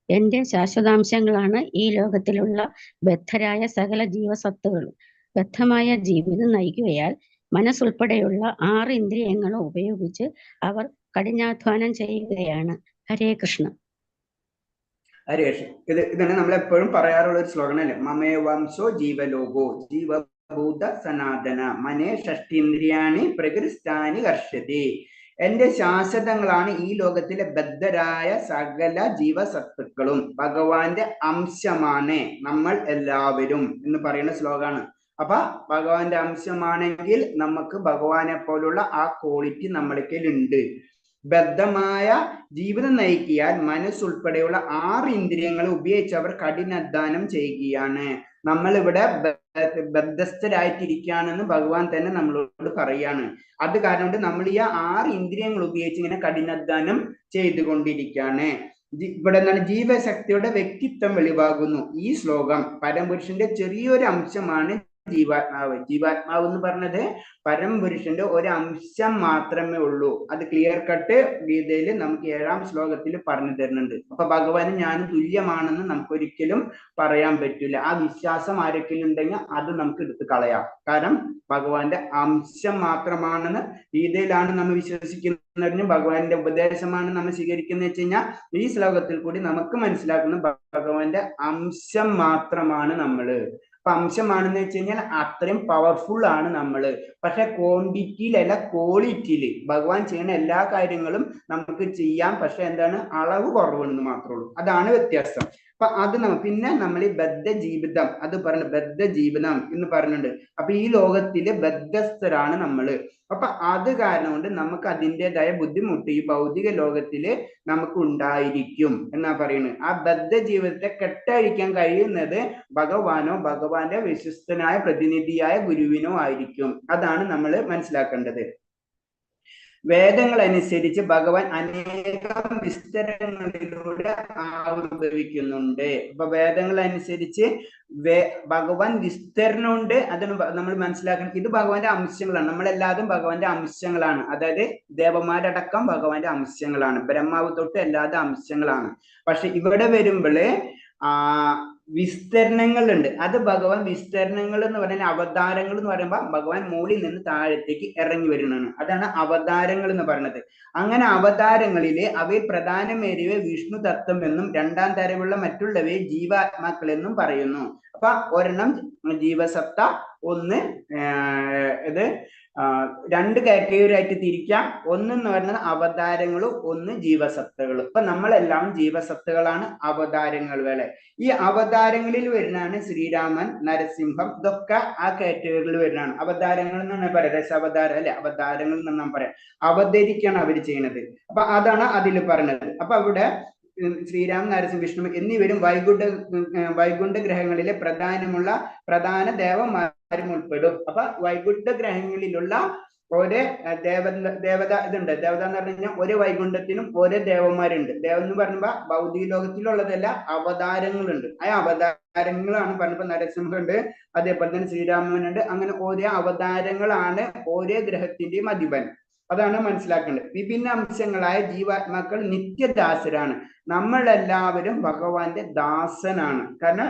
എന്റെ ശാശ്വതാംശങ്ങളാണ് ഈ ലോകത്തിലുള്ള ബദ്ധരായ സകല ജീവസത്തുകളും. ബദ്ധമായ ജീവിതം നയിക്കുകയാൽ മനസ്സുൾപ്പെടെയുള്ള 6 ഇന്ദ്രിയങ്ങളും ഉപയോഗിച്ച് അവർ കഠിനാധ്വാനം ചെയ്യുകയാണ്. ഹരേ കൃഷ്ണ. ഹരേ കൃഷ്ണ. ഇതാണ് നമ്മൾ എപ്പോഴും പറയാറുള്ള ഒരു ശ്ലോകനല്ലേ, മമേ വംശോ ജീവലോകോ ജീവഭൂത സനാതന മനേ ഷഷ്ടീന്ദ്രിയാണി പ്രകൃതിസ്ഥാനി കർഷതി. എന്റെ ശാശ്വതങ്ങളാണ് ഈ ലോകത്തിലെ ബദ്ധരായ സകല ജീവസത്തുക്കളും. ഭഗവാന്റെ അംശമാണ് നമ്മൾ എല്ലാവരും എന്ന് പറയുന്ന ശ്ലോകമാണ്. അപ്പൊ ഭഗവാന്റെ അംശമാണെങ്കിൽ നമുക്ക് ഭഗവാനെ പോലുള്ള ആ ക്വാളിറ്റി നമ്മൾക്കുണ്ട്. ബദ്ധമായ ജീവിതം നയിക്കിയാൽ മനസ്സുൾപ്പെടെയുള്ള 6 ഇന്ദ്രിയങ്ങൾ ഉപയോഗിച്ച് അവർ കഠിനാധ്വാനം ചെയ്യുകയാണ്. നമ്മളിവിടെ ബദ്ധസ്ഥരായിട്ടിരിക്കുകയാണെന്ന് ഭഗവാൻ തന്നെ നമ്മളോട് പറയാണ്. അത് കാരണം കൊണ്ട് നമ്മൾ ഈ 6 ഇന്ദ്രിയങ്ങൾ ഉപയോഗിച്ച് ഇങ്ങനെ കഠിനാധ്വാനം ചെയ്തുകൊണ്ടിരിക്കുകയാണ്. ഇവിടെ എന്താണ് ജീവശക്തിയുടെ വ്യക്തിത്വം വെളിവാകുന്നു. ഈ ശ്ലോകം പരമപുരുഷന്റെ ചെറിയൊരു അംശമാണ് ജീവാത്മാവ്. ജീവാത്മാവ് എന്ന് പറഞ്ഞത് പരമപുരുഷന്റെ ഒരു അംശം മാത്രമേ ഉള്ളൂ. അത് ക്ലിയർ കട്ട് ഗീതയിൽ നമുക്ക് 7ാം ശ്ലോകത്തിൽ പറഞ്ഞു തരുന്നുണ്ട്. അപ്പൊ ഭഗവാന് ഞാനും തുല്യമാണെന്ന് നമുക്ക് ഒരിക്കലും പറയാൻ പറ്റില്ല. ആ വിശ്വാസം ആരൊക്കെയും ഉണ്ടെങ്കിൽ അത് നമുക്ക് എടുത്ത് കളയാം. കാരണം ഭഗവാന്റെ അംശം മാത്രമാണെന്ന് ഗീതയിലാണ് നമ്മൾ വിശ്വസിക്കുന്നതിനും ഭഗവാന്റെ ഉപദേശമാണ് നമ്മൾ സ്വീകരിക്കുന്നത് വെച്ച് കഴിഞ്ഞാൽ ഈ ശ്ലോകത്തിൽ കൂടി നമുക്ക് മനസ്സിലാക്കുന്ന ഭഗവാന്റെ അംശം മാത്രമാണ് നമ്മള്. അപ്പൊ അംശമാണെന്ന് വെച്ച് കഴിഞ്ഞാൽ അത്രയും പവർഫുൾ ആണ് നമ്മള്. പക്ഷെ ക്വാണ്ടിറ്റിയിലല്ല ക്വാളിറ്റിയിൽ ഭഗവാൻ ചെയ്യുന്ന എല്ലാ കാര്യങ്ങളും നമുക്ക് ചെയ്യാം. പക്ഷെ എന്താണ്, അളവ് കുറവെന്ന് മാത്രമേ ഉള്ളൂ. അതാണ് വ്യത്യാസം. അപ്പൊ അത് പിന്നെ നമ്മൾ ഈ ബദ്ധ ജീവിതം അത് പറഞ്ഞു, ബദ്ധ ജീവിതം എന്ന് പറഞ്ഞിട്ടുണ്ട്. അപ്പൊ ഈ ലോകത്തില് ബദ്ധസ്ഥരാണ് നമ്മള്. അപ്പൊ അത് കാരണം കൊണ്ട് നമുക്ക് അതിൻ്റെതായ ബുദ്ധിമുട്ട് ഈ ഭൗതിക ലോകത്തില് നമുക്ക് ഉണ്ടായിരിക്കും എന്നാ പറയുന്നത്. ആ ബദ്ധ ജീവിതത്തെ കെട്ടഴിക്കാൻ കഴിയുന്നത് ഭഗവാനോ ഭഗവാന്റെ വിശ്വസ്തനായ പ്രതിനിധിയായ ഗുരുവിനോ ആയിരിക്കും. അതാണ് നമ്മൾ മനസ്സിലാക്കേണ്ടത്. വേദങ്ങൾ അനുസരിച്ച് ഭഗവാൻ അനേകം വിസ്തരങ്ങളിലൂടെ ആവിർഭവിക്കുന്നുണ്ട്. അപ്പൊ വേദങ്ങൾ അനുസരിച്ച് ഭഗവാൻ വിസ്തരണമുണ്ട്. അതാണ് നമ്മൾ മനസ്സിലാക്കണം. ഇത് ഭഗവാന്റെ അംശങ്ങളാണ്. നമ്മളെല്ലാതും ഭഗവാന്റെ അംശങ്ങളാണ്. അതായത് ദേവന്മാരടക്കം ഭഗവാന്റെ അംശങ്ങളാണ്. ബ്രഹ്മാവ് തൊട്ട് എല്ലാതും അംശങ്ങളാണ്. പക്ഷെ ഇവിടെ വരുമ്പോള് വിസ്തരണങ്ങളുണ്ട്. അത് ഭഗവാൻ വിസ്തരണങ്ങൾ എന്ന് പറഞ്ഞാൽ അവതാരങ്ങൾ എന്ന് പറയുമ്പോൾ ഭഗവാൻ മുകളിൽ നിന്ന് താഴത്തേക്ക് ഇറങ്ങി വരുന്നതാണ്. അതാണ് അവതാരങ്ങൾ എന്ന് പറയുന്നത്. അങ്ങനെ അവതാരങ്ങളിലെ അവയിൽ പ്രധാനമേറിയവയെ വിഷ്ണു തത്വം എന്നും 2ാം തരമുള്ള മറ്റുള്ളവയെ ജീവാത്മാക്കൾ എന്നും പറയുന്നു. അപ്പൊ ഒരെണ്ണം ജീവസത്ത, ഒന്ന് ഇത് 2 കാറ്റഗറി ആയിട്ട് തിരിക്കാം. ഒന്നെന്ന് പറയുന്നത് അവതാരങ്ങളും ഒന്ന് ജീവസത്തകളും. ഇപ്പൊ നമ്മളെല്ലാം ജീവസത്തകളാണ്, അവതാരങ്ങൾ വേളെ. ഈ അവതാരങ്ങളിൽ വരുന്നതാണ് ശ്രീരാമൻ, നരസിംഹം, ഇതൊക്കെ ആ കാറ്റഗറിയിൽ വരുന്നതാണ്. അവതാരങ്ങൾ എന്ന് പറയാം, ദശാവതാരം അല്ലെ, അവതാരങ്ങൾ എന്ന് നമ്മൾ പറയാം. അവതരിക്കാണ് അവർ ചെയ്യുന്നത്. അപ്പൊ അതാണ് അതിൽ പറഞ്ഞത്. അപ്പൊ അവിടെ ശ്രീരാം, നരസിംഹ, വിഷ്ണു എന്നിവരും വൈകുണ്ഠ ഗ്രഹങ്ങളിലെ പ്രധാന ദേവന്മാരും ഉൾപ്പെടും. അപ്പൊ വൈകുണ്ഠ ഗ്രഹങ്ങളിലുള്ള ഓരോ ദേവത ഇതുണ്ട്. ദേവത എന്ന് പറഞ്ഞു കഴിഞ്ഞാൽ ഓരോ വൈകുണ്ഠത്തിനും ഓരോ ദേവന്മാരുണ്ട്. ദേവൻ എന്ന് പറയുമ്പോ ഭൗതിക ലോകത്തിലുള്ളതല്ല, അവതാരങ്ങളുണ്ട്. ആ അവതാരങ്ങളാണ് പറഞ്ഞപ്പോ നരസിംഹുണ്ട്, അതേപോലെ തന്നെ ശ്രീരാമനുണ്ട്. അങ്ങനെ ഓരോ അവതാരങ്ങളാണ് ഓരോ ഗ്രഹത്തിന്റെയും അധിപൻ. അതാണ് മനസ്സിലാക്കേണ്ടത്. വിഭിന്ന അംശങ്ങളായ ജീവാത്മാക്കൾ നിത്യദാസരാണ്. നമ്മളെല്ലാവരും ഭഗവാന്റെ ദാസനാണ്. കാരണം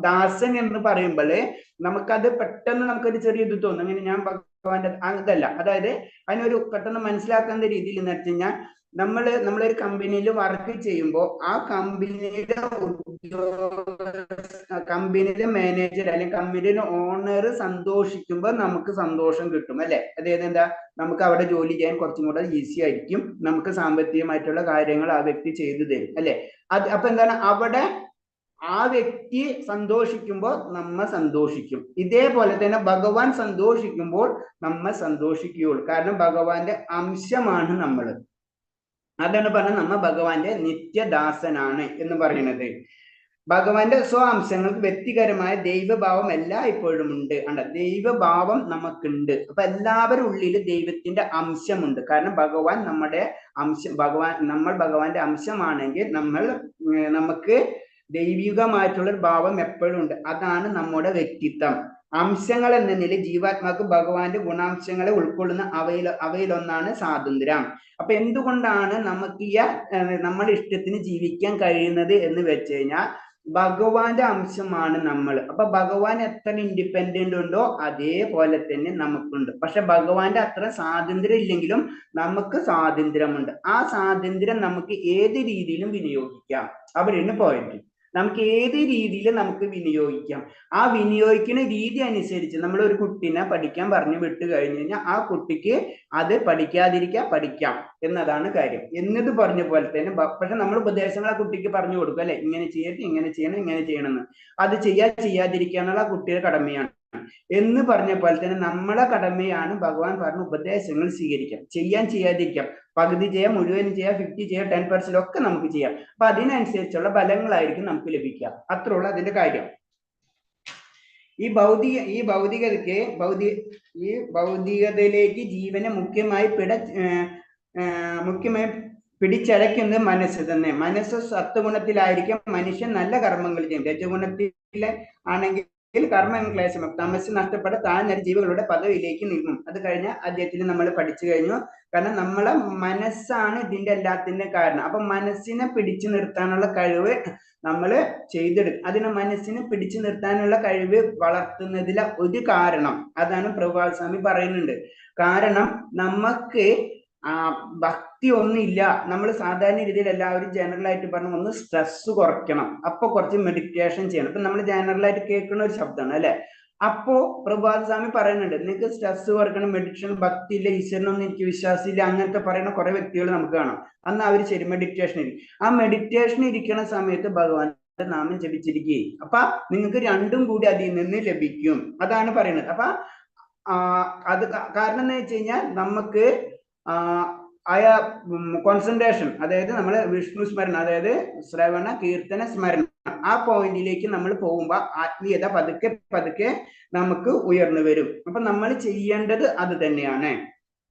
ദാസൻ എന്ന് പറയുമ്പോഴേ നമുക്കത് പെട്ടെന്ന് നമുക്കൊരു ചെറിയ ഇത് തോന്നും. അങ്ങനെ ഞാൻ ഭഗവാന്റെ അതല്ല. അതായത് അതിനൊരു പെട്ടെന്ന് മനസ്സിലാക്കുന്ന രീതിയിൽ എന്ന് വെച്ച് കഴിഞ്ഞാൽ നമ്മളൊരു കമ്പനിയിൽ വർക്ക് ചെയ്യുമ്പോൾ ആ കമ്പനിയിലെ മാനേജർ അല്ലെങ്കിൽ കമ്പനിയിലെ ഓണർ സന്തോഷിക്കുമ്പോൾ നമുക്ക് സന്തോഷം കിട്ടും അല്ലെ. അതായത് എന്താ, നമുക്ക് അവിടെ ജോലി ചെയ്യാൻ കുറച്ചും കൂടെ ഈസി ആയിരിക്കും. നമുക്ക് സാമ്പത്തികമായിട്ടുള്ള കാര്യങ്ങൾ ആ വ്യക്തി ചെയ്തു തരും അല്ലെ. അപ്പൊ എന്താണ്, അവിടെ ആ വ്യക്തി സന്തോഷിക്കുമ്പോൾ നമ്മ സന്തോഷിക്കും. ഇതേപോലെ തന്നെ ഭഗവാൻ സന്തോഷിക്കുമ്പോൾ നമ്മ സന്തോഷിക്കുകയുള്ളൂ. കാരണം ഭഗവാന്റെ അംശമാണ് നമ്മൾ. അതാണ് പറഞ്ഞത് നമ്മ ഭഗവാന്റെ നിത്യദാസനാണ് എന്ന് പറയുന്നത്. ഭഗവാന്റെ സ്വാംശങ്ങൾക്ക് വ്യക്തിപരമായ ദൈവഭാവം എല്ലായ്പ്പോഴും ഉണ്ട്. ദൈവഭാവം നമുക്കുണ്ട്. അപ്പൊ എല്ലാവരും ഉള്ളിൽ ദൈവത്തിന്റെ അംശമുണ്ട്. കാരണം ഭഗവാൻ നമ്മുടെ അംശം, നമ്മൾ ഭഗവാന്റെ അംശമാണെങ്കിൽ നമുക്ക് ദൈവികമായിട്ടുള്ള ഒരു ഭാവം എപ്പോഴും ഉണ്ട്. അതാണ് നമ്മുടെ വ്യക്തിത്വം. അംശങ്ങൾ എന്ന നിലയിൽ ജീവാത്മാക്ക് ഭഗവാന്റെ ഗുണാംശങ്ങളെ ഉൾക്കൊള്ളുന്ന അവയിലൊന്നാണ് സ്വാതന്ത്ര്യം. അപ്പൊ എന്തുകൊണ്ടാണ് നമുക്ക് നമ്മുടെ ഇഷ്ടത്തിന് ജീവിക്കാൻ കഴിയുന്നത് എന്ന് വെച്ച് കഴിഞ്ഞാൽ ഭഗവാന്റെ അംശമാണ് നമ്മൾ. അപ്പൊ ഭഗവാൻ എത്ര ഇൻഡിപെൻഡന്റ് ഉണ്ടോ അതേപോലെ തന്നെ നമുക്കുണ്ട്. പക്ഷെ ഭഗവാന്റെ അത്ര സ്വാതന്ത്ര്യം ഇല്ലെങ്കിലും നമുക്ക് സ്വാതന്ത്ര്യമുണ്ട്. ആ സ്വാതന്ത്ര്യം നമുക്ക് ഏത് രീതിയിലും വിനിയോഗിക്കാം. അവിടെയാണ് പോയിന്റ്. നമുക്ക് ഏത് രീതിയിൽ നമുക്ക് വിനിയോഗിക്കാം. ആ വിനിയോഗിക്കുന്ന രീതി അനുസരിച്ച് നമ്മൾ ഒരു കുട്ടീനെ പഠിക്കാൻ പറഞ്ഞു വിട്ട് കഴിഞ്ഞു കഴിഞ്ഞാൽ ആ കുട്ടിക്ക് അത് പഠിക്കാം എന്നതാണ് കാര്യം. എന്നത് പറഞ്ഞ പോലെ തന്നെ പക്ഷെ നമ്മൾ ഉപദേശങ്ങൾ ആ കുട്ടിക്ക് പറഞ്ഞു കൊടുക്കും, അല്ലെ, ഇങ്ങനെ ചെയ്യട്ടെ, ഇങ്ങനെ ചെയ്യണം, ഇങ്ങനെ ചെയ്യണമെന്ന്. അത് ചെയ്യാതിരിക്കുക എന്നുള്ള ആ കുട്ടിയുടെ കടമയാണ്. എന്ന് പറഞ്ഞ പോലെ തന്നെ നമ്മളെ കടമയാണ് ഭഗവാൻ പറഞ്ഞ ഉപദേശങ്ങൾ സ്വീകരിക്കാം. ചെയ്യാതിരിക്കാം. പകുതി ചെയ്യാം, മുഴുവൻ ചെയ്യാം, 50 ചെയ്യാം, 10% ഒക്കെ നമുക്ക് ചെയ്യാം. അപ്പൊ അതിനനുസരിച്ചുള്ള ഫലങ്ങളായിരിക്കും നമുക്ക് ലഭിക്കുക. അത്രേ ഉള്ളൂ അതിന്റെ കാര്യം. ഈ ഭൗതികതയിലേക്ക് ജീവനെ മുഖ്യമായി പിടിച്ചടയ്ക്കുന്നത് മനസ്സ് തന്നെ. മനസ്സ് സത്വഗുണത്തിലായിരിക്കും മനുഷ്യൻ നല്ല കർമ്മങ്ങൾ ചെയ്യും. രജഗുണത്തിലെ ആണെങ്കിൽ കർമ്മം ക്ലേശം. തമസ് നഷ്ടപ്പെട്ട താഴ്ന്ന ജീവികളുടെ പദവിയിലേക്ക് നീങ്ങും. അത് കഴിഞ്ഞ അധ്യായത്തിൽ നമ്മൾ പഠിച്ചു കഴിഞ്ഞു. കാരണം നമ്മളെ മനസ്സാണ് ഇതിന്റെ എല്ലാത്തിന്റെ കാരണം. അപ്പൊ മനസ്സിനെ പിടിച്ചു നിർത്താനുള്ള കഴിവ് നമ്മൾ ചെയ്തെടുക്കും. അതിന് മനസ്സിനെ പിടിച്ചു നിർത്താനുള്ള കഴിവ് വളർത്തുന്നതിലെ ഒരു കാരണം അതാണ് പ്രഭുപാദ് സ്വാമി പറയുന്നുണ്ട്. കാരണം നമുക്ക് ഭക്തി ഒന്നുമില്ല. നമ്മൾ സാധാരണ രീതിയിൽ എല്ലാവരും ജനറൽ ആയിട്ട് പറഞ്ഞു ഒന്ന് സ്ട്രെസ് കുറയ്ക്കണം, അപ്പൊ കുറച്ച് മെഡിറ്റേഷൻ ചെയ്യണം. ഇപ്പൊ നമ്മൾ ജനറൽ ആയിട്ട് കേൾക്കുന്ന ഒരു ശബ്ദമാണ്, അല്ലെ. അപ്പോ പ്രഭാത് സ്വാമി പറയുന്നുണ്ട്, നിങ്ങൾക്ക് സ്ട്രെസ് കുറയ്ക്കണം, മെഡിറ്റേഷൻ, ഭക്തി ഇല്ല, ഈശ്വരനൊന്നും എനിക്ക് വിശ്വാസമില്ല, അങ്ങനത്തെ പറയുന്ന കുറെ വ്യക്തികൾ നമുക്ക് കാണാം. അന്ന് അവർ ശരി മെഡിറ്റേഷൻ ഇരിക്കും. ആ മെഡിറ്റേഷൻ ഇരിക്കുന്ന സമയത്ത് ഭഗവാന്റെ നാമം ജപിച്ചിരിക്കുകയും അപ്പൊ നിങ്ങൾക്ക് രണ്ടും കൂടി അതിൽ നിന്ന് ലഭിക്കും. അതാണ് പറയുന്നത്. അപ്പൊ അത് കാരണം എന്ന് വെച്ച് കഴിഞ്ഞാൽ നമുക്ക് കോൺസെൻട്രേഷൻ, അതായത് നമ്മൾ വിഷ്ണു സ്മരണ, അതായത് ശ്രവണ കീർത്തന സ്മരണ, ആ പോയിന്റിലേക്ക് നമ്മൾ പോകുമ്പോൾ ആത്മീയത പതുക്കെ നമുക്ക് ഉയർന്നു വരും. അപ്പൊ നമ്മൾ ചെയ്യേണ്ടത് അത് തന്നെയാണ്.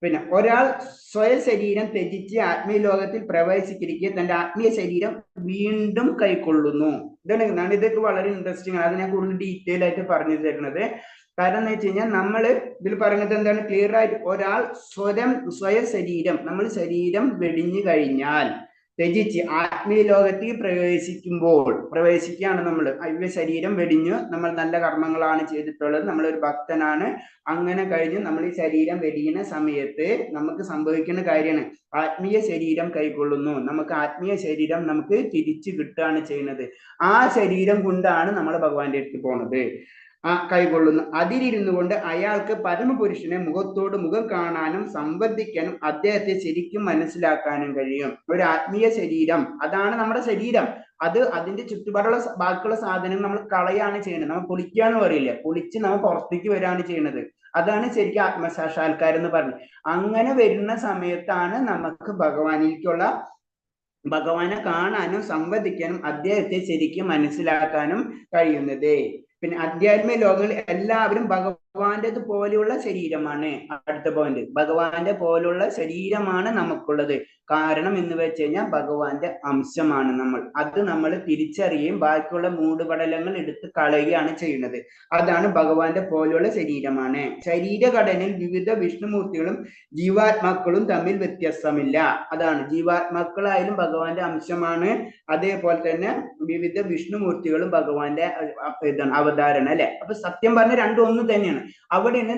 പിന്നെ ഒരാൾ സ്വയം ശരീരം ത്യജിച്ച് ആത്മീയ ലോകത്തിൽ പ്രവേശിച്ചിരിക്കെ തന്റെ ആത്മീയ ശരീരം വീണ്ടും കൈക്കൊള്ളുന്നു. ഇതാണ് ഇതൊക്കെ വളരെ ഇൻട്രസ്റ്റിംഗ് ആണ്. അത് ഞാൻ കൂടുതൽ ഡീറ്റെയിൽ ആയിട്ട് പറഞ്ഞു തരുന്നത്. കാരണം എന്ന് വെച്ച് കഴിഞ്ഞാൽ നമ്മൾ ഇതിൽ പറയുന്നത് എന്താണ്, ക്ലിയർ ആയിട്ട് ഒരാൾ സ്വയം ശരീരം, നമ്മൾ ശരീരം വെടിഞ്ഞു കഴിഞ്ഞാൽ ത്യജിച്ച് ആത്മീയ ലോകത്തിൽ പ്രവേശിക്കുകയാണ് നമ്മൾ. ശരീരം വെടിഞ്ഞു, നമ്മൾ നല്ല കർമ്മങ്ങളാണ് ചെയ്തിട്ടുള്ളത്, നമ്മളൊരു ഭക്തനാണ്. അങ്ങനെ കഴിഞ്ഞ് നമ്മൾ ഈ ശരീരം വെടിയുന്ന സമയത്ത് നമുക്ക് സംഭവിക്കുന്ന കാര്യമാണ് ആത്മീയ ശരീരം കൈക്കൊള്ളുന്നു. നമുക്ക് ആത്മീയ ശരീരം നമുക്ക് തിരിച്ചു കിട്ടുകയാണ് ചെയ്യുന്നത്. ആ ശരീരം കൊണ്ടാണ് നമ്മൾ ഭഗവാന്റെ അടുത്ത് പോണത്. കൈകൊള്ളുന്നു. അതിലിരുന്നു കൊണ്ട് അയാൾക്ക് പരമപുരുഷനെ മുഖത്തോട് മുഖം കാണാനും സംബന്ധിക്കാനും അദ്ദേഹത്തെ ശരിക്കും മനസ്സിലാക്കാനും കഴിയും. ഒരു ആത്മീയ ശരീരം, അതാണ് നമ്മുടെ ശരീരം. അത് അതിന്റെ ചുറ്റുപാടുള്ള ബാക്കിയുള്ള സാധനം നമ്മൾ കളയാണ് ചെയ്യുന്നത്. നമ്മൾ പൊളിക്കാന്ന് പറയില്ല, പൊളിച്ച് നമ്മൾ പുറത്തേക്ക് വരികയാണ് ചെയ്യുന്നത്. അതാണ് ശരിക്കും ആത്മസാക്ഷാത്കാരം എന്ന് പറഞ്ഞത്. അങ്ങനെ വരുന്ന സമയത്താണ് നമുക്ക് ഭഗവാനെ കാണാനും സംവദിക്കാനും അദ്ദേഹത്തെ ശരിക്കും മനസ്സിലാക്കാനും കഴിയുന്നത്. പിന്നെ ആധ്യാത്മിക ലോകങ്ങളിൽ എല്ലാവരും ഭഗവാന്റെ പോലെയുള്ള ശരീരമാണ്. അടുത്ത പോയിന്റ്, ഭഗവാന്റെ പോലുള്ള ശരീരമാണ് നമുക്കുള്ളത്. കാരണം എന്ന് വെച്ച് കഴിഞ്ഞാൽ ഭഗവാന്റെ അംശമാണ് നമ്മൾ. അത് നമ്മൾ തിരിച്ചറിയുകയും ബാക്കിയുള്ള മൂടുപടലങ്ങൾ എടുത്ത് കളയുകയാണ് ചെയ്യുന്നത്. അതാണ് ഭഗവാന്റെ പോലെയുള്ള ശരീരമാണ്. ശരീരഘടനയിൽ വിവിധ വിഷ്ണുമൂർത്തികളും ജീവാത്മാക്കളും തമ്മിൽ വ്യത്യാസമില്ല. അതാണ്, ജീവാത്മാക്കളായാലും ഭഗവാന്റെ അംശമാണ്. അതേപോലെ തന്നെ വിവിധ വിഷ്ണുമൂർത്തികളും ഭഗവാന്റെ അവതാരണം, അല്ലെ. അപ്പൊ സത്യം പറഞ്ഞ രണ്ടും ഒന്ന് തന്നെയാണ്. അവിടെയാണ്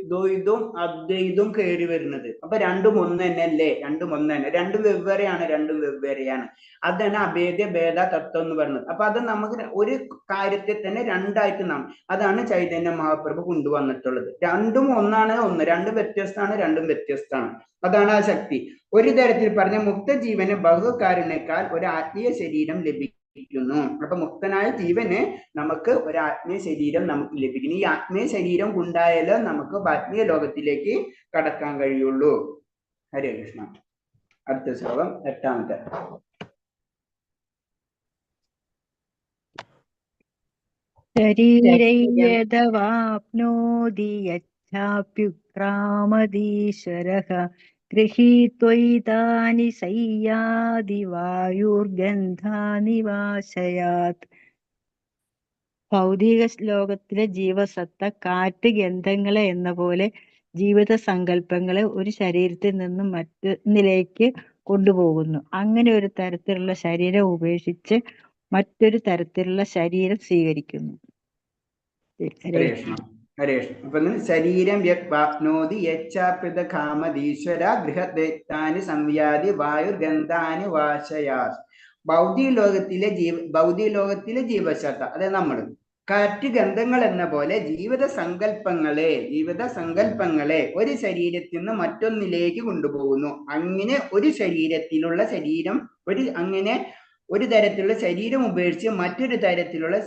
ദ്വൈതവും അദ്വൈതവും കയറി വരുന്നത്. അപ്പൊ രണ്ടും ഒന്ന് തന്നെ അല്ലേ? രണ്ടും ഒന്ന് തന്നെ, രണ്ടും വെവ്വേറെയാണ്. അതാണ് ഭേദ തത്വം എന്ന് പറയുന്നത്. അപ്പൊ അത് നമുക്ക് ഒരു കാര്യത്തെ തന്നെ രണ്ടായിട്ട് അതാണ് ചൈതന്യ മഹാപ്രഭു കൊണ്ടുവന്നിട്ടുള്ളത്. രണ്ടും ഒന്നാണ്, രണ്ടും വ്യത്യസ്തമാണ്. അതാണ് ആ ശക്തി. ഒരു തരത്തിൽ പറഞ്ഞ മുക്തജീവന് ബഹുകാരുണ്യേക്കാൾ ഒരു ആത്മീയ ശരീരം ലഭിക്കുന്നു. അപ്പൊ മുക്തനായ ജീവന് നമുക്ക് ഒരു ആത്മീയ ശരീരം നമുക്ക് ലഭിക്കുന്നു. ഈ ആത്മീയ ശരീരം ഉണ്ടായാലേ നമുക്ക് ആത്മീയ ലോകത്തിലേക്ക് കടക്കാൻ കഴിയുള്ളൂ. ഹരേ കൃഷ്ണ. അടുത്ത ശ്ലോകം 8-ാമത്തെ. ശരീരൈയദവാപ്നോതി യച്ഛാപ്യുക്രാമദീശ്വരഃ ഗൃഹീത്വൈതാനി സയ്യാദി വായുർഗന്ധാനി വാശയാത്. ഭൗതിക ലോകത്തിലെ ജീവസത്ത കാറ്റ് ഗന്ധങ്ങളെ എന്ന പോലെ ജീവിത സങ്കല്പങ്ങളെ ഒരു ശരീരത്തിൽ നിന്നും മറ്റൊന്നിലേക്ക് കൊണ്ടുപോകുന്നു. അങ്ങനെ ഒരു തരത്തിലുള്ള ശരീരം ഉപേക്ഷിച്ച് മറ്റൊരു തരത്തിലുള്ള ശരീരം സ്വീകരിക്കുന്നു. ഹരേ കൃഷ്ണ. ഹരേ കൃഷ്ണ. അപ്പൊ ശരീരം യത്വാപ്നോതി യച്ഛാപ്യുത കാമദീശ്വര ഗൃഹദൈത്താനി സംയാതി വായുർഗന്ധാനി വാശയാത്. ഭൗതിക ലോകത്തിലെ ജീവസത്ത, അതായത് നമ്മൾ കാറ്റ് ഗന്ധങ്ങൾ എന്ന പോലെ ജീവിത സങ്കല്പങ്ങളെ ഒരു ശരീരത്തിൽ നിന്ന് മറ്റൊന്നിലേക്ക് കൊണ്ടുപോകുന്നു. അങ്ങനെ ഒരു ശരീരത്തിലുള്ള ഒരു തരത്തിലുള്ള ശരീരം ഉപേക്ഷിച്ച് മറ്റൊരു തരത്തിലുള്ള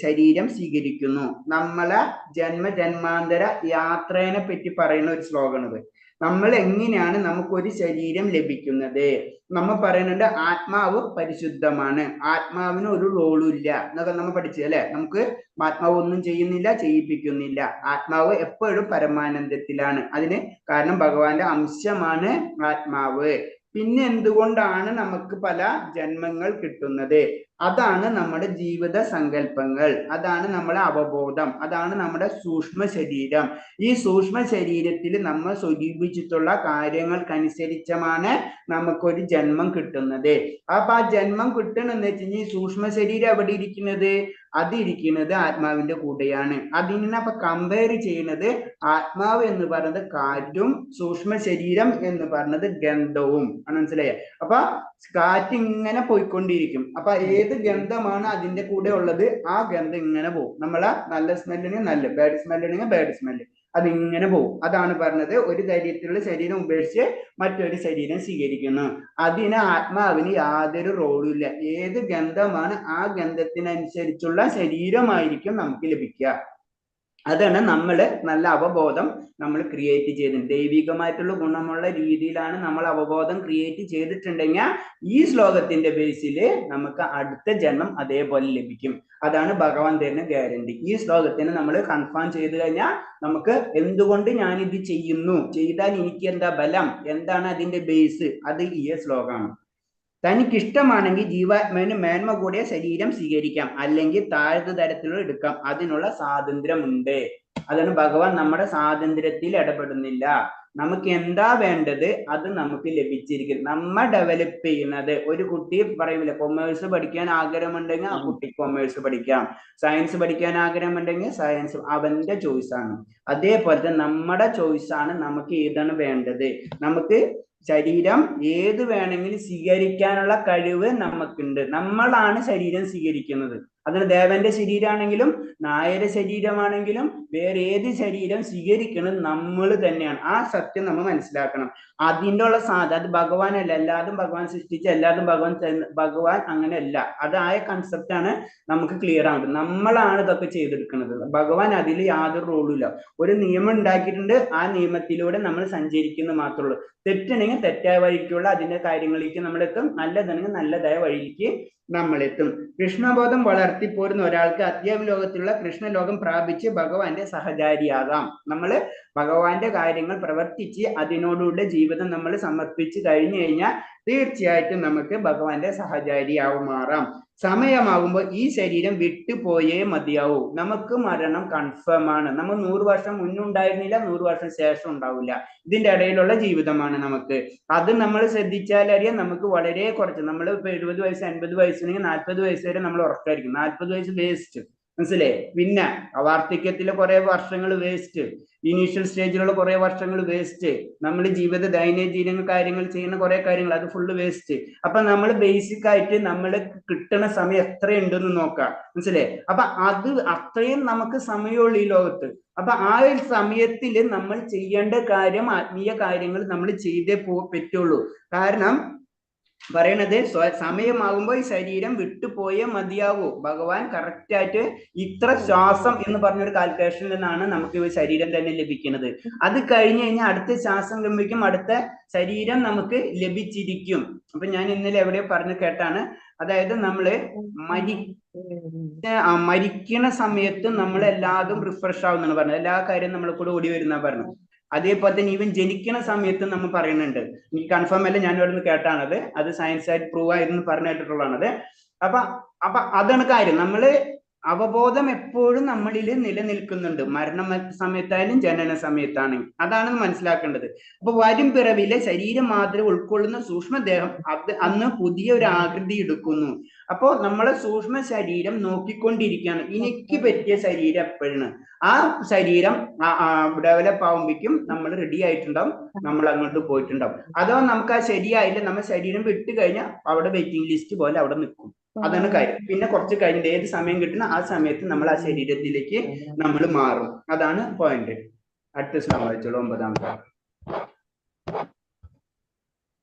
ശരീരം സ്വീകരിക്കുന്നു. നമ്മളെ ജന്മജന്മാന്തര യാത്രേനെ പറ്റി പറയുന്ന ഒരു ശ്ലോകമാണിത്. നമ്മൾ എങ്ങനെയാണ് നമുക്കൊരു ശരീരം ലഭിക്കുന്നത്? നമ്മൾ പറയുന്നുണ്ട് ആത്മാവ് പരിശുദ്ധമാണ്, ആത്മാവിന് ഒരു റോളും ഇല്ല എന്നൊക്കെ നമ്മൾ പഠിച്ചു അല്ലെ. നമുക്ക് ആത്മാവ് ഒന്നും ചെയ്യുന്നില്ല, ചെയ്യിപ്പിക്കുന്നില്ല. ആത്മാവ് എപ്പോഴും പരമാനന്ദത്തിലാണ്. അതിന് കാരണം ഭഗവാന്റെ അംശമാണ് ആത്മാവ്. പിന്നെ എന്തുകൊണ്ടാണ് നമുക്ക് പല ജന്മങ്ങൾ കിട്ടുന്നത്? അതാണ് നമ്മുടെ ജീവിത സങ്കല്പങ്ങൾ, അതാണ് നമ്മുടെ അവബോധം, അതാണ് നമ്മുടെ സൂക്ഷ്മ ശരീരം. ഈ സൂക്ഷ്മ ശരീരത്തിൽ നമ്മൾ സ്വരൂപിച്ചിട്ടുള്ള കാര്യങ്ങൾക്കനുസരിച്ചാണ് നമുക്കൊരു ജന്മം കിട്ടുന്നത്. അപ്പൊ ആ ജന്മം കിട്ടണമെന്ന് വെച്ച് കഴിഞ്ഞാൽ ഈ സൂക്ഷ്മ ശരീരം എവിടെ ഇരിക്കുന്നത്? അതിരിക്കുന്നത് ആത്മാവിന്റെ കൂടെയാണ്. അതിനെ അപ്പൊ കമ്പയർ ചെയ്യുന്നത് ആത്മാവ് എന്ന് പറയുന്നത് കാറ്റും സൂക്ഷ്മ ശരീരം എന്ന് പറയുന്നത് ഗന്ധവും. മനസ്സിലായ? അപ്പൊ കാറ്റ് ഇങ്ങനെ പോയിക്കൊണ്ടിരിക്കും. അപ്പൊ ഏത് ഗന്ധമാണ് അതിന്റെ കൂടെ ഉള്ളത് ആ ഗന്ധം ഇങ്ങനെ പോകും. നമ്മളെ നല്ല സ്മെല്ലിന് നല്ല, ബാഡ് സ്മെല്ലിന് ബാഡ് സ്മെല്ല്, അതിങ്ങനെ പോകും. അതാണ് പറഞ്ഞത് ഒരു ശരീരത്തിലുള്ള ശരീരം ഉപേക്ഷിച്ച് മറ്റൊരു ശരീരം സ്വീകരിക്കുന്നു. അതിന് ആത്മാവിന് യാതൊരു റോളും ഇല്ല. ഏത് ഗന്ധമാണ് ആ ഗന്ധത്തിനനുസരിച്ചുള്ള ശരീരമായിരിക്കും നമുക്ക് ലഭിക്കുക. അതാണ് നമ്മൾ നല്ല അവബോധം നമ്മൾ ക്രിയേറ്റ് ചെയ്തത്. ദൈവികമായിട്ടുള്ള ഗുണമുള്ള രീതിയിലാണ് നമ്മൾ അവബോധം ക്രിയേറ്റ് ചെയ്തിട്ടുണ്ടെങ്കിൽ ഈ ശ്ലോകത്തിന്റെ ബേസിൽ നമുക്ക് അടുത്ത ജന്മം അതേപോലെ ലഭിക്കും. അതാണ് ഭഗവാൻ തരുന്ന ഗ്യാരണ്ടി. ഈ ശ്ലോകത്തിന് നമ്മൾ കൺഫേം ചെയ്ത് കഴിഞ്ഞാൽ നമുക്ക് എന്തുകൊണ്ട് ഞാനിത് ചെയ്യുന്നു, ചെയ്താൽ എനിക്ക് എന്താ ബലം, എന്താണ് അതിന്റെ ബേസ്, അത് ഈ ശ്ലോകമാണ്. തനിക്കിഷ്ടമാണെങ്കിൽ ജീവാത്മാവിന് മേന്മ കൂടിയ ശരീരം സ്വീകരിക്കാം, അല്ലെങ്കിൽ താഴ്ന്ന തരത്തിലുള്ള എടുക്കാം. അതിനുള്ള സ്വാതന്ത്ര്യമുണ്ട്. അതാണ് ഭഗവാൻ നമ്മുടെ സ്വാതന്ത്ര്യത്തിൽ ഇടപെടുന്നില്ല. നമുക്ക് എന്താ വേണ്ടത് അത് നമുക്ക് ലഭിച്ചിരിക്കും. നമ്മ ഡെവലപ്പ് ചെയ്യുന്നത്. ഒരു കുട്ടി പറയൂല, കൊമേഴ്സ് പഠിക്കാൻ ആഗ്രഹമുണ്ടെങ്കിൽ ആ കുട്ടി കൊമേഴ്സ് പഠിക്കാം, സയൻസ് പഠിക്കാൻ ആഗ്രഹമുണ്ടെങ്കിൽ സയൻസ്, അവന്റെ ചോയ്സാണ്. അതേപോലെ തന്നെ നമ്മുടെ ചോയ്സാണ് നമുക്ക് ഏതാണ് വേണ്ടത്. നമുക്ക് ശരീരം ഏത് വേണമെങ്കിലും സ്വീകരിക്കാനുള്ള കഴിവ് നമുക്കുണ്ട്. നമ്മളാണ് ശരീരം സ്വീകരിക്കുന്നത്. അതിന് ദേവന്റെ ശരീരമാണെങ്കിലും നായരുടെ ശരീരമാണെങ്കിലും വേറെ ഏത് ശരീരം സ്വീകരിക്കണം നമ്മൾ തന്നെയാണ്. ആ സത്യം നമ്മൾ മനസ്സിലാക്കണം. അതിൻ്റെ ഉള്ള അത് ഭഗവാനല്ല. എല്ലാതും ഭഗവാൻ സൃഷ്ടിച്ച, എല്ലാതും ഭഗവാൻ അങ്ങനെയല്ല. അതായ കൺസെപ്റ്റാണ് നമുക്ക് ക്ലിയർ ആവുന്നത്. നമ്മളാണ് ഇതൊക്കെ ചെയ്തെടുക്കുന്നത്. ഭഗവാൻ അതിൽ യാതൊരു റോളും ഇല്ല. ഒരു നിയമം ഉണ്ടാക്കിയിട്ടുണ്ട്, ആ നിയമത്തിലൂടെ നമ്മൾ സഞ്ചരിക്കുന്നത് മാത്രമേ ഉള്ളൂ. തെറ്റുണ്ടെങ്കിൽ തെറ്റായ വഴിക്കുള്ള അതിന്റെ കാര്യങ്ങളിലേക്ക് നമ്മളെത്തും, നല്ലതാണെങ്കിൽ നല്ലതായ വഴിയിലേക്ക് നമ്മളെത്തും. കൃഷ്ണബോധം വളർത്തിപ്പോരുന്ന ഒരാൾക്ക് അധ്യാത്മ ലോകത്തിലുള്ള കൃഷ്ണലോകം പ്രാപിച്ച് ഭഗവാന്റെ സഹചാരിയാകാം. നമ്മൾ ഭഗവാന്റെ കാര്യങ്ങൾ പ്രവർത്തിച്ച് അതിനോടുള്ള ജീവിതം നമ്മൾ സമർപ്പിച്ച് കഴിഞ്ഞു കഴിഞ്ഞാൽ തീർച്ചയായിട്ടും നമുക്ക് ഭഗവാന്റെ സഹചാരിയാവും മാറാം. സമയമാകുമ്പോൾ ഈ ശരീരം വിട്ടുപോയേ മതിയാവൂ. നമുക്ക് മരണം കൺഫേം ആണ്. നമ്മൾ 100 വർഷം മുന്നുണ്ടായിരുന്നില്ല, 100 വർഷം ശേഷം ഉണ്ടാവില്ല. ഇതിന്റെ ഇടയിലുള്ള ജീവിതമാണ് നമുക്ക്. അത് നമ്മൾ ശ്രദ്ധിച്ചാൽ അറിയാം. നമുക്ക് വളരെ കുറച്ച്, നമ്മൾ ഇപ്പൊ 70 വയസ്സ് 80 വയസ്സിനെങ്കിൽ 40 വയസ്സ് വരെ നമ്മൾ ഉറക്കായിരിക്കും. 40 വയസ്സ് വേസ്റ്റ്. മനസ്സിലേ? പിന്നെ വാർദ്ധക്യത്തിലെ കുറെ വർഷങ്ങൾ വേസ്റ്റ്, ഇനീഷ്യൽ സ്റ്റേജിലുള്ള കുറെ വർഷങ്ങൾ വേസ്റ്റ്, നമ്മൾ ജീവിത ദൈനംദിന കാര്യങ്ങൾ ചെയ്യുന്ന കുറെ കാര്യങ്ങൾ അത് ഫുള്ള് വേസ്റ്റ്. അപ്പൊ നമ്മൾ ബേസിക് ആയിട്ട് നമ്മൾ കിട്ടുന്ന സമയം എത്രയുണ്ടെന്ന് നോക്കാം. മനസ്സിലേ? അപ്പൊ അത് അത്രയും നമുക്ക് സമയമുള്ളൂ ഈ ലോകത്ത്. അപ്പൊ ആ ഒരു സമയത്തിൽ നമ്മൾ ചെയ്യേണ്ട കാര്യം, ആത്മീയ കാര്യങ്ങൾ നമ്മൾ ചെയ്തേ പറ്റുള്ളൂ. കാരണം പറയണത് സമയമാകുമ്പോൾ ഈ ശരീരം വിട്ടുപോയേ മതിയാവൂ. ഭഗവാൻ കറക്റ്റ് ആയിട്ട് ഇത്ര ശ്വാസം എന്ന് പറഞ്ഞൊരു കാൽക്കുലേഷനിൽ നിന്നാണ് നമുക്ക് ഈ ശരീരം തന്നെ ലഭിക്കുന്നത്. അത് കഴിഞ്ഞ് കഴിഞ്ഞാൽ അടുത്ത ശ്വാസം ലഭിക്കും, അടുത്ത ശരീരം നമുക്ക് ലഭിച്ചിരിക്കും. അപ്പൊ ഞാൻ ഇന്നലെ എവിടെയോ പറഞ്ഞു കേട്ടാണ്, അതായത് നമ്മള് മരിക്കണ സമയത്ത് നമ്മൾ എല്ലാതും റിഫ്രഷ് ആവുന്നാണ് പറഞ്ഞത്. എല്ലാ കാര്യവും നമ്മളെ കൂടെ ഓടി വരുന്ന പറഞ്ഞു. അതേപോലെ തന്നെ ഈവൻ ജനിക്കണ സമയത്ത് നമ്മൾ പറയുന്നുണ്ട്, എനിക്ക് കൺഫേം അല്ല, ഞാൻ ഇവിടെ നിന്ന് കേട്ടാണത്, അത് സയൻസ് ആയിട്ട് പ്രൂവ് ആയിരുന്നു പറഞ്ഞു കേട്ടിട്ടുള്ളതാണത്. അപ്പൊ അതാണ് കാര്യം. നമ്മള് അവബോധം എപ്പോഴും നമ്മളിൽ നിലനിൽക്കുന്നുണ്ട്, മരണ സമയത്തായാലും ജനന സമയത്താണെങ്കിൽ. അതാണ് മനസ്സിലാക്കേണ്ടത്. അപ്പൊ വരും പിറവിലെ ശരീരം മാത്രം ഉൾക്കൊള്ളുന്ന സൂക്ഷ്മദേഹം അന്ന് പുതിയ ഒരു ആകൃതി എടുക്കുന്നു. അപ്പോ നമ്മളെ സൂക്ഷ്മ ശരീരം നോക്കിക്കൊണ്ടിരിക്കുകയാണ്, എനിക്ക് പറ്റിയ ശരീരം എപ്പോഴാണ്. ആ ശരീരം ഡെവലപ്പ് ആവുമ്പോഴേക്കും നമ്മൾ റെഡി ആയിട്ടുണ്ടാവും, നമ്മൾ അങ്ങോട്ട് പോയിട്ടുണ്ടാവും. അതോ നമുക്ക് ആ ശരിയായില്ല, നമ്മൾ ശരീരം വിട്ട് കഴിഞ്ഞാൽ അവിടെ വെയിറ്റിംഗ് ലിസ്റ്റ് പോലെ അവിടെ നിൽക്കും. അതാണ് കാര്യം. പിന്നെ കുറച്ച് കഴിഞ്ഞിട്ട് ഏത് സമയം കിട്ടുന്ന ആ സമയത്ത് നമ്മൾ ആ ശരീരത്തിലേക്ക് നമ്മൾ മാറും. അതാണ് പോയിന്റ്. അടുത്ത ശ്ലോകം വായിച്ചോളൂ, 9-ാമത്തെ.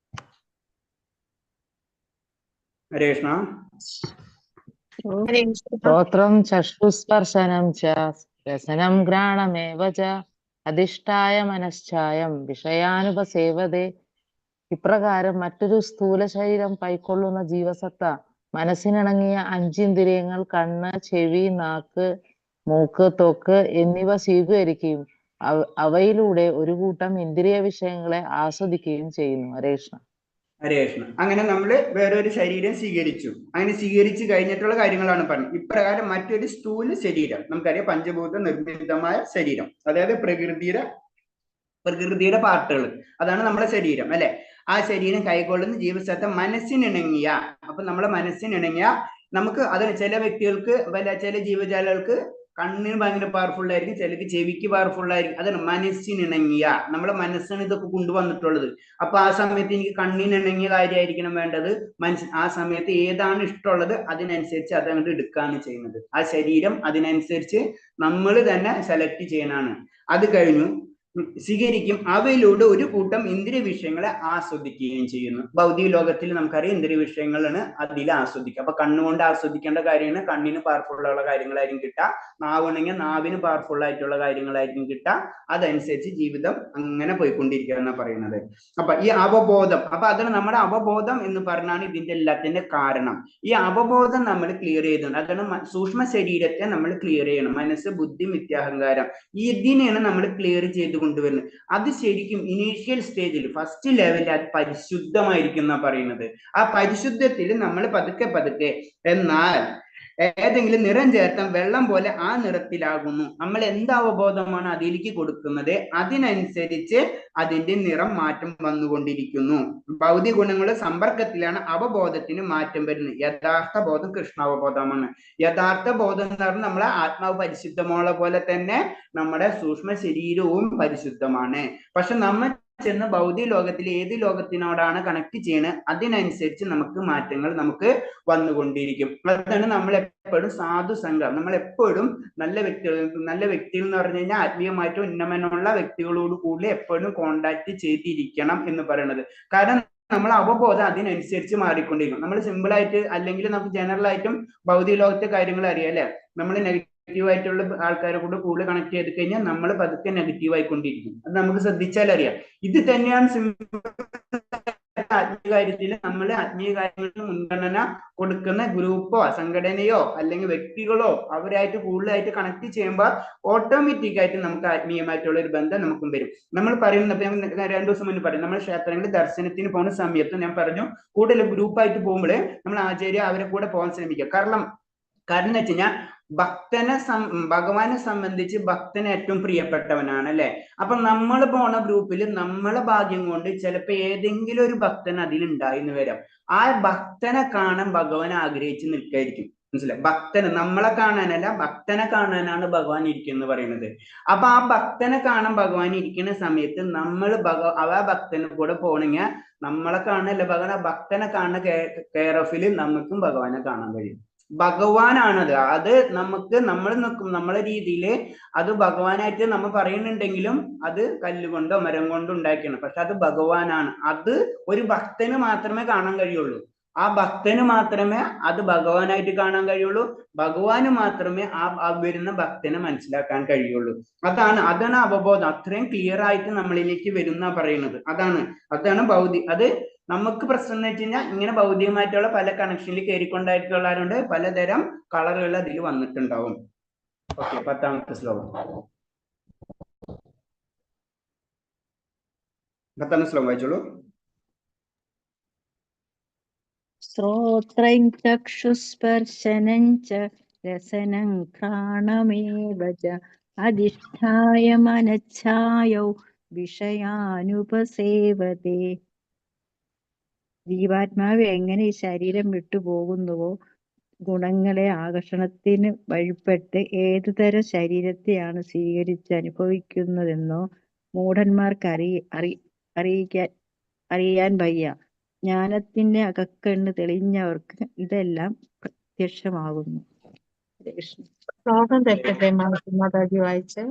ഹരേ കൃഷ്ണ. ശ്രോത്രം ചക്ഷുസ്പർശനം ച രസനം ഘ്രാണമേവ ച അധിഷ്ഠായ മനശ്ചായം വിഷയാനുപസേവതേ. ഇപ്രകാരം മറ്റൊരു സ്ഥൂല ശരീരം കൈക്കൊള്ളുന്ന ജീവസത്ത മനസ്സിനിണങ്ങിയ അഞ്ചിന്ദ്രിയങ്ങൾ കണ്ണ്, ചെവി, നാക്ക്, മൂക്ക്, ത്വക്ക് എന്നിവ സ്വീകരിക്കുകയും അവയിലൂടെ ഒരു കൂട്ടം ഇന്ദ്രിയ വിഷയങ്ങളെ ആസ്വദിക്കുകയും ചെയ്യുന്നു. ഹരേ കൃഷ്ണ. ഹരേ കൃഷ്ണ. അങ്ങനെ നമ്മൾ വേറൊരു ശരീരം സ്വീകരിച്ചു. അങ്ങനെ സ്വീകരിച്ചു കഴിഞ്ഞിട്ടുള്ള കാര്യങ്ങളാണ് പറഞ്ഞത്. ഇപ്രകാരം മറ്റൊരു സ്ഥൂല ശരീരം, നമുക്കറിയാം പഞ്ചഭൂത നിർമ്മിതമായ ശരീരം, അതായത് പ്രകൃതിയുടെ പാർട്ടുകൾ, അതാണ് നമ്മുടെ ശരീരം അല്ലെ. ആ ശരീരം കൈകൊള്ളുന്ന ജീവസത്ത മനസ്സിനിണങ്ങിയ, അപ്പൊ നമ്മളെ മനസ്സിനിണങ്ങിയ നമുക്ക് അത് ചില വ്യക്തികൾക്ക് ചില ജീവജാലകൾക്ക് കണ്ണിന് ഭയങ്കര പവർഫുൾ ആയിരിക്കും, ചിലക്ക് ചെവിക്ക് പവർഫുൾ ആയിരിക്കും. അതാണ് മനസ്സിനിണങ്ങിയ, നമ്മളെ മനസ്സാണ് ഇതൊക്കെ കൊണ്ടുവന്നിട്ടുള്ളത്. അപ്പൊ ആ സമയത്ത് എനിക്ക് കണ്ണിനിണങ്ങിയ കാര്യമായിരിക്കണം വേണ്ടത്. ആ സമയത്ത് ഏതാണ് ഇഷ്ടമുള്ളത് അതിനനുസരിച്ച് അത് അങ്ങോട്ട് എടുക്കുകയാണ് ചെയ്യുന്നത്. ആ ശരീരം അതിനനുസരിച്ച് നമ്മൾ തന്നെ സെലക്ട് ചെയ്യാനാണ്. അത് കഴിഞ്ഞു സ്വീകരിക്കും, അവയിലൂടെ ഒരു കൂട്ടം ഇന്ദ്രിയ വിഷയങ്ങളെ ആസ്വദിക്കുകയും ചെയ്യുന്നു. ഭൗതിക ലോകത്തിൽ നമുക്കറിയാം ഇന്ദ്രിയ വിഷയങ്ങളാണ് അതിൽ ആസ്വദിക്കുക. അപ്പൊ കണ്ണുകൊണ്ട് ആസ്വദിക്കേണ്ട കാര്യമാണ് കണ്ണിന് പവർഫുൾ ഉള്ള കാര്യങ്ങളായിരിക്കും കിട്ടുക, നാവുണ്ടെങ്കിൽ നാവിന് പവർഫുൾ ആയിട്ടുള്ള കാര്യങ്ങളായിരിക്കും കിട്ടുക. അതനുസരിച്ച് ജീവിതം അങ്ങനെ പോയിക്കൊണ്ടിരിക്കുക എന്നാണ് പറയുന്നത്. അപ്പൊ ഈ അവബോധം, അപ്പൊ അതാണ് നമ്മുടെ അവബോധം എന്ന് പറഞ്ഞാണ് ഇതിന്റെ എല്ലാത്തിന്റെ കാരണം. ഈ അവബോധം നമ്മൾ ക്ലിയർ ചെയ്തിട്ടുണ്ട്. അതാണ് സൂക്ഷ്മ ശരീരത്തെ നമ്മൾ ക്ലിയർ ചെയ്യണം. മനസ്സ്, ബുദ്ധി, മിഥ്യാഹങ്കാരം, ഇതിനെയാണ് നമ്മൾ ക്ലിയർ ചെയ്ത് കൊണ്ടുവരുന്നത്. അത് ശരിക്കും ഇനീഷ്യൽ സ്റ്റേജിൽ ഫസ്റ്റ് ലെവലിൽ അത് പരിശുദ്ധമായിരിക്കും എന്നാ പറയുന്നത്. ആ പരിശുദ്ധത്തിൽ നമ്മൾ പതുക്കെ എന്നാൽ ഏതെങ്കിലും നിറം ചേർത്താൽ വെള്ളം പോലെ ആ നിറത്തിലാകുന്നു. നമ്മൾ എന്ത് അവബോധമാണ് അതിലേക്ക് കൊടുക്കുന്നത് അതിനനുസരിച്ച് അതിന്റെ നിറം മാറ്റം വന്നുകൊണ്ടിരിക്കുന്നു. ഭൗതിക ഗുണങ്ങളുടെ സമ്പർക്കത്തിലാണ് അവബോധത്തിന് മാറ്റം വരുന്നത്. യഥാർത്ഥ ബോധം കൃഷ്ണാവബോധമാണ്. യഥാർത്ഥ ബോധം എന്ന് പറഞ്ഞാൽ നമ്മളെ ആത്മാവ് പരിശുദ്ധമുള്ള പോലെ തന്നെ നമ്മുടെ സൂക്ഷ്മ ശരീരവും പരിശുദ്ധമാണ്. പക്ഷെ നമ്മൾ ചെന്ന് ഭൗതിക ലോകത്തിൽ ഏത് ലോകത്തിനോടാണ് കണക്ട് ചെയ്യണത് അതിനനുസരിച്ച് നമുക്ക് മാറ്റങ്ങൾ നമുക്ക് വന്നുകൊണ്ടിരിക്കും. അതാണ് നമ്മൾ എപ്പോഴും സാധു സംഘം, നമ്മൾ എപ്പോഴും നല്ല വ്യക്തികൾ എന്ന് പറഞ്ഞു കഴിഞ്ഞാൽ ആത്മീയമായിട്ട് ഉന്നമനമുള്ള വ്യക്തികളോട് കൂടി എപ്പോഴും കോണ്ടാക്ട് ചെയ്തിരിക്കണം എന്ന് പറയുന്നത്. കാരണം നമ്മൾ അവബോധം അതിനനുസരിച്ച് മാറിക്കൊണ്ടിരിക്കും. നമ്മൾ സിമ്പിൾ ആയിട്ട് അല്ലെങ്കിൽ നമുക്ക് ജനറൽ ആയിട്ടും ഭൗതിക ലോകത്തെ കാര്യങ്ങൾ അറിയാം അല്ലെ. നമ്മൾ നെഗറ്റീവ് ആയിട്ടുള്ള ആൾക്കാരെ കൂടെ കൂടുതൽ കണക്ട് ചെയ്ത് കഴിഞ്ഞാൽ നമ്മൾ പതുക്കെ നെഗറ്റീവ് ആയിക്കൊണ്ടിരിക്കും. അത് നമുക്ക് ശ്രദ്ധിച്ചാൽ അറിയാം. ഇത് തന്നെയാണ് ആത്മീയ കാര്യത്തിൽ നമ്മൾ ആത്മീയ കാര്യങ്ങൾക്ക് മുൻഗണന കൊടുക്കുന്ന ഗ്രൂപ്പോ സംഘടനയോ അല്ലെങ്കിൽ വ്യക്തികളോ അവരായിട്ട് കൂടുതലായിട്ട് കണക്ട് ചെയ്യുമ്പോൾ ഓട്ടോമാറ്റിക് ആയിട്ട് നമുക്ക് ആത്മീയമായിട്ടുള്ള ഒരു ബന്ധം നമുക്കും വരും. നമ്മൾ പറയുന്നത് 2 ദിവസം മുന്നേ പറയും, നമ്മൾ ക്ഷേത്രങ്ങളിൽ ദർശനത്തിന് പോകുന്ന സമയത്ത് ഞാൻ പറഞ്ഞു കൂടുതൽ ഗ്രൂപ്പായിട്ട് പോകുമ്പോൾ നമ്മൾ ആചാര്യ അവരെ കൂടെ പോകാൻ ശ്രമിക്കുക. കാരണം എന്ന് വെച്ച് കഴിഞ്ഞാൽ ഭഗവാനെ സംബന്ധിച്ച് ഭക്തന് ഏറ്റവും പ്രിയപ്പെട്ടവനാണ് അല്ലെ. അപ്പൊ നമ്മൾ പോണ ഗ്രൂപ്പിൽ നമ്മളെ ഭാഗ്യം കൊണ്ട് ചിലപ്പോ ഏതെങ്കിലും ഒരു ഭക്തൻ അതിലുണ്ടായിന്ന് വരാം. ആ ഭക്തനെ കാണാൻ ഭഗവാൻ ആഗ്രഹിച്ച് നിൽക്കായിരിക്കും. മനസ്സിലായി? ഭക്തന് നമ്മളെ കാണാനല്ല, ഭക്തനെ കാണാനാണ് ഭഗവാൻ ഇരിക്കുന്നത് പറയുന്നത്. അപ്പൊ ആ ഭക്തനെ കാണാൻ ഭഗവാൻ ഇരിക്കുന്ന സമയത്ത് നമ്മൾ ആ ഭക്തനെ കൂടെ പോണെങ്കിൽ നമ്മളെ കാണാനല്ല ഭഗവാൻ, ആ ഭക്തനെ കാണുന്ന കെയർ ഓഫിൽ നമുക്കും ഭഗവാനെ കാണാൻ കഴിയും. ഭഗവാനാണത്. അത് നമുക്ക് നമ്മൾ നിൽക്കും നമ്മളെ രീതിയിൽ അത് ഭഗവാനായിട്ട് നമ്മൾ പറയുന്നുണ്ടെങ്കിലും അത് കല്ലുകൊണ്ടോ മരം കൊണ്ടോ ഉണ്ടാക്കിയാണ്. പക്ഷെ അത് ഭഗവാനാണ്. അത് ഒരു ഭക്തന് മാത്രമേ കാണാൻ കഴിയുള്ളൂ. ആ ഭക്തന് മാത്രമേ അത് ഭഗവാനായിട്ട് കാണാൻ കഴിയുള്ളൂ. ഭഗവാന് മാത്രമേ ആ വരുന്ന ഭക്തനെ മനസ്സിലാക്കാൻ കഴിയുള്ളൂ. അതാണ് അവബോധം. അത്രയും ക്ലിയർ ആയിട്ട് നമ്മളിലേക്ക് വരുന്ന പറയുന്നത്. അതാണ് അത് നമുക്ക് പ്രശ്നം എന്ന് വെച്ച് കഴിഞ്ഞാൽ ഇങ്ങനെ ഭൗതികമായിട്ടുള്ള പല കണക്ഷനിൽ കയറിക്കൊണ്ടായിട്ടുള്ളതുകൊണ്ട് പലതരം കളറുകൾ അതിൽ വന്നിട്ടുണ്ടാവും. ഓക്കെ, 10ാമത്തെ ശ്ലോകം. 10ാമത്തെ ശ്ലോകം വായിച്ചോളൂ. ശ്രോത്രം ചക്ഷുസ്പർശനം ച രസനം ഘ്രാണമേവ ച അധിഷ്ഠായ മനച്ഛായൗ വിഷയാനുപസേവതേ. ജീവാത്മാവ് എങ്ങനെ ഈ ശരീരം വിട്ടുപോകുന്നുവോ, ഗുണങ്ങളെ ആകർഷണത്തിന് വഴിപ്പെട്ട് ഏതുതരം ശരീരത്തെയാണ് സ്വീകരിച്ച് അനുഭവിക്കുന്നതെന്നോ മൂഢന്മാർക്ക് അറിയാൻ വയ്യ. ജ്ഞാനത്തിന്റെ അകക്കണ്ണ് തെളിഞ്ഞവർക്ക് ഇതെല്ലാം പ്രത്യക്ഷമാകുന്നു. കൃഷ്ണ. ശ്ലോകം തെറ്റട്ടെ മാതാജി വായിച്ച്.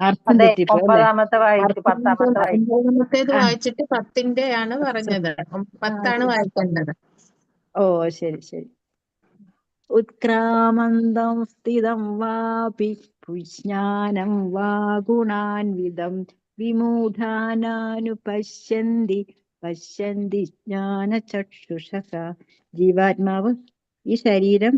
അർത്ഥം അതെ, തെറ്റിപ്പോ അല്ലേ? 9ാമത്തെ വായിച്ചു, 10ാമത്തെ വായിച്ചു. 9ാമത്തേത് വായിച്ചിട്ട് 10ാണ് പറഞ്ഞത്. 10 വായിക്കേണ്ടത്. ഓ ശരി ശരി. ഉത്ക്രാമന്തം സ്ഥിതം വാപി വിജ്ഞാനം വാ ഗുണാൻവിദം വിമൂഢാനാനുപശ്യന്തി പശ്യന്തി ജ്ഞാനചക്ഷുഷഃ. ജീവാത്മാവ് ഈ ശരീരം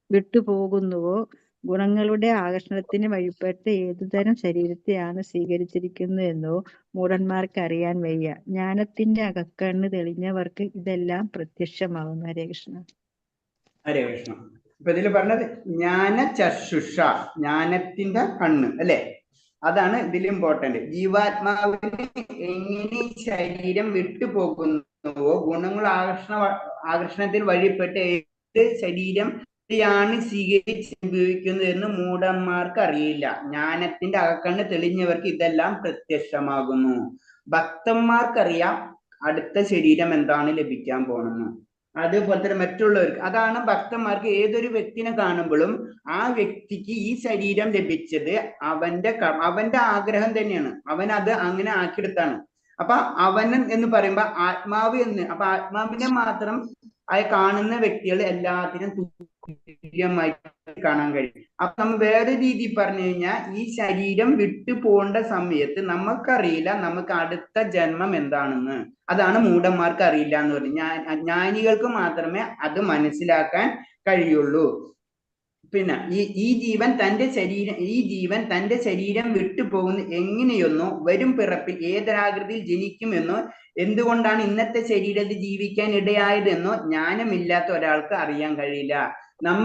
വിട്ടുപോകുന്നുവോ, ഗുണങ്ങളുടെ ആകർഷണത്തിന് വഴിപ്പെട്ട് ഏതുതരം ശരീരത്തെയാണ് സ്വീകരിച്ചിരിക്കുന്നതെന്നോ മൂഢന്മാർക്ക് അറിയാൻ വയ്യ. ജ്ഞാനത്തിന്റെ അകക്കണ്ണ് തെളിഞ്ഞവർക്ക് ഇതെല്ലാം പ്രത്യക്ഷമാകുന്നു. ഹരേ കൃഷ്ണ. ഹരേ കൃഷ്ണ. ഇപ്പൊ ഇതിൽ പറഞ്ഞത് ജ്ഞാന ചക്ഷുഷ, ജ്ഞാനത്തിന്റെ കണ്ണ് അല്ലെ, അതാണ് ഇതിൽ ഇമ്പോർട്ടന്റ്. ജീവാത്മാവിന് എങ്ങനെ ശരീരം വിട്ടുപോകുന്നുവോ, ഗുണങ്ങൾ ആകർഷണത്തിൽ വഴിപ്പെട്ട് ഏത് ശരീരം ാണ് സ്വീകരിച്ച് ഉപയോഗിക്കുന്നത് എന്ന് മൂഢന്മാർക്ക് അറിയില്ല. ജ്ഞാനത്തിന്റെ അകക്കണ്ണ് തെളിഞ്ഞവർക്ക് ഇതെല്ലാം പ്രത്യക്ഷമാകുന്നു. ഭക്തന്മാർക്കറിയാം അടുത്ത ശരീരം എന്താണ് ലഭിക്കാൻ പോണെന്ന്. അതുപോലെ തന്നെ മറ്റുള്ളവർക്ക്, അതാണ് ഭക്തന്മാർക്ക് ഏതൊരു വ്യക്തിനെ കാണുമ്പോഴും ആ വ്യക്തിക്ക് ഈ ശരീരം ലഭിച്ചത് അവന്റെ ആഗ്രഹം തന്നെയാണ്. അവൻ അത് അങ്ങനെ ആക്കിയെടുത്താണ്. അപ്പൊ അവൻ എന്ന് പറയുമ്പോ ആത്മാവ് എന്ന്, അപ്പൊ ആത്മാവിനെ മാത്രം കാണുന്ന വ്യക്തികൾ എല്ലാത്തിനും തുല്യമായി കാണാൻ കഴിയും. അപ്പൊ നമ്മൾ വേറെ രീതി പറഞ്ഞു കഴിഞ്ഞാൽ ഈ ശരീരം വിട്ടു പോകേണ്ട സമയത്ത് നമുക്കറിയില്ല നമുക്ക് അടുത്ത ജന്മം എന്താണെന്ന്. അതാണ് മൂഢന്മാർക്ക് അറിയില്ല എന്ന് പറഞ്ഞു. ജ്ഞാനികൾക്ക് മാത്രമേ അത് മനസ്സിലാക്കാൻ കഴിയുള്ളൂ. പിന്നെ ഈ ജീവൻ തന്റെ ശരീരം വിട്ടുപോകുന്ന എങ്ങനെയെന്നോ, വരും പിറപ്പിൽ ഏതൊരാകൃതിയിൽ ജനിക്കുമെന്നോ, എന്തുകൊണ്ടാണ് ഇന്നത്തെ ശരീരത്തിൽ ജീവിക്കാൻ ഇടയായതെന്നോ ജ്ഞാനമില്ലാത്ത ഒരാൾക്ക് അറിയാൻ കഴിയില്ല.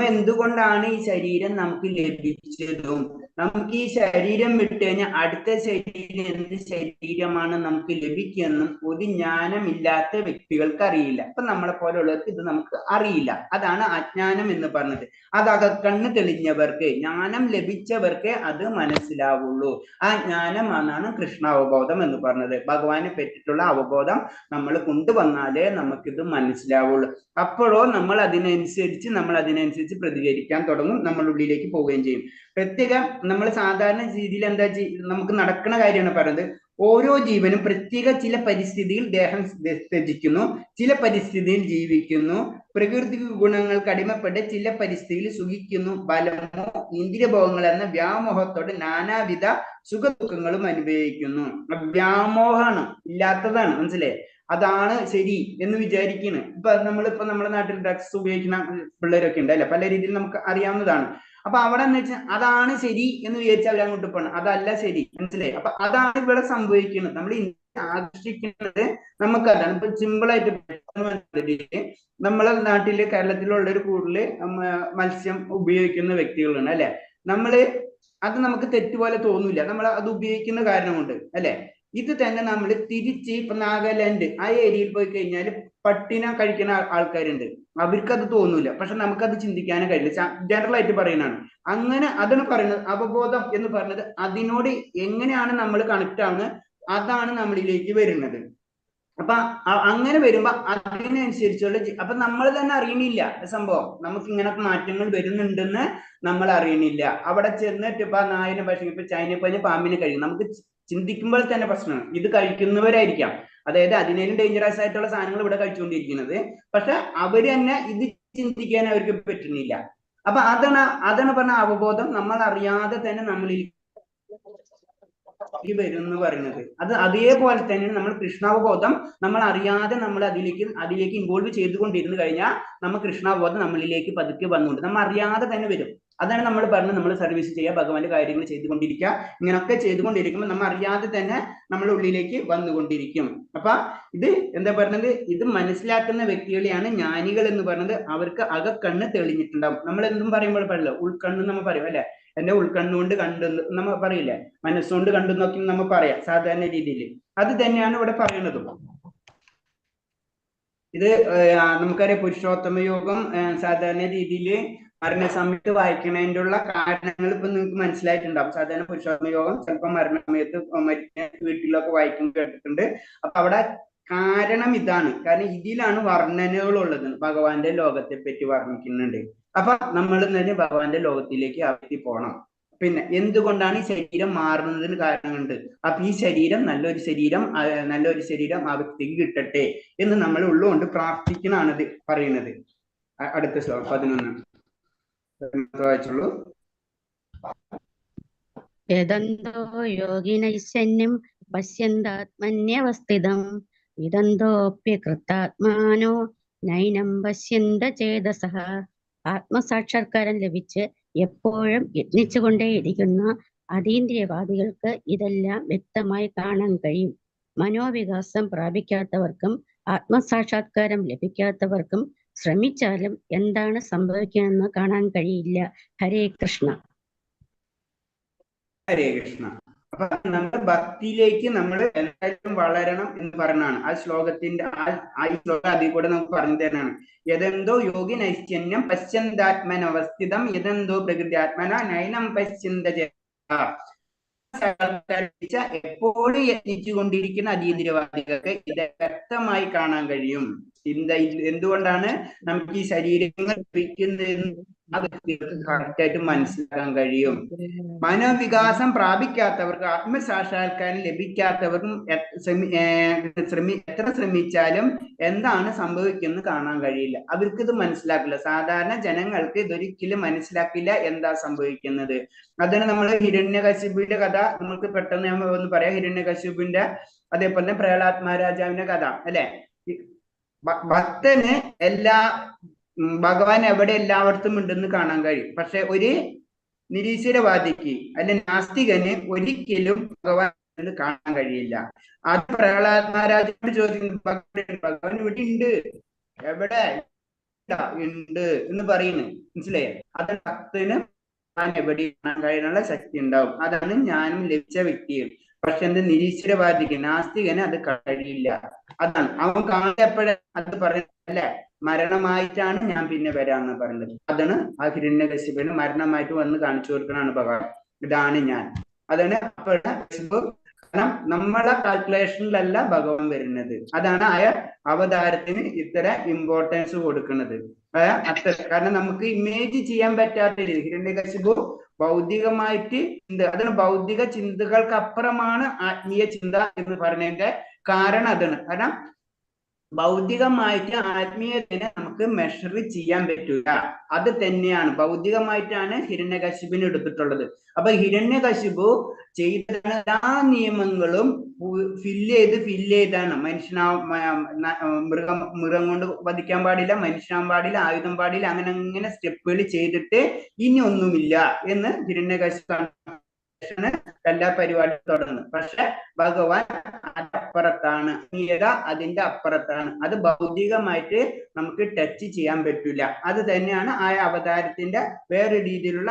എന്തുകൊണ്ടാണ് ഈ ശരീരം നമുക്ക് ലഭിച്ചതും, നമുക്ക് ഈ ശരീരം വിട്ട് കഴിഞ്ഞാൽ അടുത്ത ശരീരം എന്ത് ശരീരമാണ് നമുക്ക് ലഭിക്കുമെന്നും ഒരു ജ്ഞാനമില്ലാത്ത വ്യക്തികൾക്ക് അറിയില്ല. അപ്പൊ നമ്മളെ പോലെയുള്ളവർക്ക് ഇത് നമുക്ക് അറിയില്ല. അതാണ് അജ്ഞാനം എന്ന് പറഞ്ഞത്. അത് അകക്കണ്ണ് തെളിഞ്ഞവർക്ക്, ജ്ഞാനം ലഭിച്ചവർക്ക് അത് മനസ്സിലാവുള്ളൂ. ആ ജ്ഞാനമാണ് കൃഷ്ണ അവബോധം എന്ന് പറഞ്ഞത്. ഭഗവാനെ പറ്റിയിട്ടുള്ള അവബോധം നമ്മൾ കൊണ്ടുവന്നാലേ നമുക്കിത് മനസ്സിലാവുള്ളൂ. അപ്പോഴോ നമ്മൾ അതിനനുസരിച്ച് പ്രതികരിക്കാൻ തുടങ്ങും, നമ്മളുടെ ഉള്ളിലേക്ക് പോവുകയും ചെയ്യും. പ്രത്യേകം നമ്മൾ സാധാരണ രീതിയിൽ നമുക്ക് നടക്കുന്ന കാര്യമാണ് പറയുന്നത്. ഓരോ ജീവനും പ്രത്യേക ചില പരിസ്ഥിതിയിൽ ദേഹം ത്യജിക്കുന്നു, ചില പരിസ്ഥിതിയിൽ ജീവിക്കുന്നു, പ്രകൃതി ഗുണങ്ങൾക്ക് അടിമപ്പെട്ട് ചില പരിസ്ഥിതിയിൽ സുഖിക്കുന്നു, ബലമോ ഇന്ദ്രിയഭോഗങ്ങൾ എന്ന വ്യാമോഹത്തോടെ നാനാവിധ സുഖദുഃഖങ്ങളും അനുഭവിക്കുന്നു. വ്യാമോഹമാണ്, ഇല്ലാത്തതാണ്. മനസ്സിലായി? അതാണ് ശരി എന്ന് വിചാരിക്കുന്നത്. ഇപ്പൊ നമ്മുടെ നാട്ടിൽ ഡ്രഗ്സ് ഉപയോഗിക്കുന്ന പിള്ളേരൊക്കെ ഉണ്ട് അല്ലെ, പല രീതിയിൽ നമുക്ക് അറിയാവുന്നതാണ്. അപ്പൊ അവിടെ എന്ന് വെച്ചാൽ അതാണ് ശരി എന്ന് വിചാരിച്ചാൽ അവരങ്ങോട്ട് പോകണം. അതല്ല ശരി. മനസ്സിലായി? അപ്പൊ അതാണ് ഇവിടെ സംഭവിക്കുന്നത്. നമ്മൾ ആകർഷിക്കുന്നത് നമുക്കതാണ്. ഇപ്പൊ സിമ്പിളായിട്ട് നമ്മളെ നാട്ടില് കേരളത്തിലുള്ള ഒരു കൂടുതല് മത്സ്യം ഉപയോഗിക്കുന്ന വ്യക്തികളുണ്ട് അല്ലെ. അത് നമുക്ക് തെറ്റുപോലെ തോന്നില്ല, നമ്മൾ അത് ഉപയോഗിക്കുന്ന കാരണം കൊണ്ട് അല്ലെ. ഇത് തന്നെ നമ്മൾ തിരിച്ച് ഇപ്പൊ നാഗാലാൻഡ് ആ ഏരിയയിൽ പോയി കഴിഞ്ഞാൽ പട്ടിനെ കഴിക്കുന്ന ആൾക്കാരുണ്ട്, അവർക്കത് തോന്നൂല. പക്ഷെ നമുക്കത് ചിന്തിക്കാനും കഴിയില്ല. ജനറൽ ആയിട്ട് പറയുന്നതാണ്. അങ്ങനെ അതാണ് പറയുന്നത്. അവബോധം എന്ന് പറഞ്ഞത് അതിനോട് എങ്ങനെയാണ് നമ്മൾ കണക്ട് ആവുന്നത്, അതാണ് നമ്മളിലേക്ക് വരുന്നത്. അപ്പൊ അങ്ങനെ വരുമ്പോ അതിനനുസരിച്ചുള്ള അപ്പൊ നമ്മൾ തന്നെ അറിയണില്ല സംഭവം, നമുക്ക് ഇങ്ങനത്തെ മാറ്റങ്ങൾ വരുന്നുണ്ടെന്ന് നമ്മൾ അറിയണില്ല. അവിടെ ചെന്നിട്ട് ഇപ്പൊ നായിനെ ഭക്ഷണം, ഇപ്പൊ ചൈന പഞ്ഞ് പാമ്പിനെ കഴിക്കും, നമുക്ക് ചിന്തിക്കുമ്പോൾ തന്നെ പ്രശ്നമാണ്. ഇത് കഴിക്കുന്നവരായിരിക്കാം, അതായത് അതിനേലും ഡേഞ്ചറസ് ആയിട്ടുള്ള സാധനങ്ങൾ ഇവിടെ കഴിച്ചുകൊണ്ടിരിക്കുന്നത്, പക്ഷെ അവര് തന്നെ ഇത് ചിന്തിക്കാൻ അവർക്ക് പറ്റുന്നില്ല. അപ്പൊ അതാണ് പറഞ്ഞ അവബോധം നമ്മൾ അറിയാതെ തന്നെ നമ്മളിൽ വരും എന്ന് പറയുന്നത്. അത് അതേപോലെ തന്നെ നമ്മൾ കൃഷ്ണാവബോധം നമ്മൾ അറിയാതെ നമ്മൾ അതിലേക്ക് ഇൻവോൾവ് ചെയ്തുകൊണ്ടിരുന്നു കഴിഞ്ഞാൽ നമ്മൾ കൃഷ്ണാവബോധം നമ്മളിലേക്ക് പതുക്കെ വന്നുകൊണ്ട് നമ്മൾ അറിയാതെ തന്നെ വരും. അതാണ് നമ്മൾ പറഞ്ഞത്, നമ്മൾ സർവീസ് ചെയ്യുക, ഭഗവാന്റെ കാര്യങ്ങൾ ചെയ്തുകൊണ്ടിരിക്കുക, ഇങ്ങനൊക്കെ ചെയ്തുകൊണ്ടിരിക്കുമ്പോൾ നമ്മൾ അറിയാതെ തന്നെ നമ്മുടെ ഉള്ളിലേക്ക് വന്നുകൊണ്ടിരിക്കും. അപ്പൊ ഇത് എന്താ പറയുന്നത്, ഇത് മനസ്സിലാക്കുന്ന വ്യക്തികളെയാണ് ജ്ഞാനികൾ എന്ന് പറയുന്നത്. അവർക്ക് അകക്കണ്ണ് തെളിഞ്ഞിട്ടുണ്ടാവും. നമ്മൾ എന്തും പറയുമ്പോൾ പറയല്ലോ, ഉൾക്കണ്ണ് നമ്മൾ പറയും അല്ലെ, എന്റെ ഉൾക്കണ്ണുകൊണ്ട് കണ്ടു നമ്മൾ പറയില്ലേ, മനസ്സുകൊണ്ട് കണ്ടു നോക്കി നമ്മൾ പറയാം സാധാരണ രീതിയിൽ. അത് തന്നെയാണ് ഇവിടെ പറയുന്നതും. ഇത് നമുക്കറിയാം, പുരുഷോത്തമ യോഗം സാധാരണ രീതിയിൽ മരണസമയത്ത് വായിക്കുന്നതിൻ്റെ ഉള്ള കാരണങ്ങൾ ഇപ്പൊ നിങ്ങൾക്ക് മനസ്സിലായിട്ടുണ്ടാവും. സാധാരണ പുരുഷോത്തമ യോഗം ചിലപ്പോൾ മരണസമയത്ത് വീട്ടിലൊക്കെ വായിക്കുന്നത് കേട്ടിട്ടുണ്ട്. അപ്പൊ അവിടെ കാരണം ഇതാണ്, കാരണം ഇതിലാണ് വർണ്ണനകളുള്ളത്, ഭഗവാന്റെ ലോകത്തെ പറ്റി വർണ്ണിക്കുന്നുണ്ട്. അപ്പൊ നമ്മൾ തന്നെ ഭഗവാന്റെ ലോകത്തിലേക്ക് ആക്കി പോകണം. പിന്നെ എന്തുകൊണ്ടാണ് ഈ ശരീരം മാറുന്നതിന് കാരണമുണ്ട്. അപ്പൊ ഈ ശരീരം നല്ലൊരു ശരീരം ആ വ്യക്തിക്ക് കിട്ടട്ടെ എന്ന് നമ്മൾ ഉള്ളുകൊണ്ട് പ്രാർത്ഥിക്കണാണിത് പറയുന്നത്. അടുത്ത ശ്ലോകം 11 വായിച്ചുള്ളൂ. യദന്തോ യോഗിനൈശന്യം പശ്യന്താത്മന്യവസ്ഥിതം ഇതന്തോപ്യകൃതാത്മാനോ നൈനം പശ്യന്ത ചേതസഃ. ആത്മസാക്ഷാത്കാരം ലഭിച്ച് എപ്പോഴും യത്നിച്ചുകൊണ്ടേയിരിക്കുന്ന അതീന്ദ്രിയവാദികൾക്ക് ഇതെല്ലാം വ്യക്തമായി കാണാൻ കഴിയും. മനോവികാസം പ്രാപിക്കാത്തവർക്കും ആത്മസാക്ഷാത്കാരം ലഭിക്കാത്തവർക്കും ശ്രമിച്ചാലും എന്താണ് സംഭവിക്കുന്നതെന്ന് കാണാൻ കഴിയില്ല. ഹരേ കൃഷ്ണ. ഹരേ കൃഷ്ണ. അപ്പൊ നമ്മുടെ ഭക്തിയിലേക്ക് നമ്മൾ എന്തായാലും വളരണം എന്ന് പറഞ്ഞാണ് ആ ശ്ലോകത്തിന്റെ ആ ശ്ലോകം അതിൽ കൂടെ നമുക്ക് പറഞ്ഞു തരാനാണ്. യതെന്തോ യോഗി നൈശ്ചന്യം പശ്യന്താത്മനവസ്ഥിതം യതെന്തോ പ്രകൃതി ആത്മന നൈനം പശ്യന്ത. എപ്പോഴും യത്നിച്ചുകൊണ്ടിരിക്കുന്ന അതീന്ദ്രിയവാദികൾക്ക് ഇത് വ്യക്തമായി കാണാൻ കഴിയും. എന്തുകൊണ്ടാണ് നമുക്ക് ഈ ശരീരങ്ങൾ ലഭിക്കുന്നതെന്ന് ആ വ്യക്തികൾക്ക് കറക്റ്റായിട്ട് മനസ്സിലാക്കാൻ കഴിയും. മനോവികാസം പ്രാപിക്കാത്തവർക്ക്, ആത്മസാക്ഷാത്കാരം ലഭിക്കാത്തവർക്കും എത്ര ശ്രമിച്ചാലും എന്താണ് സംഭവിക്കുന്നത് കാണാൻ കഴിയില്ല. അവർക്ക് ഇത് മനസ്സിലാക്കില്ല. സാധാരണ ജനങ്ങൾക്ക് ഇതൊരിക്കലും മനസ്സിലാക്കില്ല എന്താ സംഭവിക്കുന്നത്. അതിന് നമ്മൾ ഹിരണ്യകശിപുവിന്റെ കഥ നമുക്ക് പെട്ടെന്ന് ഞാൻ ഒന്ന് പറയാം. ഹിരണ്യകശിപുവിന്റെ, അതേപോലെ തന്നെ പ്രഹ്ലാദ് മഹാരാജാവിന്റെ കഥ അല്ലെ. ഭക്തന് ഭഗവാൻ എവിടെ എല്ലായിടത്തും ഉണ്ടെന്ന് കാണാൻ കഴിയും. പക്ഷെ ഒരു നിരീശ്വരവാദിക്ക് അല്ലെ നാസ്തികന് ഒരിക്കലും ഭഗവാൻ കാണാൻ കഴിയില്ല. അത് പ്രഹ്ലാദ് മഹാരാജാവിനോട് ചോദിക്കുന്നു, ഭഗവാൻ ഇവിടെ ഉണ്ട്, എവിടെ ഉണ്ട് എന്ന് പറയുന്നു. മനസ്സിലായേ? അത് ഭക്തന് എവിടെ കാണാൻ കഴിയാനുള്ള ശക്തി ഉണ്ടാവും. അതാണ് ജ്ഞാനം ലഭിച്ച വ്യക്തികൾ. പക്ഷെ എന്ത് നിരീശ്വരവാദിക്ക്, നാസ്തികന് അത് കഴിയില്ല. അതാണ് അവൻ കാണപ്പോഴേ അത് പറയുന്നല്ലേ, മരണമായിട്ടാണ് ഞാൻ പിന്നെ വരാന്ന് പറയുന്നത്. അതാണ് ആ ഹിരണ്യകശിപന് മരണമായിട്ട് വന്ന് കാണിച്ചു കൊടുക്കണാണ് ഭഗവാൻ, ഇതാണ് ഞാൻ. അതാണ് അപ്പോഴെ കാരണം നമ്മളെ കാൽക്കുലേഷനിലല്ല ഭഗവാൻ വരുന്നത്. അതാണ് ആ അവതാരത്തിന് ഇത്ര ഇമ്പോർട്ടൻസ് കൊടുക്കുന്നത്. കാരണം നമുക്ക് ഇമേജ് ചെയ്യാൻ പറ്റാത്ത രീതി ഹിരണ്യകശിപു ഭൗതികമായിട്ട് അതാണ് ഭൗതിക ചിന്തകൾക്ക് അപ്പുറമാണ് ആത്മീയ ചിന്ത എന്ന് പറഞ്ഞതിന്റെ കാരണം അതാണ്. കാരണം ഭൗതികമായിട്ട് ആത്മീയത്തിനെ നമുക്ക് മെഷർ ചെയ്യാൻ പറ്റൂല. അത് തന്നെയാണ് ഭൗതികമായിട്ടാണ് ഹിരണ്യകശിപുവിനെ എടുത്തിട്ടുള്ളത്. അപ്പൊ ഹിരണ്യകശിപു ചെയ്ത എല്ലാ നിയമങ്ങളും ഫില്ല് ചെയ്താണ്. മൃഗം കൊണ്ട് വധിക്കാൻ പാടില്ല, മനുഷ്യനാൻ പാടില്ല, ആയുധം പാടില്ല, അങ്ങനെ സ്റ്റെപ്പുകൾ ചെയ്തിട്ട് ഇനി ഒന്നുമില്ല എന്ന് ഹിരണ്യകശിപു എല്ലാ പരിപാടിയും തുടർന്ന്. പക്ഷെ ഭഗവാൻ അപ്പുറത്താണ്, അതിന്റെ അപ്പുറത്താണ്. അത് ഭൗതികമായിട്ട് നമുക്ക് ടച്ച് ചെയ്യാൻ പറ്റില്ല. അത് തന്നെയാണ് ആ അവതാരത്തിന്റെ വേറെ രീതിയിലുള്ള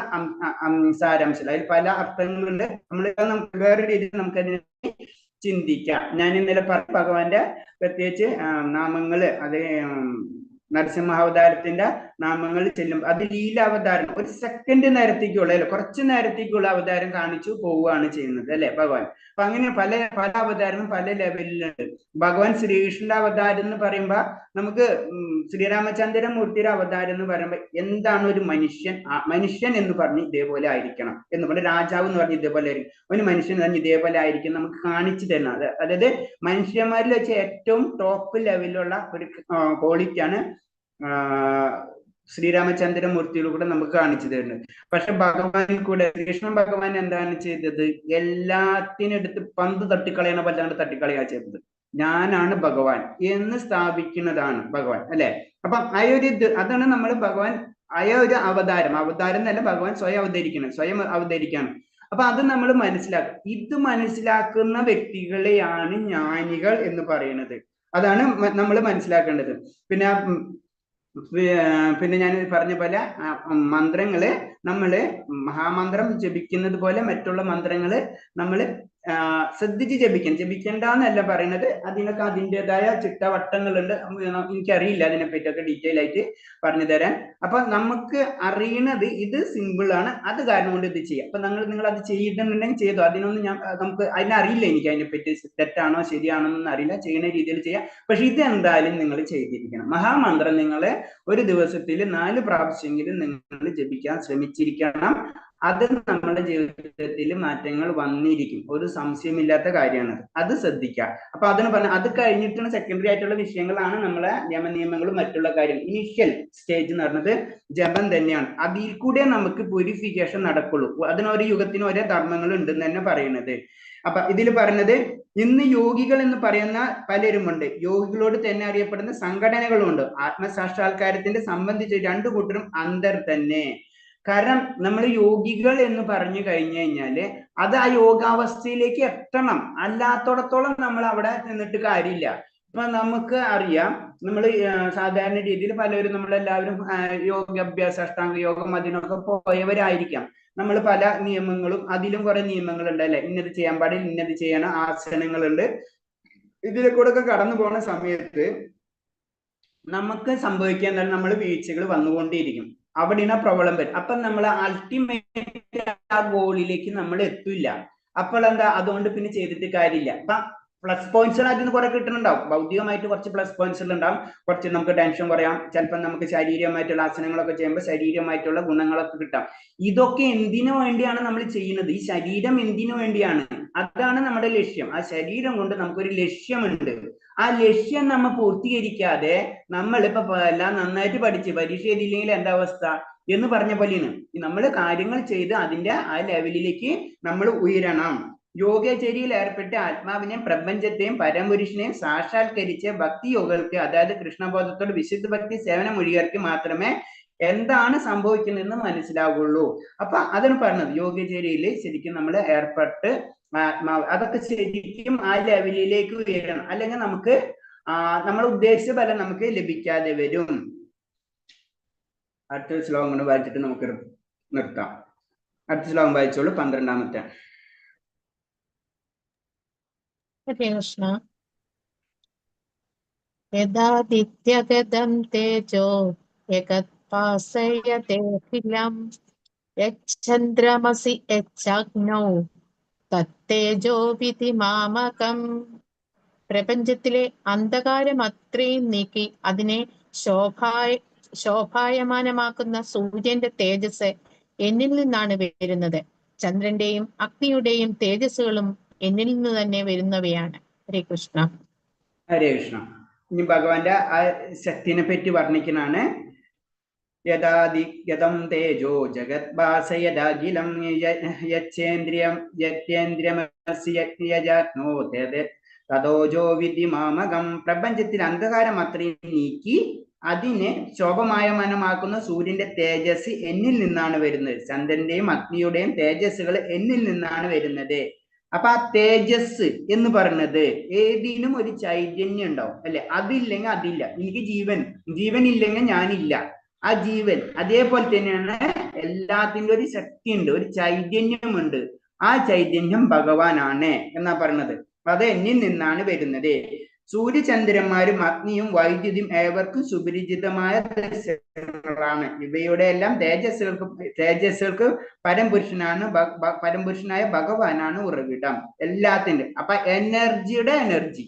സാരാംശം. അതിൽ പല അർത്ഥങ്ങളുണ്ട്. നമുക്ക് വേറെ രീതിയിൽ നമുക്കതിനെ ചിന്തിക്കാം. ഞാൻ ഇന്നലെ പറഞ്ഞ ഭഗവാന്റെ പ്രത്യേകിച്ച് നാമങ്ങള്, അത് നരസിംഹാവതാരത്തിന്റെ നാമങ്ങൾ ചെല്ലും. അത് ലീലാവതാരം ഒരു സെക്കൻഡ് നേരത്തേക്കുള്ള അല്ലെ, കുറച്ച് നേരത്തേക്കുള്ള അവതാരം കാണിച്ചു പോവുകയാണ് ചെയ്യുന്നത് അല്ലെ ഭഗവാൻ. അപ്പൊ അങ്ങനെ പല പല അവതാരവും പല ലെവലിലുണ്ട്. ഭഗവാൻ ശ്രീകൃഷ്ണന്റെ അവതാരം എന്ന് പറയുമ്പോ നമുക്ക് ശ്രീരാമചന്ദ്രമൂർത്തിയുടെ അവതാരം എന്ന് പറയുമ്പോൾ എന്താണ് ഒരു മനുഷ്യൻ, മനുഷ്യൻ എന്ന് പറഞ്ഞ് ഇതേപോലെ ആയിരിക്കണം എന്ന് പറഞ്ഞ, രാജാവ് എന്ന് പറഞ്ഞ് ഇതേപോലെ ആയിരിക്കും, ഒരു മനുഷ്യൻ പറഞ്ഞ് ഇതേപോലെ ആയിരിക്കും നമുക്ക് കാണിച്ചു തരുന്നത്. അതായത് മനുഷ്യന്മാരിൽ വെച്ച് ഏറ്റവും ടോപ്പ് ലെവലിലുള്ള ഒരു ക്വാളിറ്റിയാണ് ശ്രീരാമചന്ദ്രമൂർത്തിയിലൂടെ നമുക്ക് കാണിച്ചു തരുന്നത്. പക്ഷെ ഭഗവാനിൽ കൂടെ കൃഷ്ണൻ ഭഗവാൻ എന്താണ് ചെയ്തത്? എല്ലാത്തിനെടുത്ത് പന്ത് തട്ടിക്കളയണ പറ്റാണ്ട് തട്ടിക്കളയാ ചെയ്തത്. ഞാനാണ് ഭഗവാൻ എന്ന് സ്ഥാപിക്കുന്നതാണ് ഭഗവാൻ അല്ലെ. അപ്പൊ അതാണ് നമ്മൾ ഭഗവാൻ ഒരു അവതാരം എന്നല്ല, ഭഗവാൻ സ്വയം അവതരിക്കണം. അപ്പൊ അത് നമ്മൾ മനസ്സിലാക്കുക. ഇത് മനസ്സിലാക്കുന്ന വ്യക്തികളെയാണ് ജ്ഞാനികൾ എന്ന് പറയുന്നത്. അതാണ് നമ്മൾ മനസ്സിലാക്കേണ്ടത്. പിന്നെ ഞാൻ പറഞ്ഞ പോലെ മന്ത്രങ്ങള് നമ്മള് മഹാമന്ത്രം ജപിക്കുന്നത് പോലെ മറ്റുള്ള മന്ത്രങ്ങള് നമ്മള് ശ്രദ്ധിച്ച് ജപിക്കണ്ടെന്നല്ല പറയുന്നത്. അതിനൊക്കെ അതിൻ്റെതായ ചിട്ടവട്ടങ്ങളുണ്ട്. എനിക്കറിയില്ല അതിനെപ്പറ്റിയൊക്കെ ഡീറ്റെയിൽ ആയിട്ട് പറഞ്ഞു തരാൻ. അപ്പൊ നമുക്ക് അറിയണത് ഇത് സിമ്പിൾ ആണ്, അത് കാരണം കൊണ്ട് ഇത് ചെയ്യാം. അപ്പൊ നിങ്ങൾ അത് ചെയ്തിട്ടുണ്ടെങ്കിൽ ചെയ്തോ, അതിനൊന്നും നമുക്ക് അതിനറിയില്ല, എനിക്ക് അതിനെപ്പറ്റി തെറ്റാണോ ശരിയാണോ എന്നൊന്നും അറിയില്ല. ചെയ്യുന്ന രീതിയിൽ ചെയ്യാം. പക്ഷെ ഇത് എന്തായാലും നിങ്ങൾ ചെയ്തിരിക്കണം. മഹാമന്ത്രം നിങ്ങളെ ഒരു ദിവസത്തിൽ 4 പ്രാവശ്യമെങ്കിലും നിങ്ങൾ ജപിക്കാൻ ശ്രമിച്ചിരിക്കണം. അത് നമ്മുടെ ജീവിതത്തിൽ മാറ്റങ്ങൾ വന്നിരിക്കും, ഒരു സംശയമില്ലാത്ത കാര്യമാണ്. അത് ശ്രദ്ധിക്കുക. അപ്പൊ അതിന് പറഞ്ഞ അത് കഴിഞ്ഞിട്ടുള്ള സെക്കൻഡറി ആയിട്ടുള്ള വിഷയങ്ങളാണ് നമ്മളെ നിയമങ്ങളും മറ്റുള്ള കാര്യങ്ങൾ. ഇനീഷ്യൽ സ്റ്റേജ് എന്ന് പറഞ്ഞത് ജപം തന്നെയാണ്. അതിൽ കൂടെ നമുക്ക് പ്യൂരിഫിക്കേഷൻ നടക്കുള്ളൂ. അതിനൊരു യുഗത്തിന് ഒരേ ധർമ്മങ്ങൾ ഉണ്ടെന്ന് തന്നെ പറയുന്നത്. അപ്പൊ ഇതിൽ പറഞ്ഞത് ഇന്ന് യോഗികൾ എന്ന് പറയുന്ന പലരുമുണ്ട്. യോഗികളോട് തന്നെ അറിയപ്പെടുന്ന സംഘടനകളുണ്ട്. ആത്മസാക്ഷാത്കാരത്തിന്റെ സംബന്ധിച്ച് 2 കൂട്ടരും അന്തർ തന്നെ. കാരണം നമ്മൾ യോഗികൾ എന്ന് പറഞ്ഞു കഴിഞ്ഞു കഴിഞ്ഞാല് അത് ആ യോഗാവസ്ഥയിലേക്ക് എത്തണം. അല്ലാത്തോടത്തോളം നമ്മൾ അവിടെ നിന്നിട്ട് കാര്യമില്ല. ഇപ്പൊ നമുക്ക് അറിയാം, നമ്മൾ സാധാരണ രീതിയിൽ പലരും നമ്മളെല്ലാവരും യോഗാഭ്യാസ അഷ്ടാംഗ യോഗം അതിനൊക്കെ പോയവരായിരിക്കാം. നമ്മൾ പല നിയമങ്ങളും, അതിലും കുറെ നിയമങ്ങളുണ്ട് അല്ലെ. ഇന്നത് ചെയ്യാൻ പാടില്ല, ഇന്നത് ചെയ്യണം, ആസനങ്ങളുണ്ട്. ഇതിലെ കൂടെ ഒക്കെ കടന്നു പോകുന്ന സമയത്ത് നമുക്ക് സംഭവിക്കുക എന്നാൽ നമ്മൾ വീഴ്ചകൾ വന്നുകൊണ്ടേയിരിക്കും. അവിടെയാണ് പ്രോബ്ലം വരും. അപ്പൊ നമ്മൾ അൾട്ടിമേറ്റ് ആ ഗോളിലേക്ക് നമ്മൾ എത്തില്ല. അപ്പോൾ എന്താ, അതുകൊണ്ട് പിന്നെ ചെയ്തിട്ട് കാര്യമില്ല. അപ്പൊ പ്ലസ് പോയിന്റ്സ് അതിൽ നിന്ന് കുറെ കിട്ടുന്നുണ്ടാവും. ഭൗതികമായിട്ട് കുറച്ച് പ്ലസ് പോയിന്റ്സ് ഉണ്ടാവും. കുറച്ച് നമുക്ക് ടെൻഷൻ കുറയാം. ചിലപ്പോൾ നമുക്ക് ശാരീരികമായിട്ടുള്ള ആസനങ്ങളൊക്കെ ചെയ്യുമ്പോൾ ശാരീരികമായിട്ടുള്ള ഗുണങ്ങളൊക്കെ കിട്ടാം. ഇതൊക്കെ എന്തിനു വേണ്ടിയാണ് നമ്മൾ ചെയ്യുന്നത്? ഈ ശരീരം എന്തിനു വേണ്ടിയാണ്? അതാണ് നമ്മുടെ ലക്ഷ്യം. ആ ശരീരം കൊണ്ട് നമുക്കൊരു ലക്ഷ്യമുണ്ട്. ആ ലക്ഷ്യം നമ്മൾ പൂർത്തീകരിക്കാതെ നമ്മളിപ്പോ എല്ലാം നന്നായിട്ട് പഠിച്ച് പരീക്ഷ എഴുതിയില്ലെങ്കിൽ എന്താ അവസ്ഥ എന്ന് പറഞ്ഞ പോലെയാണ്. നമ്മൾ കാര്യങ്ങൾ ചെയ്ത് അതിന്റെ ആ ലെവലിലേക്ക് നമ്മൾ ഉയരണം. യോഗചര്യയിൽ ഏർപ്പെട്ട് ആത്മാവിനെയും പ്രപഞ്ചത്തെയും പരമപുരുഷനെയും സാക്ഷാത്കരിച്ച് ഭക്തിയോഗർക്ക്, അതായത് കൃഷ്ണബോധത്തോട് വിശുദ്ധ ഭക്തി സേവനം ഒഴികർക്ക് മാത്രമേ എന്താണ് സംഭവിക്കുന്നതെന്ന് മനസ്സിലാവുള്ളൂ. അപ്പൊ അതാണ് പറഞ്ഞത്. യോഗചര്യയിൽ ശരിക്കും നമ്മൾ ഏർപ്പെട്ട് ആത്മാവ് അതൊക്കെ ശരിക്കും ആ ലെവലിലേക്ക് ഉയരണം. അല്ലെങ്കിൽ നമുക്ക് നമ്മൾ ഉദ്ദേശിച്ച ഫലം നമുക്ക് ലഭിക്കാതെ വരും. അടുത്ത ശ്ലോകം കൊണ്ട് വായിച്ചിട്ട് നമുക്ക് നിർത്താം. അടുത്ത ശ്ലോകം വായിച്ചോളൂ, 12-ാമത്തെ. ഹരേ കൃഷ്ണ. യദാദിത്യഗതം തേജോ യഗത്പാസയതേഖിലം യച്ഛന്ദ്രമസി യച്ഛഗ്നൗ തത്തേജോ വിധി മാമകം. പ്രപഞ്ചത്തിലെ അന്ധകാരം അത്രയും നീക്കി അതിനെ ശോഭായമാനമാക്കുന്ന സൂര്യന്റെ തേജസ് എന്നിൽ നിന്നാണ് വരുന്നത്. ചന്ദ്രന്റെയും അഗ്നിയുടെയും തേജസ്സുകളും എന്നിൽ നിന്ന് തന്നെ വരുന്നവയാണ്. ഹരേ കൃഷ്ണ. ഹരേ കൃഷ്ണ. ഇനി ഭഗവാന്റെ ആ ശക്തിനെ പറ്റി വർണ്ണിക്കുന്നതാണ്. യഥാദിഗതം തേജോ ജഗത് ഭാസയദാഖിലം തദോജോ വിധി മാമകം. പ്രപഞ്ചത്തിൽ അന്ധകാരം അത്രയും നീക്കി അതിനെ ശോഭമായമാനമാക്കുന്ന സൂര്യന്റെ തേജസ് എന്നിൽ നിന്നാണ് വരുന്നത്. ചന്ദ്രന്റെയും അഗ്നിയുടെയും തേജസ്സുകൾ എന്നിൽ നിന്നാണ് വരുന്നത്. അപ്പൊ ആ തേജസ് എന്ന് പറയുന്നത് ഏതിനും ഒരു ചൈതന്യം ഉണ്ടാവും അല്ലെ. അതില്ലെങ്കിൽ അതില്ല. എനിക്ക് ജീവൻ ഇല്ലെങ്കിൽ ഞാനില്ല. ആ ജീവൻ അതേപോലെ തന്നെയാണ് എല്ലാത്തിൻ്റെ ഒരു ശക്തി ഉണ്ട്, ഒരു ചൈതന്യമുണ്ട്. ആ ചൈതന്യം ഭഗവാനാണ് എന്നാ പറയുന്നത്. അത് എന്നിൽ നിന്നാണ് വരുന്നത്. സൂര്യചന്ദ്രന്മാരും അഗ്നിയും വൈദ്യുതിയും ഏവർക്കും സുപരിചിതമായ ദർശനങ്ങളാണ്. ഇവയുടെ എല്ലാം തേജസ്സുകൾക്ക് പരംപുരുഷനായ ഭഗവാനാണ് ഉറവിടം എല്ലാത്തിന്റെ. അപ്പൊ എനർജിയുടെ എനർജി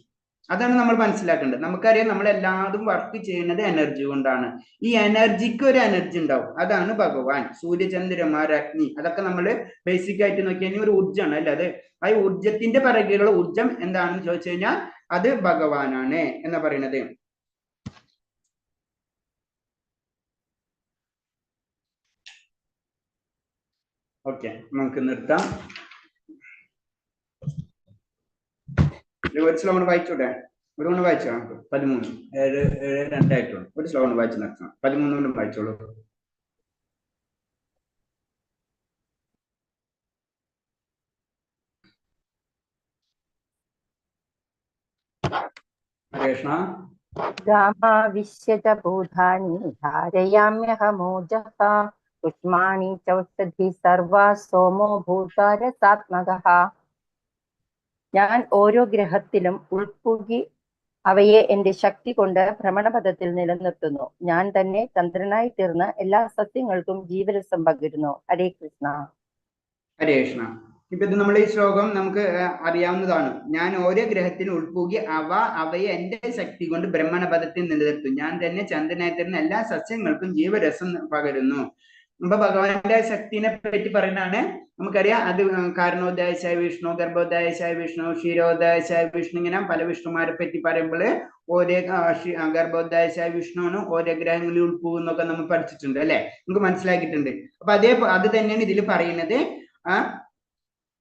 അതാണ് നമ്മൾ മനസ്സിലാക്കേണ്ടത്. നമുക്കറിയാം നമ്മൾ എല്ലാതും വർക്ക് ചെയ്യുന്നത് എനർജി കൊണ്ടാണ്. ഈ എനർജിക്ക് ഒരു എനർജി ഉണ്ടാവും, അതാണ് ഭഗവാൻ. സൂര്യചന്ദ്രന്മാർ, അഗ്നി, അതൊക്കെ നമ്മൾ ബേസിക് ആയിട്ട് നോക്കിയാൽ ഒരു ഊർജ്ജമാണ് അല്ലെ. അത് ആ ഊർജത്തിന്റെ പിറകിലുള്ള ഊർജം എന്താണെന്ന് ചോദിച്ചു കഴിഞ്ഞാൽ അത് ഭഗവാനാണ് എന്ന് പറയുന്നത്. ഓക്കെ, നമുക്ക് നിർത്താം. ഒരു ശ്ലോകം വായിച്ചോട്ടെ, ഒരു കൊണ്ട് വായിച്ചോ. നമുക്ക് 13:7 ആയിട്ടുള്ളൂ. ഒരു ശ്ലോകം വായിച്ചു നിർത്തണം. 13 കൊണ്ടും വായിച്ചോളൂ. കൃഷ്ണ. രാമാവിശ്യത ഭൂതാനി ധാരയാമ്യഹമോജഃ പുഷ്മാണി ചൗഷധി സർവാ സോമോ ഭൂതാരസാത്മകഃ. ഞാൻ ഓരോ ഗ്രഹത്തിലും ഉൾപ്പുകി അവയെ എന്റെ ശക്തി കൊണ്ട് ഭ്രമണപഥത്തിൽ നിലനിർത്തുന്നു. ഞാൻ തന്നെ ചന്ദ്രനായി തീർന്ന് എല്ലാ സസ്യങ്ങൾക്കും ജീവരസം പകരുന്നു. ഹരേ കൃഷ്ണ. ഹരേ കൃഷ്ണ. ഇപ്പൊ ഇത് നമ്മൾ ഈ ശ്ലോകം നമുക്ക് അറിയാവുന്നതാണ്. ഞാൻ ഓരോ ഗ്രഹത്തിനും ഉൾപ്പുകി അവയെ എന്റെ ശക്തി കൊണ്ട് ബ്രഹ്മണപഥത്തിൽ നിലനിർത്തും. ഞാൻ തന്നെ ചന്ദ്രനായി തീർന്ന എല്ലാ സസ്യങ്ങൾക്കും ജീവരസം പകരുന്നു. അപ്പൊ ഭഗവാന്റെ ശക്തിനെ പറ്റി പറയുന്നതാണ്. നമുക്കറിയാം അത് കാരണോദായശായ വിഷ്ണു, ഗർഭോദായശായ വിഷ്ണു, ക്ഷീരോദായശായ വിഷ്ണു, ഇങ്ങനെ പല വിഷ്ണുമാരെ പറ്റി പറയുമ്പോൾ ഓരോ ഗർഭോദായശായ വിഷ്ണുവിന് ഓരോ ഗ്രഹങ്ങളിൽ ഉൾപ്പോകുന്നൊക്കെ നമ്മൾ പഠിച്ചിട്ടുണ്ട് അല്ലെ, നമുക്ക് മനസ്സിലാക്കിയിട്ടുണ്ട്. അപ്പൊ അത് തന്നെയാണ് ഇതിൽ പറയുന്നത്.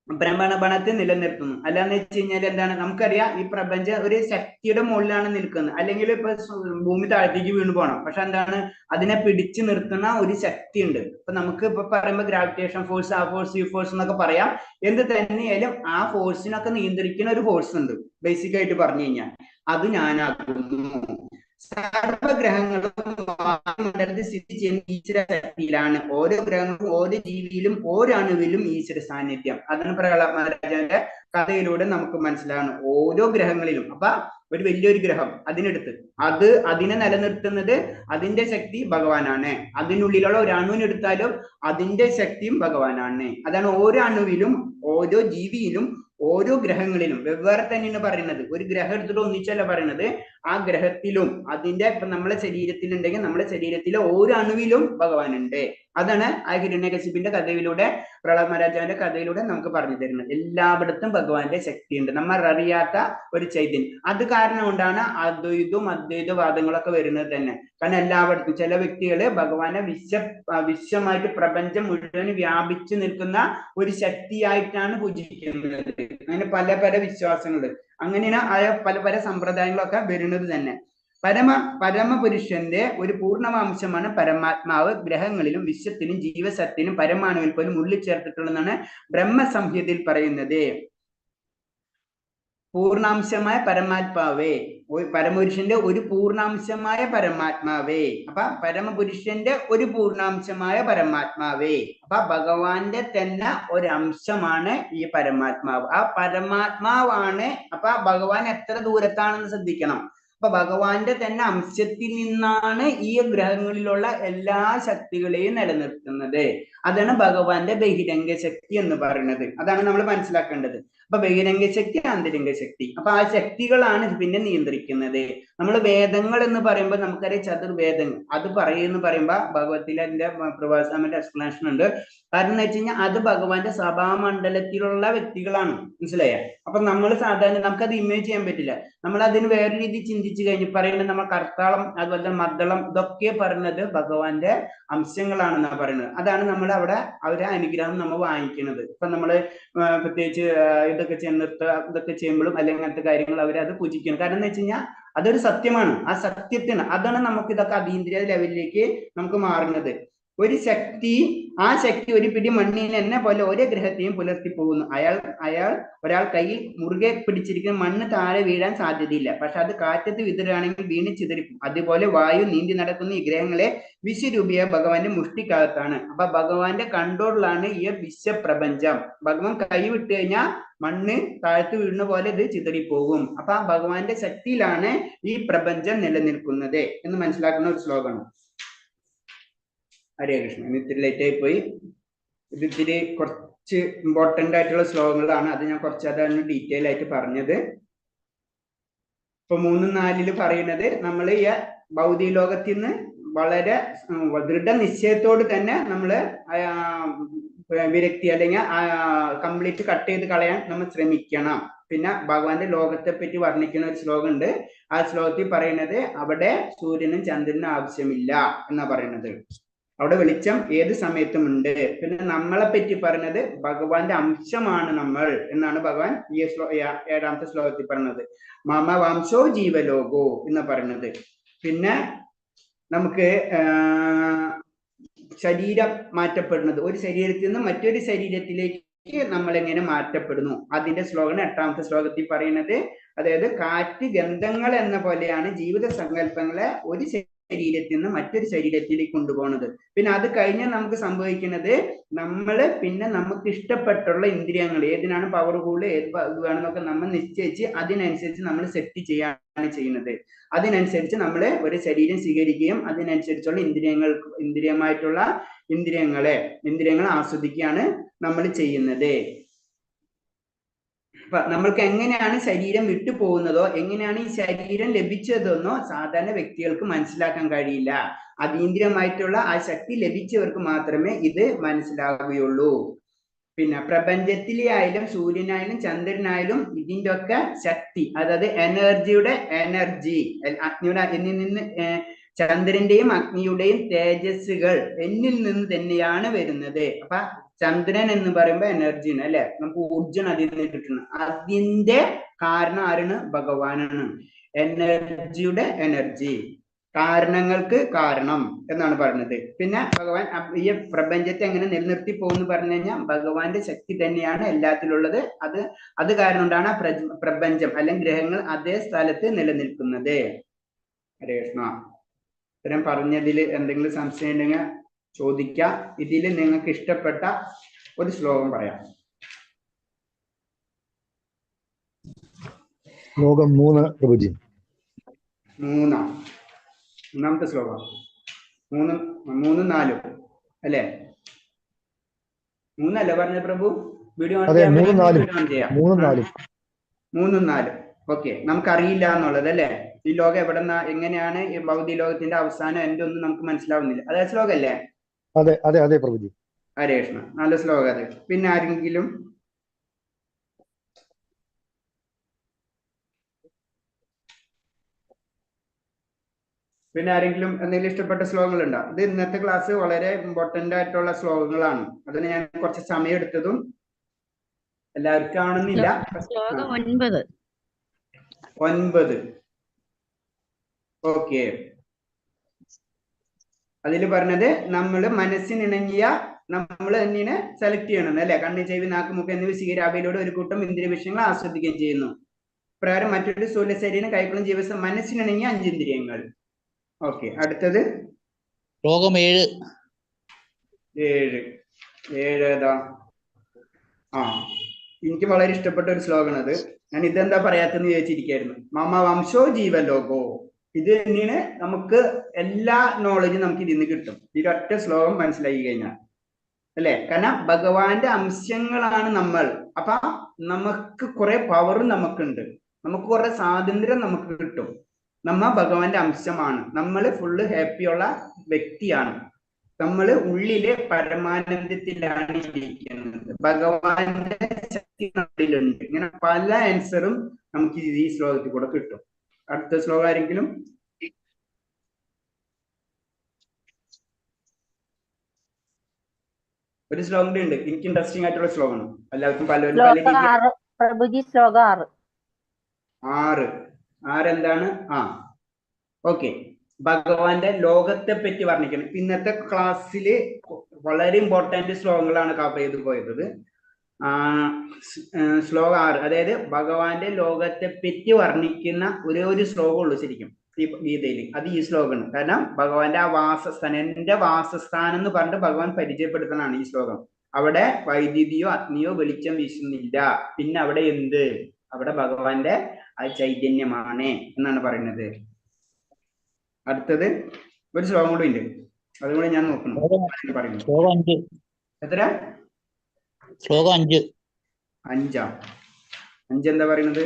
ബ്രഹ്മണപണത്തെ നിലനിർത്തുന്നു. അല്ലാന്ന് വെച്ച് കഴിഞ്ഞാൽ എന്താണ്, നമുക്കറിയാം ഈ പ്രപഞ്ചം ഒരു ശക്തിയുടെ മുകളിലാണ് നിൽക്കുന്നത്. അല്ലെങ്കിൽ ഇപ്പൊ ഭൂമി താഴത്തേക്ക് വീണ് പോകണം, പക്ഷെ എന്താണ്, അതിനെ പിടിച്ചു നിർത്തുന്ന ഒരു ശക്തി ഉണ്ട്. ഇപ്പൊ നമുക്ക് ഇപ്പൊ പറയുമ്പോൾ ഗ്രാവിറ്റേഷൻ ഫോഴ്സ്, ആ ഫോഴ്സ്, ഈ ഫോഴ്സ് എന്നൊക്കെ പറയാം. എന്ത് തന്നെയായാലും ആ ഫോഴ്സിനൊക്കെ നിയന്ത്രിക്കുന്ന ഒരു ഫോഴ്സ് ഉണ്ട്. ബേസിക് ആയിട്ട് പറഞ്ഞു കഴിഞ്ഞാൽ അത് ഞാനാക്കുന്നു. സർവഗ്രഹങ്ങളും വായുമണ്ഡലത്തിൽ സ്ഥിതി ചെയ്യുന്ന ഈശ്വര ശക്തിയിലാണ്. ഓരോ ഗ്രഹങ്ങളും ഓരോ ജീവിയിലും ഓരോ അണുവിലും ഈശ്വര സാന്നിധ്യം. അതാണ് പ്രഹ്ലാദ മഹാരാജാവിന്റെ കഥയിലൂടെ നമുക്ക് മനസ്സിലാകുന്നത്. ഓരോ ഗ്രഹങ്ങളിലും അപ്പൊ ഒരു വലിയൊരു ഗ്രഹം അതിനെടുത്ത് അതിനെ നിലനിർത്തുന്നത് അതിന്റെ ശക്തി ഭഗവാനാണ്. അതിനുള്ളിലുള്ള ഒരു അണുവിനെടുത്താലും അതിന്റെ ശക്തിയും ഭഗവാനാണ്. അതാണ് ഓരോ അണുവിലും ഓരോ ജീവിയിലും ഓരോ ഗ്രഹങ്ങളിലും വെവ്വേറെ തന്നെയാണ് പറയുന്നത്. ഒരു ഗ്രഹം എടുത്തിട്ട് ഒന്നിച്ചല്ല പറയുന്നത്. ആ ഗ്രഹത്തിലും അതിന്റെ ഇപ്പൊ നമ്മളെ ശരീരത്തിലുണ്ടെങ്കിൽ നമ്മുടെ ശരീരത്തിലെ ഓരോ അണുവിലും ഭഗവാനുണ്ട്. അതാണ് ആ ഹിരണ്യകശിപിന്റെ കഥയിലൂടെ, പ്രഹ്ലാദ മഹാരാജാവിന്റെ കഥയിലൂടെ നമുക്ക് പറഞ്ഞു തരുന്നത്. എല്ലായിടത്തും ഭഗവാന്റെ ശക്തിയുണ്ട്, നമ്മൾ അറിയാത്ത ഒരു ചൈതന്യം. അത് കാരണം കൊണ്ടാണ് അദ്വൈതവും അദ്വൈതവാദങ്ങളൊക്കെ വരുന്നത് തന്നെ. കാരണം എല്ലായിടത്തും ചില വ്യക്തികള് ഭഗവാനെ വിശ്വമായിട്ട് പ്രപഞ്ചം മുഴുവൻ വ്യാപിച്ചു നിൽക്കുന്ന ഒരു ശക്തിയായിട്ടാണ് പൂജിക്കുന്നത്. അങ്ങനെ പല പല വിശ്വാസങ്ങള്, അങ്ങനെയാണ് പല പല സമ്പ്രദായങ്ങളൊക്കെ വരുന്നത് തന്നെ. പരമപുരുഷന്റെ ഒരു പൂർണ്ണമാംശമാണ് പരമാത്മാവ്. ഗ്രഹങ്ങളിലും വിശ്വത്തിനും ജീവസത്തിനും പരമാണുവിൽ പോലും ഉള്ളിൽ ചേർത്തിട്ടുള്ളതാണ് ബ്രഹ്മസംഹിതയിൽ പറയുന്നത്. പൂർണ്ണാംശമായ പരമാത്മാവേ, പരമപുരുഷന്റെ ഒരു പൂർണ്ണാംശമായ പരമാത്മാവേ. അപ്പൊ പരമപുരുഷന്റെ ഒരു പൂർണ്ണാംശമായ പരമാത്മാവേ. അപ്പൊ ഭഗവാന്റെ തന്നെ ഒരംശമാണ് ഈ പരമാത്മാവ്. ആ പരമാത്മാവാണ്. അപ്പൊ ഭഗവാൻ എത്ര ദൂരത്താണെന്ന് ശ്രദ്ധിക്കണം. അപ്പൊ ഭഗവാന്റെ തന്നെ അംശത്തിൽ നിന്നാണ് ഈ ഗ്രഹങ്ങളിലുള്ള എല്ലാ ശക്തികളെയും നിലനിർത്തുന്നത്. അതാണ് ഭഗവാന്റെ ബഹിരംഗ ശക്തി എന്ന് പറയുന്നത്. അതാണ് നമ്മൾ മനസ്സിലാക്കേണ്ടത്. അപ്പൊ ബഹിരംഗ ശക്തി, ആന്തരിക ശക്തി, അപ്പൊ ആ ശക്തികളാണ് പിന്നെ നിയന്ത്രിക്കുന്നത്. നമ്മൾ വേദങ്ങൾ എന്ന് പറയുമ്പോൾ നമുക്കറിയാം ചതുർവേദങ്ങൾ. അത് പറയുമെന്ന് പറയുമ്പോ ഭഗവത്തിലെ എന്റെ പ്രഭാസ്വാമിന്റെ എക്സ്പ്ലനേഷൻ ഉണ്ട്. കാരണം എന്ന് വെച്ച് കഴിഞ്ഞാൽ അത് ഭഗവാന്റെ സഭാമണ്ഡലത്തിലുള്ള വ്യക്തികളാണ്. മനസ്സിലായ? അപ്പൊ നമ്മൾ സാധാരണ നമുക്കത് ഇമേജ് ചെയ്യാൻ പറ്റില്ല. നമ്മൾ അതിന് വേറെ രീതി ചിന്തിച്ചു കഴിഞ്ഞ് പറയുന്നത് നമ്മൾ കർത്താളം, അതുപോലെ മദ്ദളം, ഇതൊക്കെ പറയുന്നത് ഭഗവാന്റെ അംശങ്ങളാണെന്നാണ് പറയുന്നത്. അതാണ് നമ്മൾ അവിടെ അവരെ അനുഗ്രഹം നമ്മൾ വാങ്ങിക്കുന്നത്. ഇപ്പൊ നമ്മള് പ്രത്യേകിച്ച് ഇതൊക്കെ ഇതൊക്കെ ചെയ്യുമ്പോഴും അല്ലെങ്കിൽ അങ്ങനത്തെ കാര്യങ്ങൾ അവരത് പൂജിക്കണം. കാരണം എന്ന് വെച്ച് കഴിഞ്ഞാൽ അതൊരു സത്യമാണ്. ആ സത്യത്തിന് അതാണ് നമുക്ക് ഇതൊക്കെ അതീന്ദ്രിയ ലെവലിലേക്ക് നമുക്ക് മാറുന്നത്. ഒരു ശക്തി, ആ ശക്തി ഒരു പിടി മണ്ണിൽ എന്നെ പോലെ ഒരേ ഗ്രഹത്തെയും പുലർത്തി പോകുന്നു. ഒരാൾ കയ്യിൽ മുറുകെ പിടിച്ചിരിക്കുന്ന മണ്ണ് താഴെ വീഴാൻ സാധ്യതയില്ല, പക്ഷെ അത് കാറ്റത്ത് വിതറുകയാണെങ്കിൽ വീണ് ചിതറിക്കും. അതുപോലെ വായു നീന്തി നടക്കുന്ന ഈ ഗ്രഹങ്ങളെ വിശ്വരൂപിയ ഭഗവാന്റെ മുഷ്ടിക്കകത്താണ്. അപ്പൊ ഭഗവാന്റെ കൺട്രോളിലാണ് ഈ വിശ്വപ്രപഞ്ചം. ഭഗവാൻ കൈ വിട്ട് കഴിഞ്ഞാൽ മണ്ണ് താഴ്ത്തു വീഴുന്ന പോലെ ഇത് ചിതറിപ്പോകും. അപ്പൊ ആ ഭഗവാന്റെ ശക്തിയിലാണ് ഈ പ്രപഞ്ചം നിലനിൽക്കുന്നത് എന്ന് മനസ്സിലാക്കുന്ന ഒരു ശ്ലോകമാണ്. ഹരേ കൃഷ്ണ. ഇത്തിരി ലേറ്റ് ആയി പോയി. ഇത് ഇത്തിരി കുറച്ച് ഇമ്പോർട്ടന്റ് ആയിട്ടുള്ള ശ്ലോകങ്ങളാണ്. അത് ഞാൻ അതാണ് ഡീറ്റെയിൽ ആയിട്ട് പറഞ്ഞത്. ഇപ്പൊ 3-4 പറയുന്നത് നമ്മൾ ഈ ഭൗതിക ലോകത്തിൽ നിന്ന് വളരെ ദൃഢനിശ്ചയത്തോട് തന്നെ നമ്മള് വിരക്തി അല്ലെങ്കിൽ കംപ്ലീറ്റ് കട്ട് ചെയ്ത് കളയാൻ നമ്മൾ ശ്രമിക്കണം. പിന്നെ ഭഗവാന്റെ ലോകത്തെ പറ്റി വർണ്ണിക്കുന്ന ഒരു ശ്ലോകം ഉണ്ട്. ആ ശ്ലോകത്തിൽ പറയുന്നത് അവിടെ സൂര്യനും ചന്ദ്രനും ആവശ്യമില്ല എന്നാ പറയുന്നത്. അവിടെ വെളിച്ചം ഏത് സമയത്തും ഉണ്ട്. പിന്നെ നമ്മളെ പറ്റി പറഞ്ഞത് ഭഗവാന്റെ അംശമാണ് നമ്മൾ എന്നാണ് ഭഗവാൻ ഈ 7ാമത്തെ ശ്ലോകത്തിൽ പറഞ്ഞത്. മമ വംശോ ജീവലോകോ എന്ന് പറയുന്നത്. പിന്നെ നമുക്ക് ശരീരം മാറ്റപ്പെടുന്നത്, ഒരു ശരീരത്തിൽ നിന്ന് മറ്റൊരു ശരീരത്തിലേക്ക് നമ്മൾ എങ്ങനെ മാറ്റപ്പെടുന്നു, അതിന്റെ ശ്ലോകമാണ് 8ാമത്തെ ശ്ലോകത്തിൽ പറയുന്നത്. അതായത് കാറ്റ് ഗന്ധങ്ങൾ എന്ന പോലെയാണ് ജീവിത സങ്കല്പങ്ങളെ ഒരു ശരീരത്തിൽ നിന്ന് മറ്റൊരു ശരീരത്തിലേക്ക് കൊണ്ടുപോകുന്നത്. പിന്നെ അത് കഴിഞ്ഞാൽ നമുക്ക് സംഭവിക്കുന്നത്, നമ്മള് പിന്നെ നമുക്ക് ഇഷ്ടപ്പെട്ടുള്ള ഇന്ദ്രിയങ്ങൾ ഏതിനാണ് പവർ കൂടുതൽ, ഏത് വേണമെന്നൊക്കെ നമ്മൾ നിശ്ചയിച്ച് അതിനനുസരിച്ച് നമ്മൾ സെറ്റ് ചെയ്യാണ് ചെയ്യുന്നത്. അതിനനുസരിച്ച് നമ്മൾ ഒരു ശരീരം സ്വീകരിക്കുകയും അതിനനുസരിച്ചുള്ള ഇന്ദ്രിയമായിട്ടുള്ള ഇന്ദ്രിയങ്ങൾ ആസ്വദിക്കുകയാണ് നമ്മൾ ചെയ്യുന്നത്. നമ്മൾക്ക് എങ്ങനെയാണ് ശരീരം വിട്ടു പോകുന്നതോ എങ്ങനെയാണ് ഈ ശരീരം ലഭിച്ചതെന്നോ സാധാരണ വ്യക്തികൾക്ക് മനസ്സിലാക്കാൻ കഴിയില്ല. അതീന്ദ്രിയമായിട്ടുള്ള ആ ശക്തി ലഭിച്ചവർക്ക് മാത്രമേ ഇത് മനസ്സിലാവുകയുള്ളൂ. പിന്നെ പ്രപഞ്ചത്തിലെ ആയാലും സൂര്യനായാലും ചന്ദ്രനായാലും ഇതിൻ്റെ ഒക്കെ ശക്തി, അതായത് എനർജിയുടെ എനർജി, അഗ്നിയുടെ എന്നിൽ നിന്ന് ചന്ദ്രന്റെയും അഗ്നിയുടെയും തേജസ്സുകൾ എന്നിൽ നിന്ന് തന്നെയാണ് വരുന്നത്. അപ്പൊ ചന്ദ്രൻ എന്ന് പറയുമ്പോ എനർജിയാണ് അല്ലെ, നമുക്ക് ഊർജ്ജം അതിൽ നിന്ന് കിട്ടുന്നത്. അതിന്റെ കാരണം ആരാണ്? ഭഗവാനാണ്. എനർജിയുടെ എനർജി, കാരണങ്ങൾക്ക് കാരണം എന്നാണ് പറയുന്നത്. പിന്നെ ഭഗവാൻ ഈ പ്രപഞ്ചത്തെ എങ്ങനെ നിലനിർത്തി പോകുന്നു പറഞ്ഞു കഴിഞ്ഞാൽ ഭഗവാന്റെ ശക്തി തന്നെയാണ് എല്ലാത്തിലുള്ളത്. അത് കാരണം കൊണ്ടാണ് പ്രപഞ്ചം അല്ലെങ്കിൽ ഗ്രഹങ്ങൾ അതേ സ്ഥലത്ത് നിലനിൽക്കുന്നത്. ഹരേ കൃഷ്ണ. ഇത്തരം പറഞ്ഞതിൽ എന്തെങ്കിലും സംശയം ഉണ്ടെങ്കിൽ ചോദിക്കാം. ഇതിൽ നിങ്ങൾക്ക് ഇഷ്ടപ്പെട്ട ഒരു ശ്ലോകം പറയാം. ശ്ലോകം 3 പ്രഭുജി. 3-ാമത്തെ ശ്ലോകം 3-4 അല്ലേ? 3 അല്ലേ പറഞ്ഞ പ്രഭു? വീഡിയോ 3-4. ഓക്കെ, നമുക്കറിയില്ല എന്നുള്ളത് അല്ലേ? ഈ ലോകം എവിടെന്നാ, എങ്ങനെയാണ് ഈ ഭൗതിക ലോകത്തിന്റെ അവസാനം എന്റെ ഒന്നും നമുക്ക് മനസ്സിലാവുന്നില്ല. അതേ ശ്ലോകം അല്ലേ? അതെ പ്രഭുജി. ഹരേ കൃഷ്ണ. നല്ല ശ്ലോകം അത്. പിന്നെ ആരെങ്കിലും എന്തെങ്കിലും ഇഷ്ടപ്പെട്ട ശ്ലോകങ്ങളുണ്ടോ? ഇത് ഇന്നത്തെ ക്ലാസ് വളരെ ഇമ്പോർട്ടന്റ് ആയിട്ടുള്ള ശ്ലോകങ്ങളാണ്. അതിന് ഞാൻ കുറച്ച് സമയം എടുത്തതും എല്ലാവർക്കും കാണുന്നില്ല. ശ്ലോകം 9. ഓക്കെ. അതിൽ പറഞ്ഞത് നമ്മൾ മനസ്സിനിണങ്ങിയ നമ്മൾ തന്നെയാണ് സെലക്ട് ചെയ്യണം അല്ലെ. കണ്ണ്, ചെവി, നാക്ക്, മൂക്ക് എന്നിവ സ്വീകരിക്കുക. അവയിലൂടെ ഒരു കൂട്ടം ഇന്ദ്രിയ വിഷയങ്ങൾ ആസ്വദിക്കുകയും ചെയ്യുന്നു. പ്രകാരം മറ്റൊരു സ്ഥൂല ശരീരം കൈക്കൊള്ളും ജീവിതം മനസ്സിനിണങ്ങിയ 5 ഇന്ദ്രിയങ്ങൾ. ഓക്കെ, അടുത്തത് ശ്ലോകം 7. ഏതാ? എനിക്ക് വളരെ ഇഷ്ടപ്പെട്ട ഒരു ശ്ലോകമാണ് അത്. ഞാൻ ഇതെന്താ പറയാത്തെന്ന് ചോദിച്ചിരിക്കായിരുന്നു. മമ വംശോ ജീവലോകോ. ഇത് തന്നെയാണ് നമുക്ക് എല്ലാ നോളജും നമുക്ക് ഇതിൽ നിന്ന് കിട്ടും. ഈ ഒറ്റ ശ്ലോകം മനസ്സിലാക്കി കഴിഞ്ഞാൽ അല്ലെ. കാരണം ഭഗവാന്റെ അംശങ്ങളാണ് നമ്മൾ. അപ്പൊ നമുക്ക് കുറെ പവറും നമുക്കുണ്ട്, നമുക്ക് കുറെ സ്വാതന്ത്ര്യം നമുക്ക് കിട്ടും. നമ്മ ഭഗവാന്റെ അംശമാണ്. നമ്മൾ ഫുള്ള് ഹാപ്പിയുള്ള വ്യക്തിയാണ്. നമ്മൾ ഉള്ളിലെ പരമാനന്ദത്തിലാണ് ഇരിക്കുന്നത്. ഭഗവാന്റെ ശക്തി നമ്മളിലുണ്ട്. ഇങ്ങനെ പല ആൻസറും നമുക്ക് ഈ ശ്ലോകത്തിൽ കൂടെ കിട്ടും. അടുത്ത ശ്ലോകം ആരെങ്കിലും? ഒരു ശ്ലോകം ഉണ്ട്, എനിക്ക് ഇൻട്രസ്റ്റിംഗ് ആയിട്ടുള്ള ശ്ലോകമാണ്. എല്ലാവർക്കും പലരും പ്രഭുജി ശ്ലോകം 6. 6 എന്താണ്? ഓക്കെ, ഭഗവാന്റെ ലോകത്തെ പറ്റി വർണ്ണിക്കണം. ഇന്നത്തെ ക്ലാസ്സിൽ വളരെ ഇമ്പോർട്ടന്റ് ശ്ലോകങ്ങളാണ് കവർ ചെയ്ത് പോയത്. ശ്ലോകം 6, അതായത് ഭഗവാന്റെ ലോകത്തെ പറ്റി വർണ്ണിക്കുന്ന ഒരേ ഒരു ശ്ലോകമുള്ളൂ ശരിക്കും ഈ ഗീതയിൽ. അത് ഈ ശ്ലോകമാണ്. കാരണം ഭഗവാന്റെ ആ വാസസ്ഥാനം, എന്റെ വാസസ്ഥാനം എന്ന് പറഞ്ഞിട്ട് ഭഗവാൻ പരിചയപ്പെടുത്തണതാണ് ഈ ശ്ലോകം. അവിടെ വൈദ്യുതിയോ അഗ്നിയോ വെളിച്ചം വീശുന്നില്ല. പിന്നെ അവിടെ എന്ത്? അവിടെ ഭഗവാന്റെ ആ ചൈതന്യമാണ് എന്നാണ് പറയുന്നത്. അടുത്തത് ഒരു ശ്ലോകം കൂടി ഉണ്ട്, അതും കൂടി ഞാൻ നോക്കണം. പറയുന്നു ശ്ലോകം 5. എത്ര? ശ്ലോകം 5. 5 എന്താ പറയുന്നത്?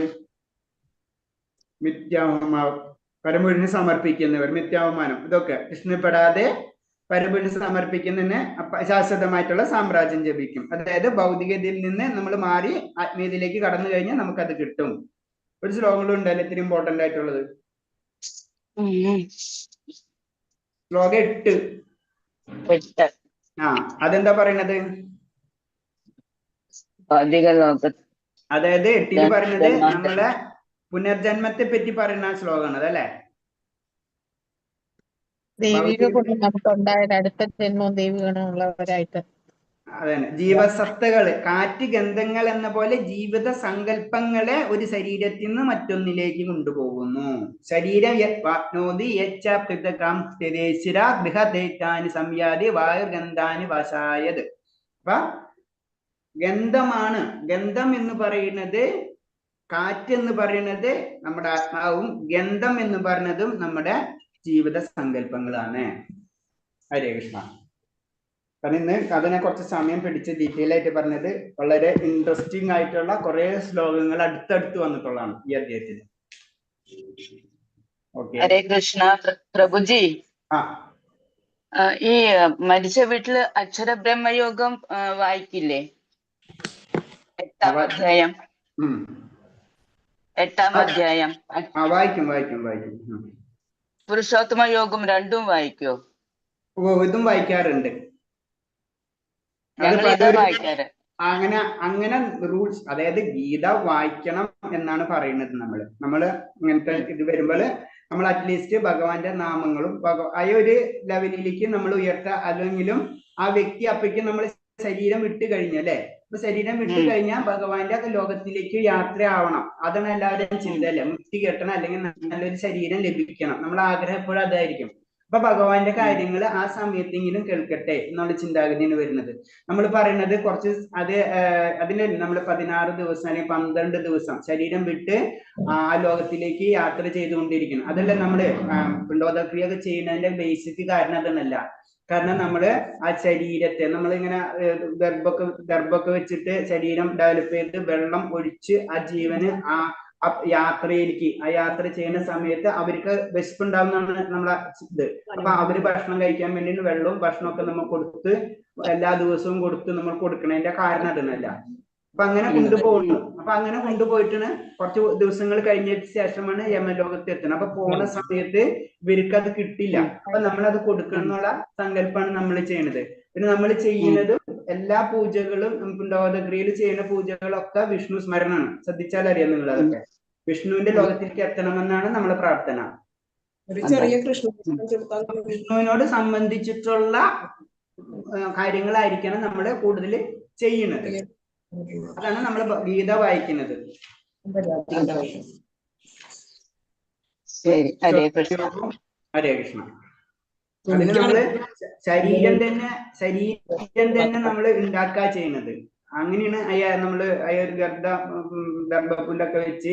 പരമ്പൊരുളിന് സമർപ്പിക്കുന്നവർ, മിഥ്യാവമാനം, ഇതൊക്കെ ഇഷ്ടപ്പെടാതെ പരമ്പൊരുളിന് സമർപ്പിക്കുന്നതിന് ശാശ്വതമായിട്ടുള്ള സാമ്രാജ്യം ജപിക്കും. അതായത് ഭൗതികതയിൽ നിന്ന് നമ്മൾ മാറി ആത്മീയതയിലേക്ക് കടന്നു കഴിഞ്ഞാൽ നമുക്കത് കിട്ടും. ഒരു ശ്ലോകങ്ങളും ഉണ്ടല്ലോ ഇത്തിരി ഇമ്പോർട്ടന്റ് ആയിട്ടുള്ളത്. ശ്ലോകം 8. അതെന്താ പറയണത്? അതായത് 8 പറയുന്നത് നമ്മളെ പുനർജന്മത്തെ പറ്റി പറയുന്ന ശ്ലോകമാണ് അതല്ലേ? ദൈവിക ഗുണം നമുക്കുണ്ടായത് അടുത്ത ജന്മവും ദൈവിക ഗുണമുള്ളവരായിട്ട്. അതന്നെ, ജീവസത്തകള്, കാറ്റ് ഗന്ധങ്ങൾ എന്ന പോലെ ജീവിത സങ്കല്പങ്ങളെ ഒരു ശരീരത്തിൽ നിന്ന് മറ്റൊന്നിലേക്ക് കൊണ്ടുപോകുന്നു. ശരീരം സംയാതി വായുഗന്ധാനി വശായത്. അപ്പൊ ഗന്ധമാണ്. ഗന്ധം എന്ന് പറയുന്നത്, കാറ്റ് എന്ന് പറയുന്നത് നമ്മുടെ ആത്മാവും, ഗന്ധം എന്ന് പറയുന്നതും നമ്മുടെ ജീവിത സങ്കല്പങ്ങളാണ്. ഹരേ കൃഷ്ണ. കാരണം ഇന്ന് അതിനെ കുറച്ച് സമയം പിടിച്ച് ഡീറ്റെയിൽ ആയിട്ട് പറഞ്ഞത് വളരെ ഇൻട്രസ്റ്റിംഗ് ആയിട്ടുള്ള കുറെ ശ്ലോകങ്ങൾ അടുത്തടുത്ത് വന്നിട്ടുള്ളതാണ് ഈ അധ്യായത്തിൽ. ഹരേ കൃഷ്ണ. പ്രഭുജി, ഈ മരിച്ച വീട്ടില് അക്ഷരബ്രഹ്മയോഗം വായിക്കില്ലേ? 8ാം അധ്യായം. 8ാം അധ്യായം വായിക്കും. പുരുഷോത്തമ യോഗം 2ഉം വായിക്കോ? ഇതും വായിക്കാറുണ്ട്. അങ്ങനെ റൂൾസ്, അതായത് ഗീത വായിക്കണം എന്നാണ് പറയുന്നത്. നമ്മള് ഇങ്ങനത്തെ ഇത് വരുമ്പോൾ നമ്മൾ അറ്റ്ലീസ്റ്റ് ഭഗവാന്റെ നാമങ്ങളും ആ ഒരു ലെവലിലേക്ക് നമ്മൾ ഉയർത്താം. അല്ലെങ്കിലും ആ വ്യക്തി അപ്പേക്ക് നമ്മൾ ശരീരം വിട്ട് കഴിഞ്ഞല്ലേ, അപ്പൊ ശരീരം വിട്ട് കഴിഞ്ഞാൽ ഭഗവാന്റെ ലോകത്തിലേക്ക് യാത്ര ആവണം. അതാണ് എല്ലാവരുടെയും ചിന്തയല്ലേ. മുക്തി കിട്ടണം, അല്ലെങ്കിൽ നല്ലൊരു ശരീരം ലഭിക്കണം. നമ്മൾ ആഗ്രഹം എപ്പോഴും അതായിരിക്കും. അപ്പൊ ഭഗവാന്റെ കാര്യങ്ങൾ ആ സമയത്തെങ്കിലും കേൾക്കട്ടെ എന്നുള്ള ചിന്താഗതിയാണ് വരുന്നത്. നമ്മൾ പറയുന്നത് കുറച്ച് അതിന് നമ്മൾ 16 ദിവസം അല്ലെങ്കിൽ 12 ദിവസം ശരീരം വിട്ട് ആ ലോകത്തിലേക്ക് യാത്ര ചെയ്തുകൊണ്ടിരിക്കണം. അതല്ല നമ്മള് പിണ്ടോദക്രിയ ഒക്കെ ചെയ്യുന്നതിന്റെ ബേസിക് കാരണം അതൊന്നല്ല. കാരണം നമ്മള് ആ ശരീരത്തെ നമ്മളിങ്ങനെ ഗർഭമൊക്കെ വെച്ചിട്ട് ശരീരം ഡെവലപ്പ് ചെയ്ത് വെള്ളം ഒഴിച്ച് ആ ജീവന് ആ യാത്രയിലേക്ക്, ആ യാത്ര ചെയ്യുന്ന സമയത്ത് അവർക്ക് വിശപ്പുണ്ടാവുന്നതാണ് നമ്മളെ ഇത്. അപ്പൊ അവര് ഭക്ഷണം കഴിക്കാൻ വേണ്ടി വെള്ളവും ഭക്ഷണമൊക്കെ നമ്മൾ കൊടുത്ത് എല്ലാ ദിവസവും നമ്മൾ കൊടുക്കണതിന്റെ കാരണം അതൊന്നല്ല. അപ്പൊ അങ്ങനെ കൊണ്ടുപോകുന്നു. അപ്പൊ അങ്ങനെ കൊണ്ടുപോയിട്ടാണ് കുറച്ച് ദിവസങ്ങൾ കഴിഞ്ഞതിന് ശേഷമാണ് യമലോകത്ത് എത്തുന്നത്. അപ്പൊ പോണ സമയത്ത് ഇവർക്ക് അത് കിട്ടില്ല. അപ്പൊ നമ്മളത് കൊടുക്കണം എന്നുള്ള സങ്കല്പമാണ് നമ്മൾ ചെയ്യണത്. പിന്നെ നമ്മൾ ചെയ്യുന്നതും എല്ലാ പൂജകളും പിണ്ടോദക്രിയയിൽ ചെയ്യുന്ന പൂജകളൊക്കെ വിഷ്ണു സ്മരണമാണ്. ശ്രദ്ധിച്ചാൽ അറിയാം നിങ്ങൾ അതൊക്കെ. വിഷ്ണുവിന്റെ ലോകത്തിലേക്ക് എത്തണമെന്നാണ് നമ്മളെ പ്രാർത്ഥന. വിഷ്ണുവിനോട് സംബന്ധിച്ചിട്ടുള്ള കാര്യങ്ങളായിരിക്കണം നമ്മൾ കൂടുതൽ ചെയ്യുന്നത്. അതാണ് നമ്മൾ ഗീത വായിക്കുന്നത്. ഹരേ കൃഷ്ണ. അതിന് നമ്മള് ശരീരം തന്നെ നമ്മൾ ഉണ്ടാക്കുക ചെയ്യുന്നത്. അങ്ങനെയാണ് നമ്മള് ഒരു ഗർഭപ്പുല്ലൊക്കെ വെച്ച്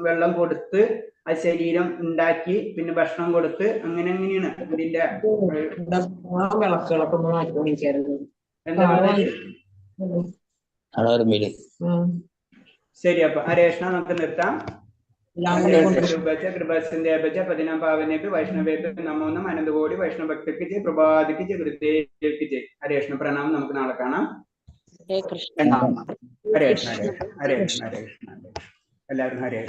വെള്ളം കൊടുത്ത് ആ ശരീരം ഉണ്ടാക്കി, പിന്നെ ഭക്ഷണം കൊടുത്ത് അങ്ങനെയാണ് ഇതിന്റെ ശരി. അപ്പൊ ഹരേ കൃഷ്ണ, നമുക്ക് നിർത്താം. പതിനാം പാവനേക്ക് വൈഷ്ണവേക്ക് നമോ നമഃ. അനന്തകോടി വൈഷ്ണവ ഭക്തർക്ക് ജയ്, പ്രഭാതിക്ക് ജയ്, ഗുരുദേവ്ക്ക് ജയ്. ഹരേ കൃഷ്ണ. പ്രണാമം. നമുക്ക് നാളെ കാണാം. ഹരേ കൃഷ്ണ. ഹരേ കൃഷ്ണ. ഹരേ കൃഷ്ണ. എല്ലാവരും ഹരേ